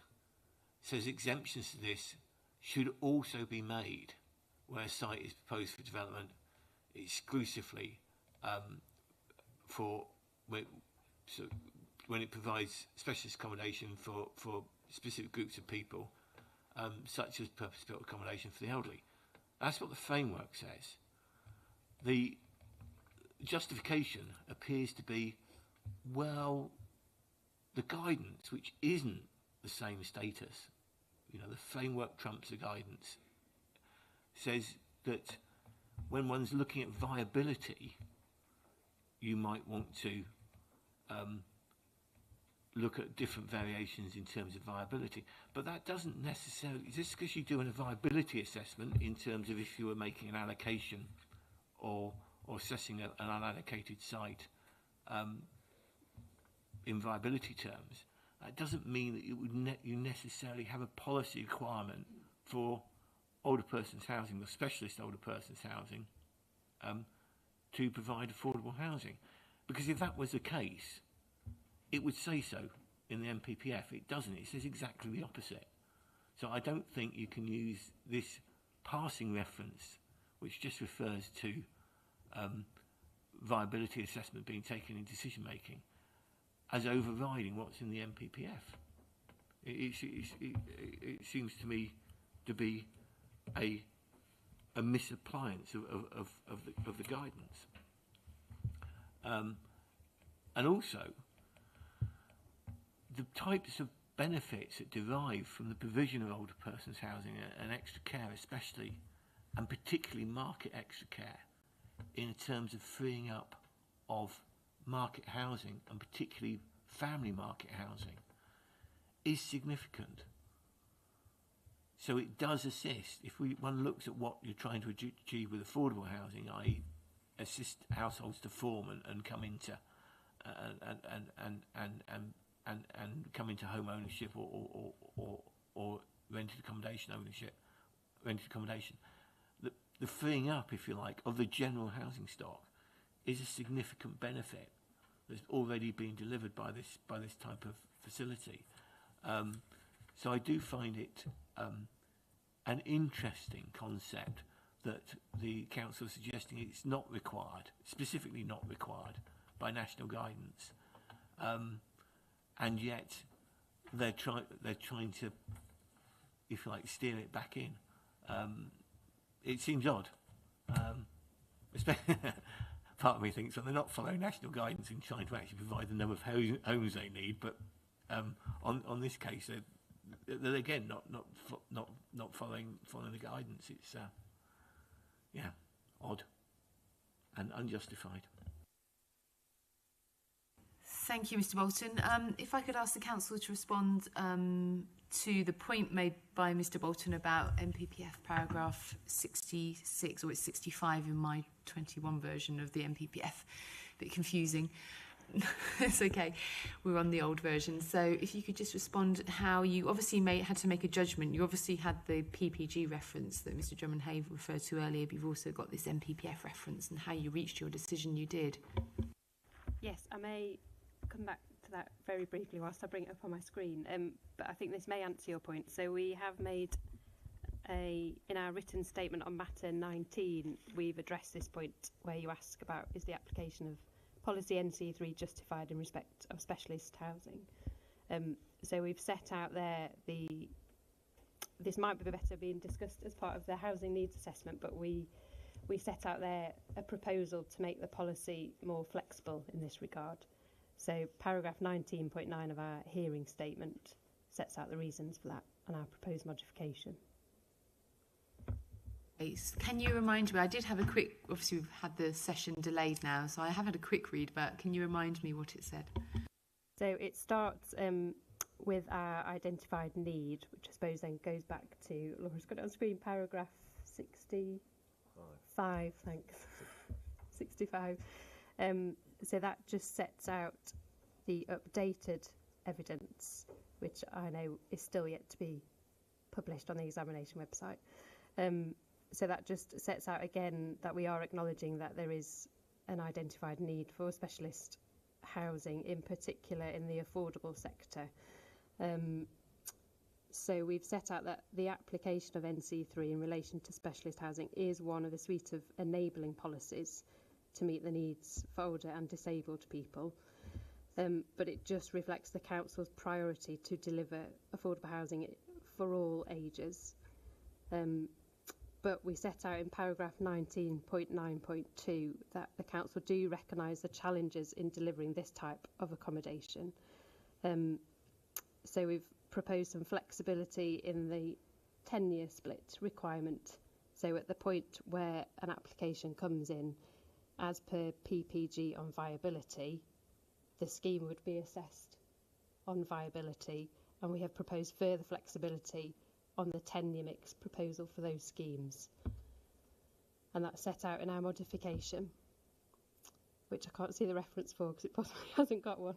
says exemptions to this should also be made where a site is proposed for development exclusively when it provides specialist accommodation for specific groups of people, such as purpose-built accommodation for the elderly. That's what the framework says. The justification appears to be, well, the guidance, which isn't the same status, you know, the framework trumps the guidance, says that when one's looking at viability, you might want to look at different variations in terms of viability. But that doesn't necessarily, just because you're doing a viability assessment in terms of if you were making an allocation or assessing an unallocated site in viability terms, that doesn't mean that you necessarily have a policy requirement for older persons housing or specialist older persons housing to provide affordable housing. Because if that was the case, it would say so in the MPPF. It doesn't. It says exactly the opposite. So I don't think you can use this passing reference, which just refers to viability assessment being taken in decision making, as overriding what's in the MPPF. It seems to me to be a misappliance of the guidance. And also, the types of benefits that derive from the provision of older persons housing and extra care especially, and particularly market extra care, in terms of freeing up of market housing, and particularly family market housing, is significant. So it does assist. If one looks at what you're trying to achieve with affordable housing, i.e. assist households to form and come into and come into home ownership or rented accommodation ownership, the freeing up, if you like, of the general housing stock is a significant benefit that's already been delivered by this type of facility. So I do find it an interesting concept that the council is suggesting it's not required, specifically not required by national guidance, and yet they're trying to, if you like, steer it back in. It seems odd. Part of me thinks that they're not following national guidance in trying to actually provide the number of homes they need, but on this case, they're again not following the guidance. It's odd and unjustified. Thank you, Mr. Bolton. If I could ask the council to respond to the point made by Mr. Bolton about MPPF paragraph 66, or it's 65 in my 21 version of the MPPF. A bit confusing. It's okay. We're on the old version. So if you could just respond how you obviously had to make a judgment. You obviously had the PPG reference that Mr. Drummond-Hay referred to earlier, but you've also got this MPPF reference, and how you reached your decision you did. Yes, I may come back to that very briefly whilst I bring it up on my screen, but I think this may answer your point. So we have made in our written statement on matter 19, we've addressed this point where you ask about, is the application of policy NC3 justified in respect of specialist housing? So we've set out there this might be better being discussed as part of the housing needs assessment, but we set out there a proposal to make the policy more flexible in this regard. So paragraph 19.9 of our hearing statement sets out the reasons for that and our proposed modification. Can you remind me, I did have a quick, obviously we've had the session delayed now, so I have had a quick read, but can you remind me what it said? So it starts with our identified need, which I suppose then goes back to, Laura's got it on screen, paragraph 65, thanks, 65. So that just sets out the updated evidence, which I know is still yet to be published on the examination website. So that just sets out again that we are acknowledging that there is an identified need for specialist housing, in particular in the affordable sector. So we've set out that the application of NC3 in relation to specialist housing is one of a suite of enabling policies to meet the needs for older and disabled people. But it just reflects the council's priority to deliver affordable housing for all ages. But we set out in paragraph 19.9.2 that the council do recognise the challenges in delivering this type of accommodation. So we've proposed some flexibility in the 10-year split requirement. So at the point where an application comes in, as per PPG on viability, the scheme would be assessed on viability, and we have proposed further flexibility on the 10-year mix proposal for those schemes. And that's set out in our modification, which I can't see the reference for because it possibly hasn't got one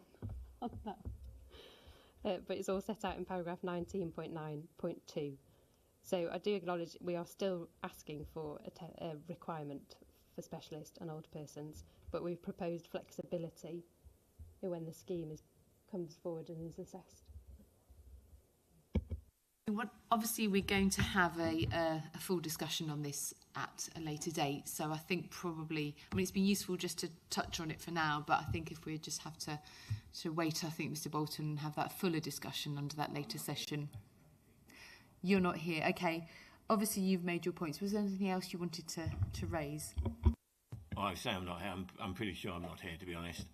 on that. But it's all set out in paragraph 19.9.2. So I do acknowledge we are still asking for a requirement for specialist and older persons, but we've proposed flexibility when the scheme comes forward and is assessed. Obviously, we're going to have a full discussion on this at a later date, so I think probably, I mean, it's been useful just to touch on it for now, but I think if we just have to wait, I think, Mr. Bolton, and have that fuller discussion under that later session. You're not here. Okay. Obviously, you've made your points. Was there anything else you wanted to raise? Well, I say I'm not here. I'm pretty sure I'm not here, to be honest.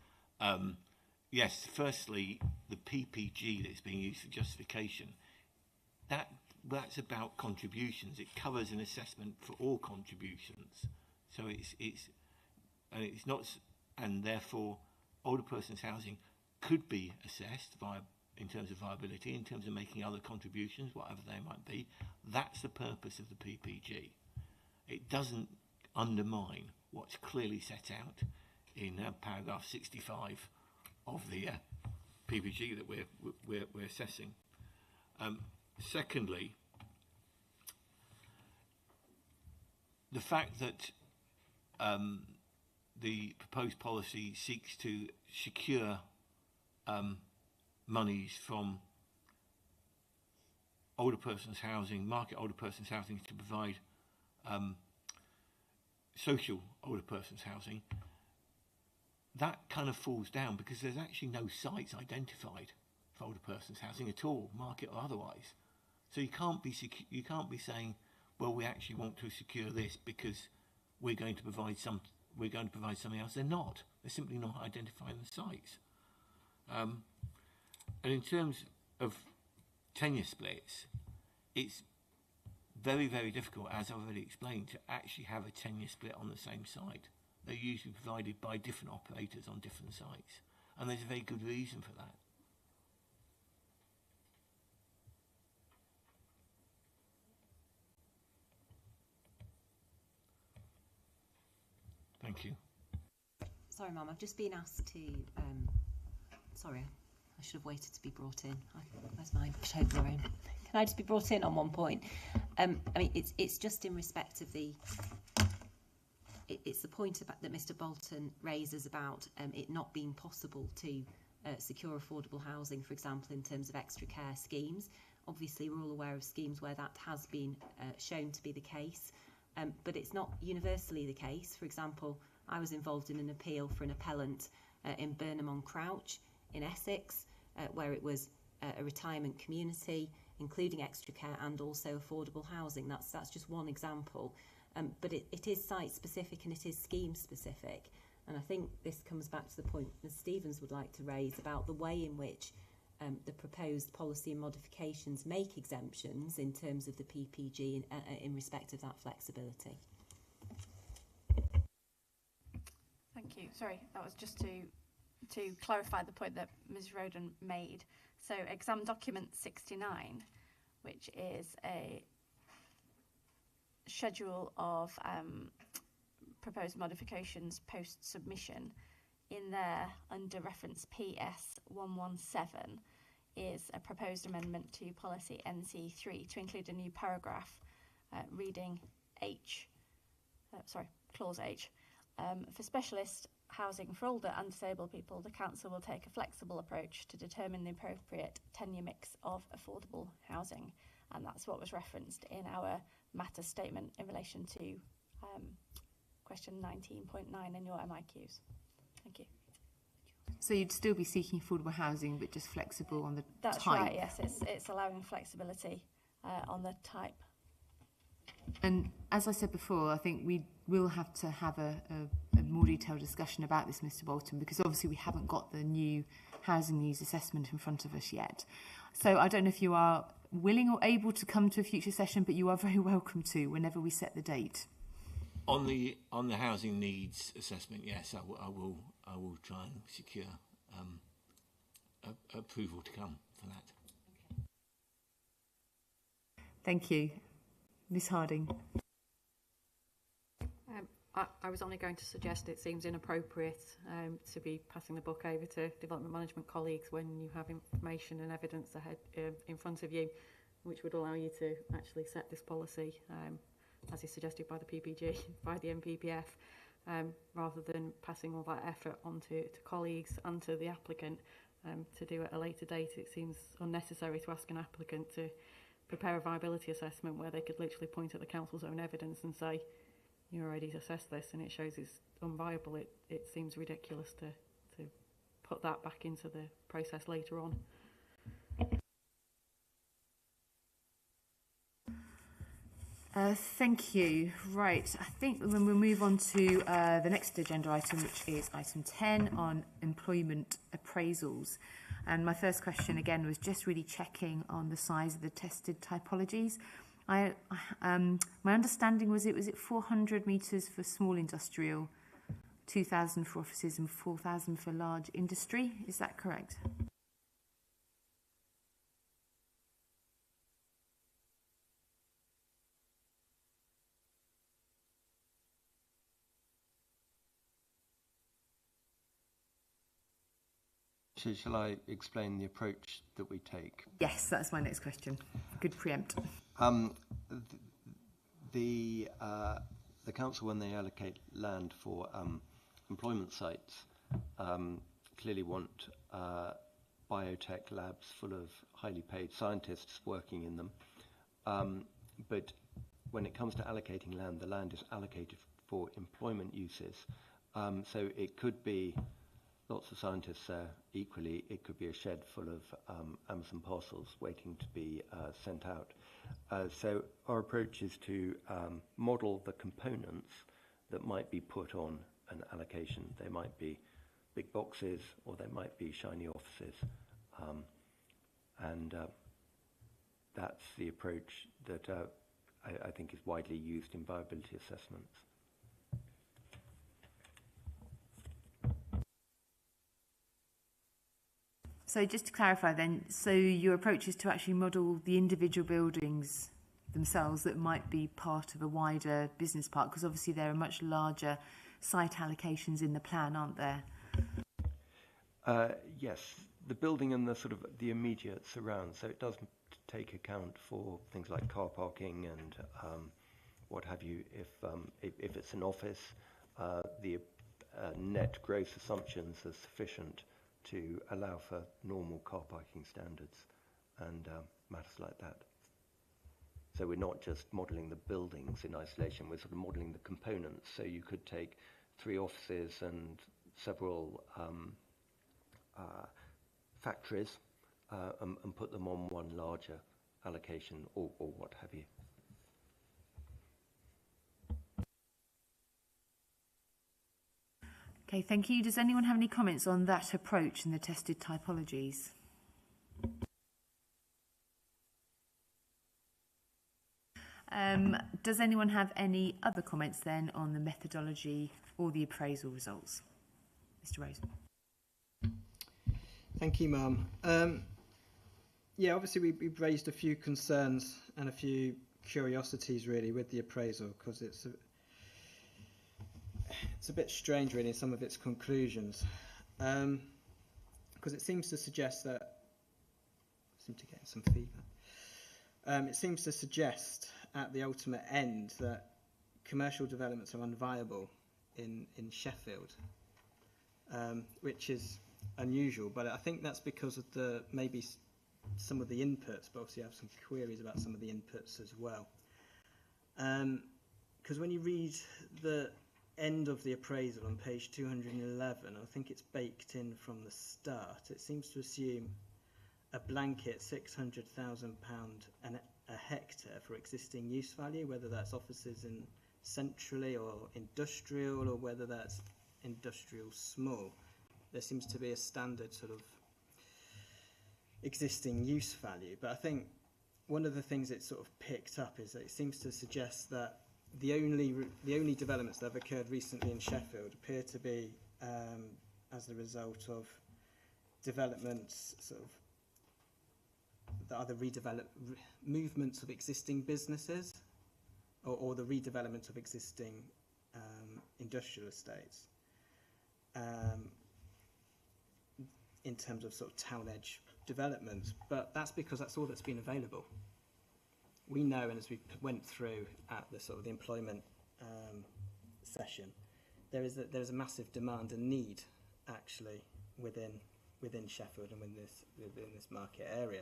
Yes, firstly, the PPG that's being used for justification, that's about contributions. It covers an assessment for all contributions. So it's not, and therefore older persons housing could be assessed in terms of viability, in terms of making other contributions, whatever they might be. That's the purpose of the PPG. It doesn't undermine what's clearly set out in paragraph 65 of the PPG that we're assessing. Secondly, the fact that the proposed policy seeks to secure monies from older person's housing, market older person's housing to provide social older person's housing, that kind of falls down because there's actually no sites identified for older person's housing at all, market or otherwise. So you can't be saying, well, we actually want to secure this because we're going to provide something else. They're not. They're simply not identifying the sites. And in terms of tenure splits, it's very, very difficult, as I've already explained, to actually have a tenure split on the same site. They're usually provided by different operators on different sites, and there's a very good reason for that. Thank you. Sorry, Mum, I've just been asked to... sorry, I should have waited to be brought in. Where's my photographer in? Can I just be brought in on one point? I mean, it's just in respect of the... It's the point about, that Mr Bolton raises about it not being possible to secure affordable housing, for example, in terms of extra care schemes. Obviously, we're all aware of schemes where that has been shown to be the case, but it's not universally the case. For example, I was involved in an appeal for an appellant in Burnham-on-Crouch in Essex, where it was a retirement community, including extra care and also affordable housing. That's just one example. But it is site-specific and it is scheme-specific. And I think this comes back to the point that Stevens would like to raise about the way in which the proposed policy and modifications make exemptions in terms of the PPG in respect of that flexibility. Thank you. Sorry, that was just to clarify the point that Ms Roden made. So exam document 69, which is a schedule of proposed modifications post-submission, in there under reference PS 117 is a proposed amendment to policy NC3 to include a new paragraph reading clause H. For specialist housing for older and disabled people, the council will take a flexible approach to determine the appropriate tenure mix of affordable housing, and that's what was referenced in our matter statement in relation to question 19.9 in your MIQs. Thank you. So you'd still be seeking affordable housing, but just flexible on the type? That's right, yes. It's allowing flexibility on the type. And as I said before, I think we will have to have a more detailed discussion about this, Mr Bolton, because obviously we haven't got the new housing needs assessment in front of us yet. So I don't know if you are willing or able to come to a future session, but you are very welcome to whenever we set the date. On the housing needs assessment, yes, I will try and secure approval to come for that. Thank you. Ms Harding. I was only going to suggest it seems inappropriate to be passing the book over to development management colleagues when you have information and evidence ahead in front of you, which would allow you to actually set this policy, as is suggested by the PPG, by the MPPF, rather than passing all that effort on to colleagues and to the applicant to do at a later date. It seems unnecessary to ask an applicant to prepare a viability assessment where they could literally point at the council's own evidence and say, you already assessed this and it shows it's unviable. It seems ridiculous to put that back into the process later on. Thank you. Right, I think when we'll move on to the next agenda item, which is item 10 on employment appraisals. And my first question again was just really checking on the size of the tested typologies. My understanding was it 400 metres for small industrial, 2,000 for offices and 4,000 for large industry. Is that correct? So shall I explain the approach that we take? Yes, that's my next question. Good preempt. The council, when they allocate land for employment sites, clearly want biotech labs full of highly paid scientists working in them. But when it comes to allocating land, the land is allocated for employment uses. So it could be lots of scientists there. Equally, it could be a shed full of Amazon parcels waiting to be sent out. So our approach is to model the components that might be put on an allocation. They might be big boxes or they might be shiny offices. And that's the approach that I think is widely used in viability assessments. So just to clarify then, so your approach is to actually model the individual buildings themselves that might be part of a wider business park, because obviously there are much larger site allocations in the plan, aren't there? Yes, the building and the sort of the immediate surrounds. So it does take account for things like car parking and what have you. If it's an office, the net gross assumptions are sufficient to allow for normal car parking standards and matters like that. So we're not just modelling the buildings in isolation, we're sort of modelling the components. So you could take 3 offices and several factories and put them on one larger allocation or what have you. Okay, thank you. Does anyone have any comments on that approach and the tested typologies? Does anyone have any other comments then on the methodology or the appraisal results? Mr. Rose. Thank you, Mum. Yeah, obviously we've raised a few concerns and a few curiosities really with the appraisal, because it's a bit strange really in some of its conclusions, because it seems to suggest that I seem to get some feedback. It seems to suggest at the ultimate end that commercial developments are unviable in Sheffield, which is unusual, but I think that's because of maybe some of the inputs, but obviously I have some queries about some of the inputs as well. Because when you read the end of the appraisal on page 211, I think it's baked in from the start. It seems to assume a blanket £600,000 a hectare for existing use value, whether that's offices in centrally or industrial, or whether that's industrial small. There seems to be a standard sort of existing use value, but I think one of the things it sort of picked up is that it seems to suggest that the only developments that have occurred recently in Sheffield appear to be as the result of developments sort of that are the movements of existing businesses or the redevelopment of existing industrial estates in terms of sort of town edge development. But that's because that's all that's been available. We know, and as we went through at the sort of the employment session, there is a massive demand and need actually within Sheffield and within this market area.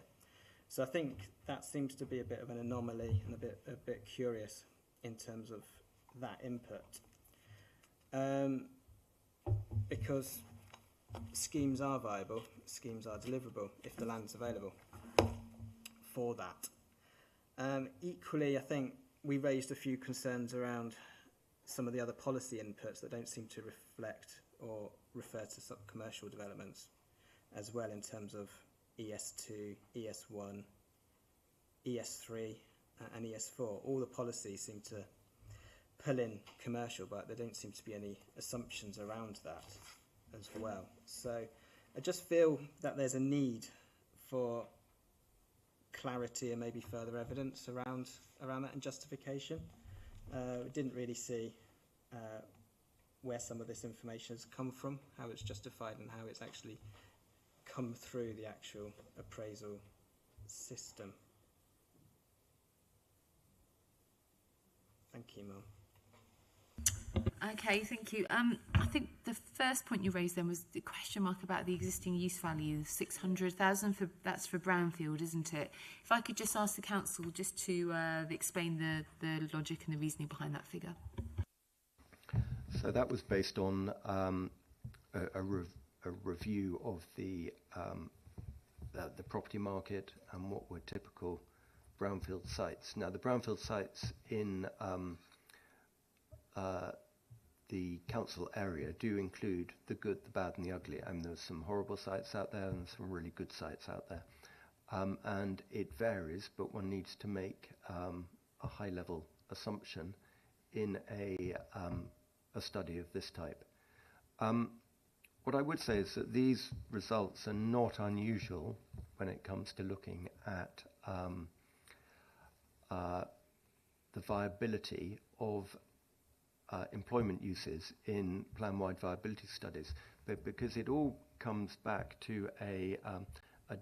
So I think that seems to be a bit of an anomaly and a bit curious in terms of that input, because schemes are viable, schemes are deliverable if the land's available for that. Equally, I think we raised a few concerns around some of the other policy inputs that don't seem to reflect or refer to some commercial developments as well, in terms of ES2, ES1, ES3 and ES4. All the policies seem to pull in commercial, but there don't seem to be any assumptions around that as well. So I just feel that there's a need for clarity and maybe further evidence around that and justification. We didn't really see where some of this information has come from, how it's justified and how it's actually come through the actual appraisal system. Thank you, Mel. Okay, thank you. I think the first point you raised then was the question mark about the existing use value, 600,000 that's for brownfield, isn't it? If I could just ask the council just to explain the logic and the reasoning behind that figure. So that was based on a review of the property market and what were typical brownfield sites. Now, the brownfield sites in the council area do include the good, the bad and the ugly. And there's some horrible sites out there and some really good sites out there. And it varies, but one needs to make a high-level assumption in a study of this type. What I would say is that these results are not unusual when it comes to looking at the viability of employment uses in plan-wide viability studies, but because it all comes back to a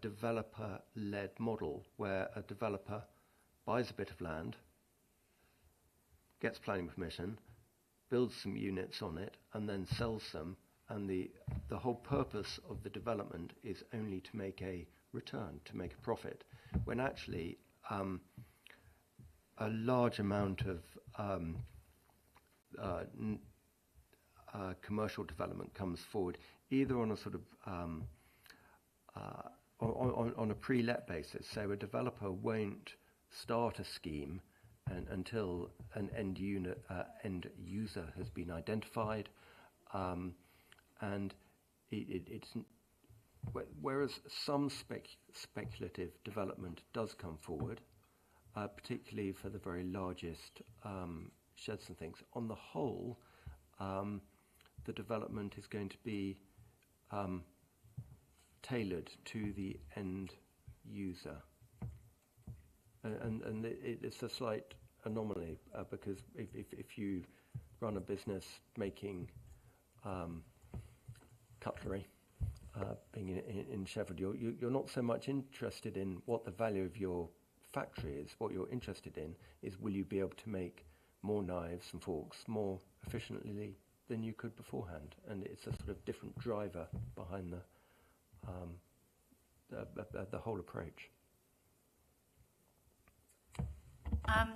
developer-led model where a developer buys a bit of land, gets planning permission, builds some units on it, and then sells them, and the whole purpose of the development is only to make a return, to make a profit, when actually a large amount of commercial development comes forward either on a sort of on a pre-let basis. So a developer won't start a scheme until an end user has been identified, and it's whereas some speculative development does come forward, particularly for the very largest sheds and things. On the whole, the development is going to be tailored to the end user, and it's a slight anomaly because if you run a business making cutlery, being in Sheffield, you're not so much interested in what the value of your factory is. What you're interested in is, will you be able to make more knives and forks more efficiently than you could beforehand? And it's a sort of different driver behind the whole approach.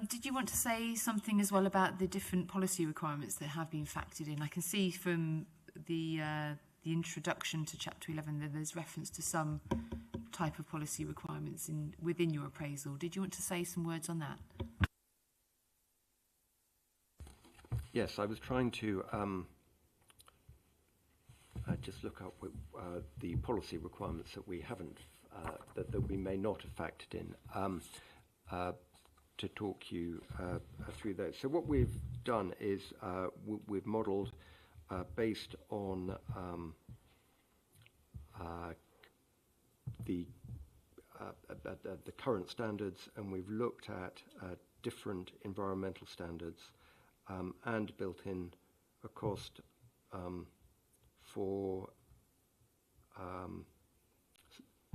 Did you want to say something as well about the different policy requirements that have been factored in? I can see from the introduction to Chapter 11 that there's reference to some type of policy requirements within your appraisal. Did you want to say some words on that? Yes, I was trying to just look up the policy requirements that we haven't, that we may not have factored in, to talk you through those. So what we've done is we've modelled based on the current standards, and we've looked at different environmental standards and built in a cost for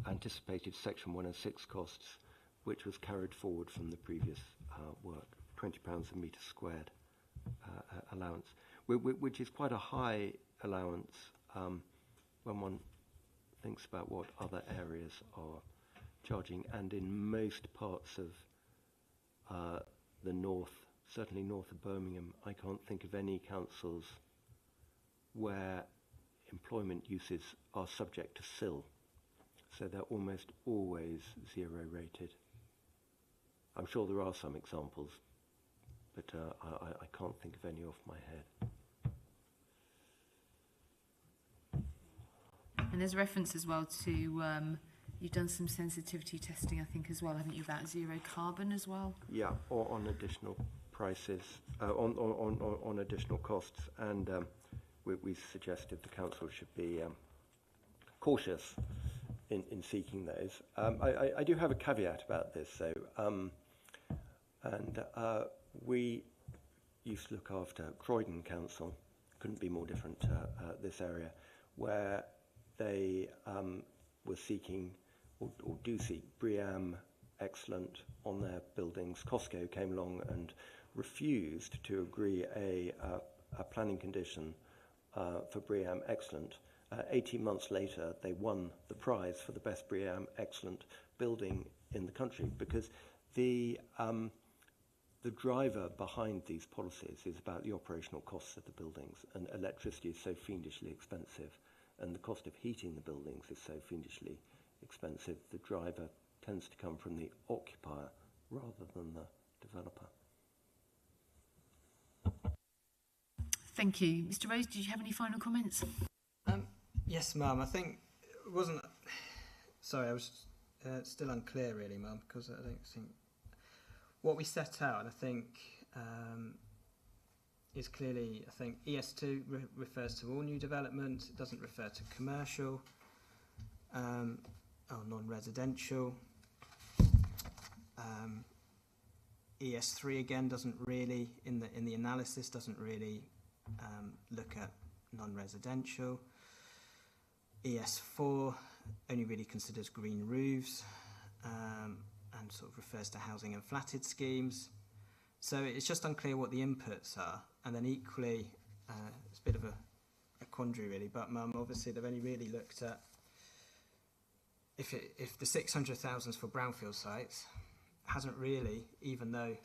anticipated Section 106 costs, which was carried forward from the previous work, £20 a metre squared allowance, which is quite a high allowance when one thinks about what other areas are charging, and in most parts of the north, certainly north of Birmingham, I can't think of any councils where employment uses are subject to SIL, so they're almost always zero rated. I'm sure there are some examples, but I can't think of any off my head. And there's reference as well to, you've done some sensitivity testing, I think, as well, haven't you, about zero carbon as well? Yeah, or on additional prices, on additional costs, and we suggested the council should be cautious in seeking those. I do have a caveat about this, though, and we used to look after Croydon Council, couldn't be more different to this area, where they were seeking, or do seek, BREEAM Excellent on their buildings. Costco came along and refused to agree a a planning condition for BREEAM Excellent. 18 months later, they won the prize for the best BREEAM Excellent building in the country, because the driver behind these policies is about the operational costs of the buildings, and electricity is so fiendishly expensive, and the cost of heating the buildings is so fiendishly expensive. The driver tends to come from the occupier rather than the developer. Thank you. Mr. Rose, did you have any final comments? Yes, ma'am. I think it wasn't. Sorry, I was still unclear, really, ma'am, because I don't think what we set out, and I think is clearly. I think ES2 refers to all new development. It doesn't refer to commercial or non-residential. ES3 again doesn't really, in the analysis, doesn't really look at non-residential. ES4 only really considers green roofs and sort of refers to housing and flatted schemes. So it's just unclear what the inputs are. And then equally, it's a bit of a quandary really, but obviously they've only really looked at if the 600,000 is for brownfield sites, hasn't really, even though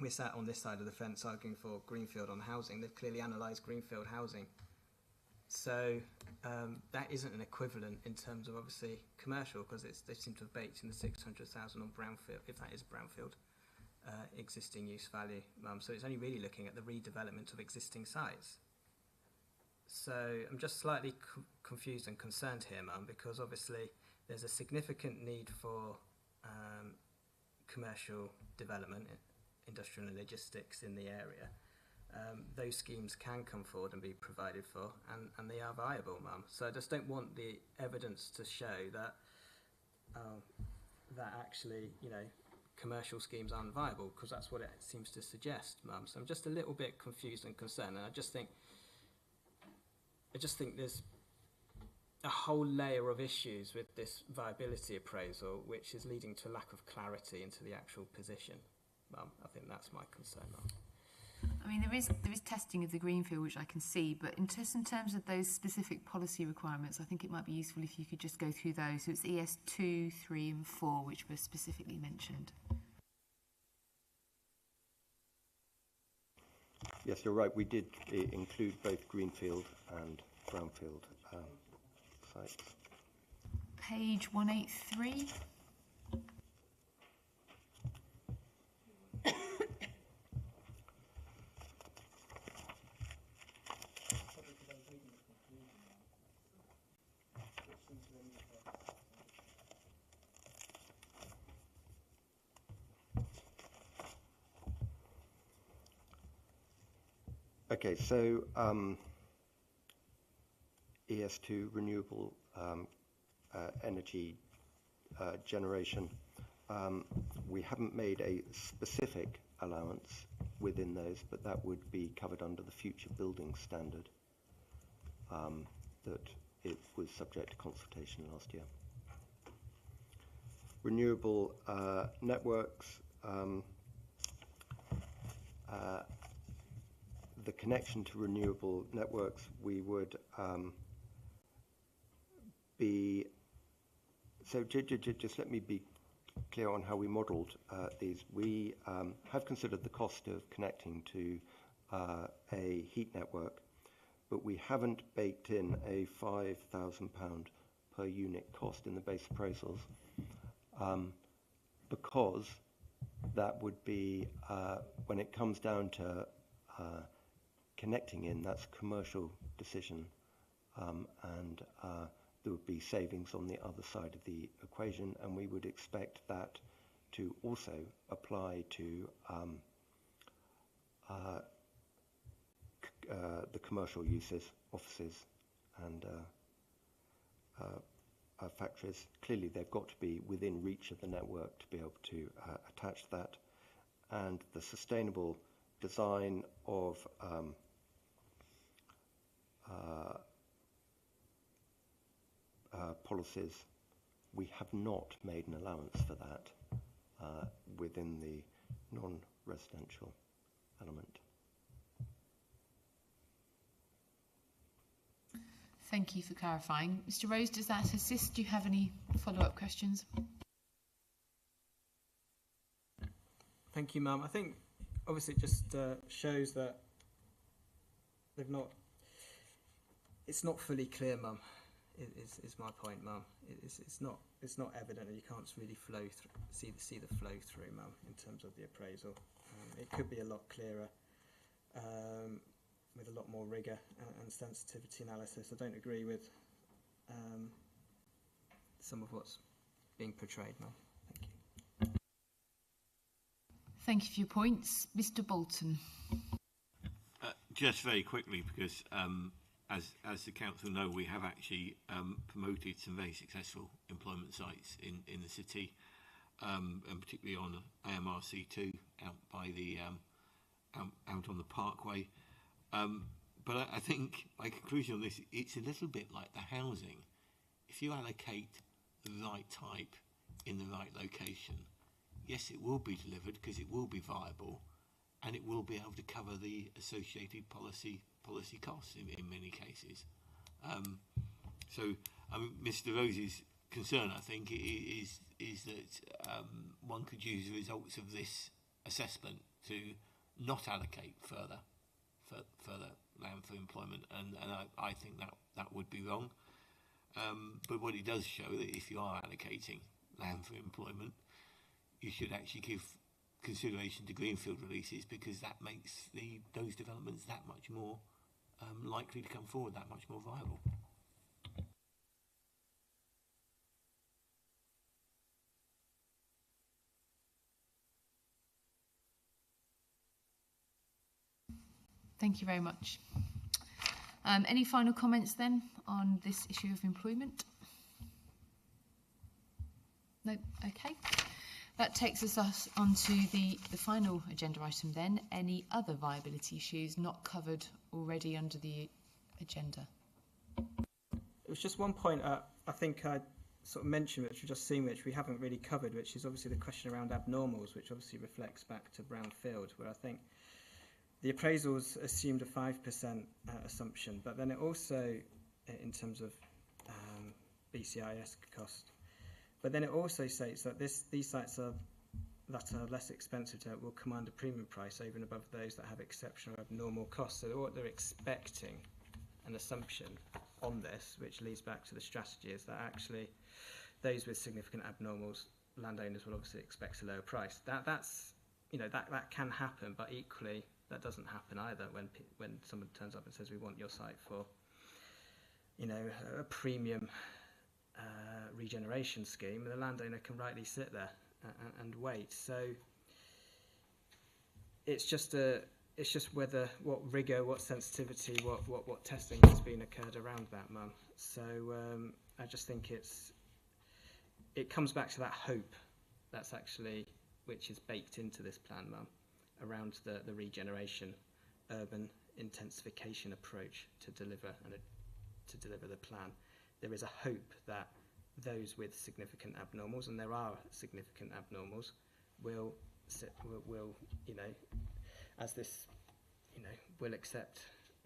we're sat on this side of the fence arguing for greenfield on housing, they've clearly analysed greenfield housing. So that isn't an equivalent in terms of obviously commercial, because they seem to have baked in the 600,000 on brownfield, if that is brownfield, existing use value. So it's only really looking at the redevelopment of existing sites. So I'm just slightly confused and concerned here, Mum, because obviously there's a significant need for commercial development, industrial and logistics in the area. Those schemes can come forward and be provided for, and they are viable, Mum. So I just don't want the evidence to show that that actually, commercial schemes aren't viable, because that's what it seems to suggest, Mum. So I'm just a little bit confused and concerned, and I just think there's a whole layer of issues with this viability appraisal, which is leading to a lack of clarity into the actual position, Mum. I think that's my concern, Mum. I mean, there is testing of the greenfield, which I can see, but in terms of those specific policy requirements, I think it might be useful if you could just go through those. So it's ES2, 3 and 4, which were specifically mentioned. Yes, you're right. We did include both greenfield and brownfield sites. Page 183. Okay, so ES2, renewable energy generation, we haven't made a specific allowance within those, but that would be covered under the future building standard that it was subject to consultation last year. Renewable networks, the connection to renewable networks, we would be, so just let me be clear on how we modelled these. We have considered the cost of connecting to a heat network, but we haven't baked in a £5,000 per unit cost in the base appraisals, because that would be, when it comes down to connecting in, that's a commercial decision, and there would be savings on the other side of the equation, and we would expect that to also apply to the commercial uses, offices and factories. Clearly they've got to be within reach of the network to be able to attach that, and the sustainable design of policies, we have not made an allowance for that within the non-residential element. Thank you for clarifying. Mr Rose, does that assist? Do you have any follow-up questions? Thank you, Mum. I think obviously it just shows that they've not. It's not fully clear, Mum. Is my point, Mum. It's not evident, and you can't really see the flow through, Mum, in terms of the appraisal. It could be a lot clearer, with a lot more rigour and sensitivity analysis. I don't agree with some of what's being portrayed, Mum. Thank you. Thank you for your points. Mr Bolton. Just very quickly, because as the council know, we have actually promoted some very successful employment sites in the city, and particularly on AMRC2 out by the out on the Parkway. But I think my conclusion on this, it's a little bit like the housing. If you allocate the right type in the right location, yes, it will be delivered because it will be viable, and it will be able to cover the associated policy costs in many cases. So, I mean, Mr Rose's concern, I think, is that one could use the results of this assessment to not allocate further land for employment, and I think that would be wrong. But what it does show that if you are allocating land for employment, you should actually give consideration to greenfield releases, because that makes those developments that much more likely to come forward, that much more viable. Thank you very much. Any final comments then on this issue of employment? No? Okay. That takes us on to the final agenda item then. Any other viability issues not covered already under the agenda? It was just one point I think I sort of mentioned, which we've just seen, which we haven't really covered, which is obviously the question around abnormals, which obviously reflects back to brownfield, where I think the appraisals assumed a 5% assumption, but then it also, in terms of BCIS cost, but then it also states that these sites that are less expensive will command a premium price over and above those that have exceptional or abnormal costs. So what they're expecting, an assumption on this, which leads back to the strategy, is that actually those with significant abnormals, landowners will obviously expect a lower price. That's that can happen, but equally that doesn't happen either when someone turns up and says, we want your site for a premium regeneration scheme, and the landowner can rightly sit there and wait. So it's just what rigour, what sensitivity, what testing has been occurred around that, Mum. So I just think it comes back to that hope that's actually, which is baked into this plan, Mum, around the regeneration, urban intensification approach to deliver the plan. There is a hope that those with significant abnormals, and there are significant abnormals, will as this, will accept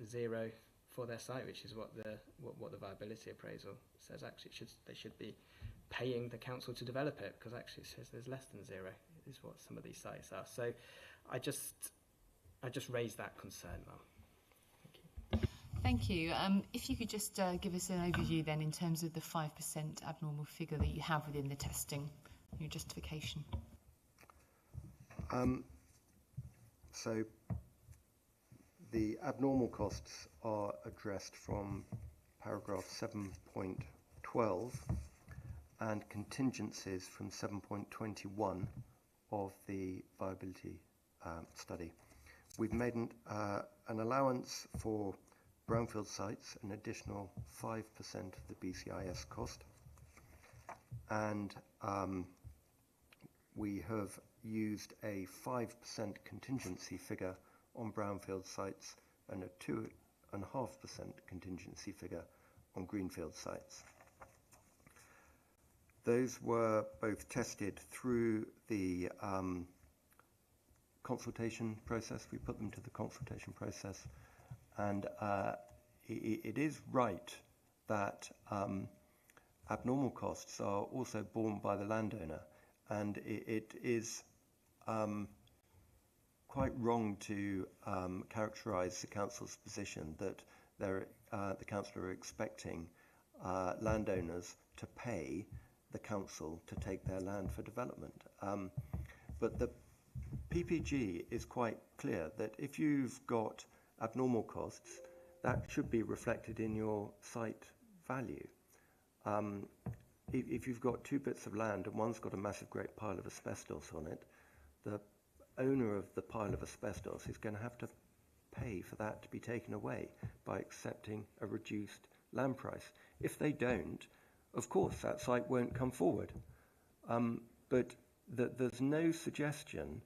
zero for their site, which is what the viability appraisal says. Actually, they should be paying the council to develop it, because actually it says there's less than zero, is what some of these sites are. So I just raised that concern, Mum. Thank you. If you could just give us an overview then in terms of the 5% abnormal figure that you have within the testing, your justification. So the abnormal costs are addressed from paragraph 7.12 and contingencies from 7.21 of the viability study. We've made an allowance for brownfield sites, an additional 5% of the BCIS cost, and we have used a 5% contingency figure on brownfield sites and a 2.5% contingency figure on greenfield sites. Those were both tested through the consultation process. We put them to the consultation process, and it is right that abnormal costs are also borne by the landowner, and it is quite wrong to characterise the council's position that the council are expecting landowners to pay the council to take their land for development. But the PPG is quite clear that if you've got abnormal costs, that should be reflected in your site value. If you've got two bits of land and one's got a massive great pile of asbestos on it, the owner of the pile of asbestos is going to have to pay for that to be taken away by accepting a reduced land price. If they don't, of course that site won't come forward. But there's no suggestion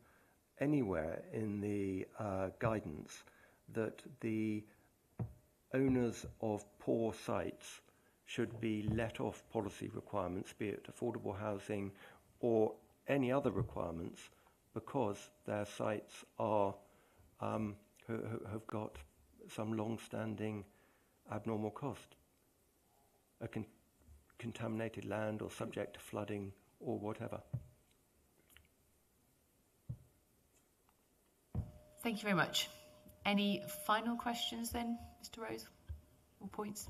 anywhere in the guidance that the owners of poor sites should be let off policy requirements, be it affordable housing or any other requirements, because their sites are have got some long-standing abnormal cost, contaminated land or subject to flooding or whatever. Thank you very much. Any final questions then, Mr. Rose, or points?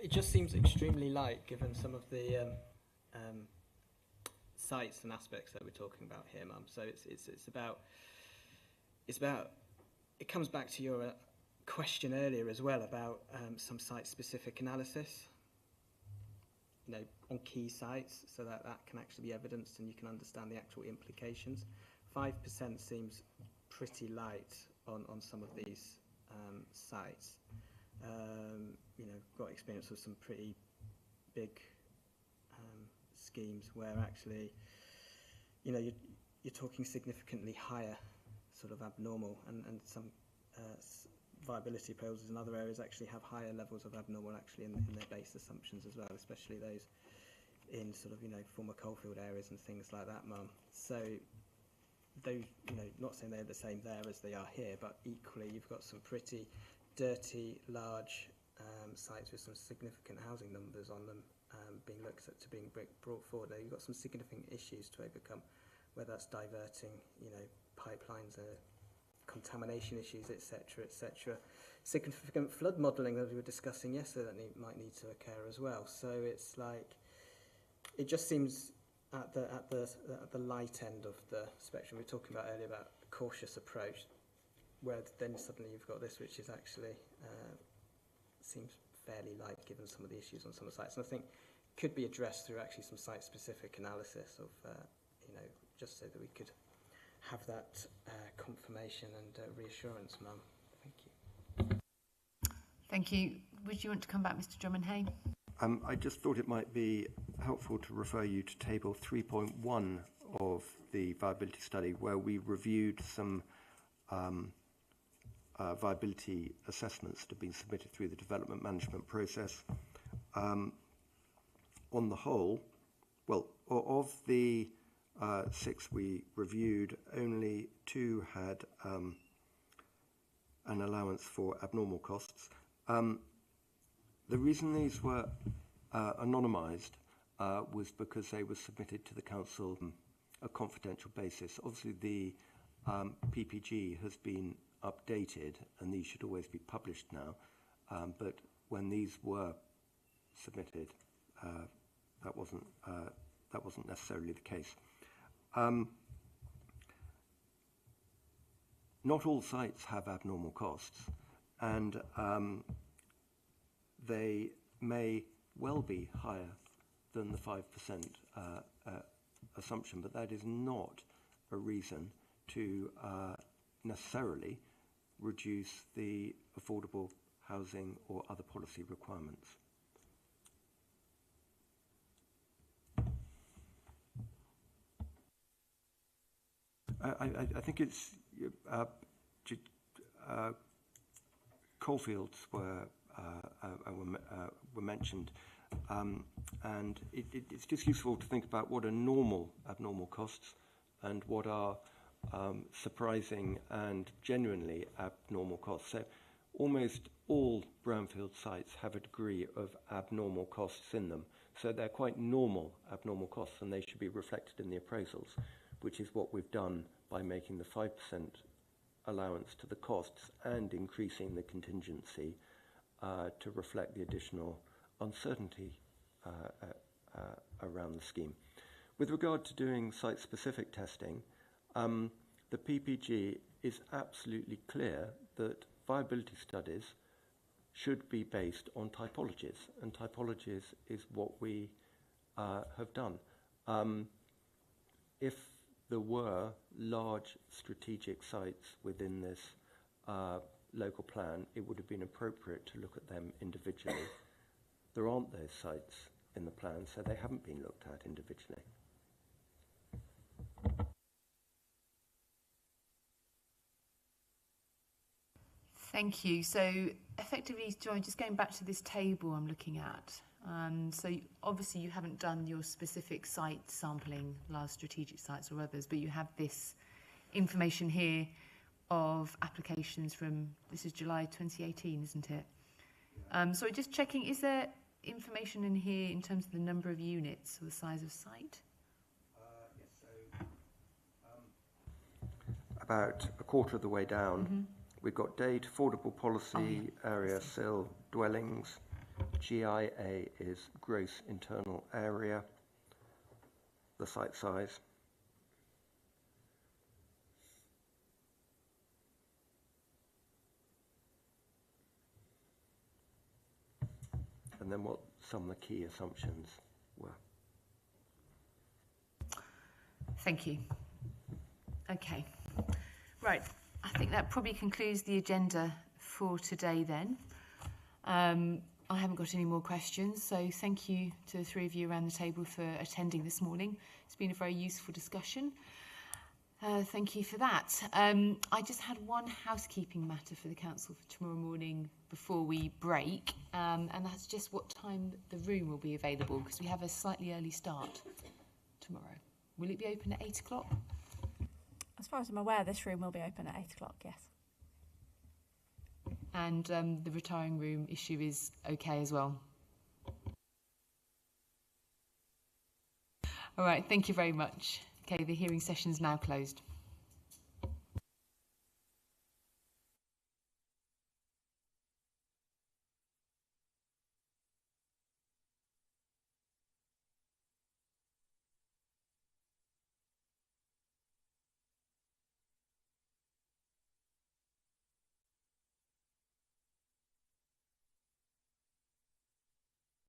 It just seems extremely light, given some of the sites and aspects that we're talking about here, Mum. So it's about it comes back to your question earlier as well about some site-specific analysis, you know, on key sites, so that can actually be evidenced and you can understand the actual implications. 5% seems pretty light on some of these sites. You know, got experience with some pretty big schemes where actually, you know, you're talking significantly higher sort of abnormal, and some viability proposals in other areas actually have higher levels of abnormal actually in their base assumptions as well, especially those in sort of, you know, former coalfield areas and things like that, Mum. So those, you know, not saying they're the same there as they are here, but equally you've got some pretty dirty, large sites with some significant housing numbers on them being looked at to being brought forward. Now, you've got some significant issues to overcome, whether that's diverting, you know, pipelines, contamination issues, etc., etc. Significant flood modelling that we were discussing yesterday that might need to occur as well. So it's like, it just seems at the light end of the spectrum. We were talking about earlier about a cautious approach, where then suddenly you've got this, which is actually seems fairly light given some of the issues on some of the sites, and I think could be addressed through actually some site-specific analysis of, you know, just so that we could have that confirmation and reassurance, Mum. Thank you. Thank you. Would you want to come back, Mr. Drummond-Hay? I just thought it might be helpful to refer you to table 3.1 of the viability study, where we reviewed some viability assessments that have been submitted through the development management process. On the whole, well, of the 6 we reviewed, only 2 had an allowance for abnormal costs. The reason these were anonymised was because they were submitted to the council on a confidential basis. Obviously, the PPG has been updated, and these should always be published now. But when these were submitted, that wasn't necessarily the case. Not all sites have abnormal costs, and they may well be higher than the 5% assumption, but that is not a reason to necessarily reduce the affordable housing or other policy requirements. I think it's coalfields were mentioned, and it's just useful to think about what are normal abnormal costs and what are surprising and genuinely abnormal costs. So almost all brownfield sites have a degree of abnormal costs in them. So they're quite normal abnormal costs, and they should be reflected in the appraisals, which is what we've done by making the 5% allowance to the costs and increasing the contingency to reflect the additional uncertainty around the scheme. With regard to doing site-specific testing, the PPG is absolutely clear that viability studies should be based on typologies, and typologies is what we have done. If there were large strategic sites within this local plan, it would have been appropriate to look at them individually. There aren't those sites in the plan, so they haven't been looked at individually. Thank you. So effectively, Joy, just going back to this table I'm looking at. So obviously you haven't done your specific site sampling, large strategic sites or others, but you have this information here of applications from, this is July 2018, isn't it? So just checking, is there information in here in terms of the number of units or the size of site? Yes, so about a quarter of the way down, we've got date, affordable policy, area, SIL, dwellings. GIA is gross internal area, the site size. And then what some of the key assumptions were. Thank you. Okay. Right. I think that probably concludes the agenda for today then. I haven't got any more questions, so thank you to the three of you around the table for attending this morning. It's been a very useful discussion. Thank you for that. I just had one housekeeping matter for the council for tomorrow morning before we break, and that's just what time the room will be available, because we have a slightly early start tomorrow. Will it be open at 8 o'clock? As far as I'm aware, this room will be open at 8 o'clock, yes. And the retiring room issue is okay as well? All right, thank you very much. Okay, the hearing session is now closed.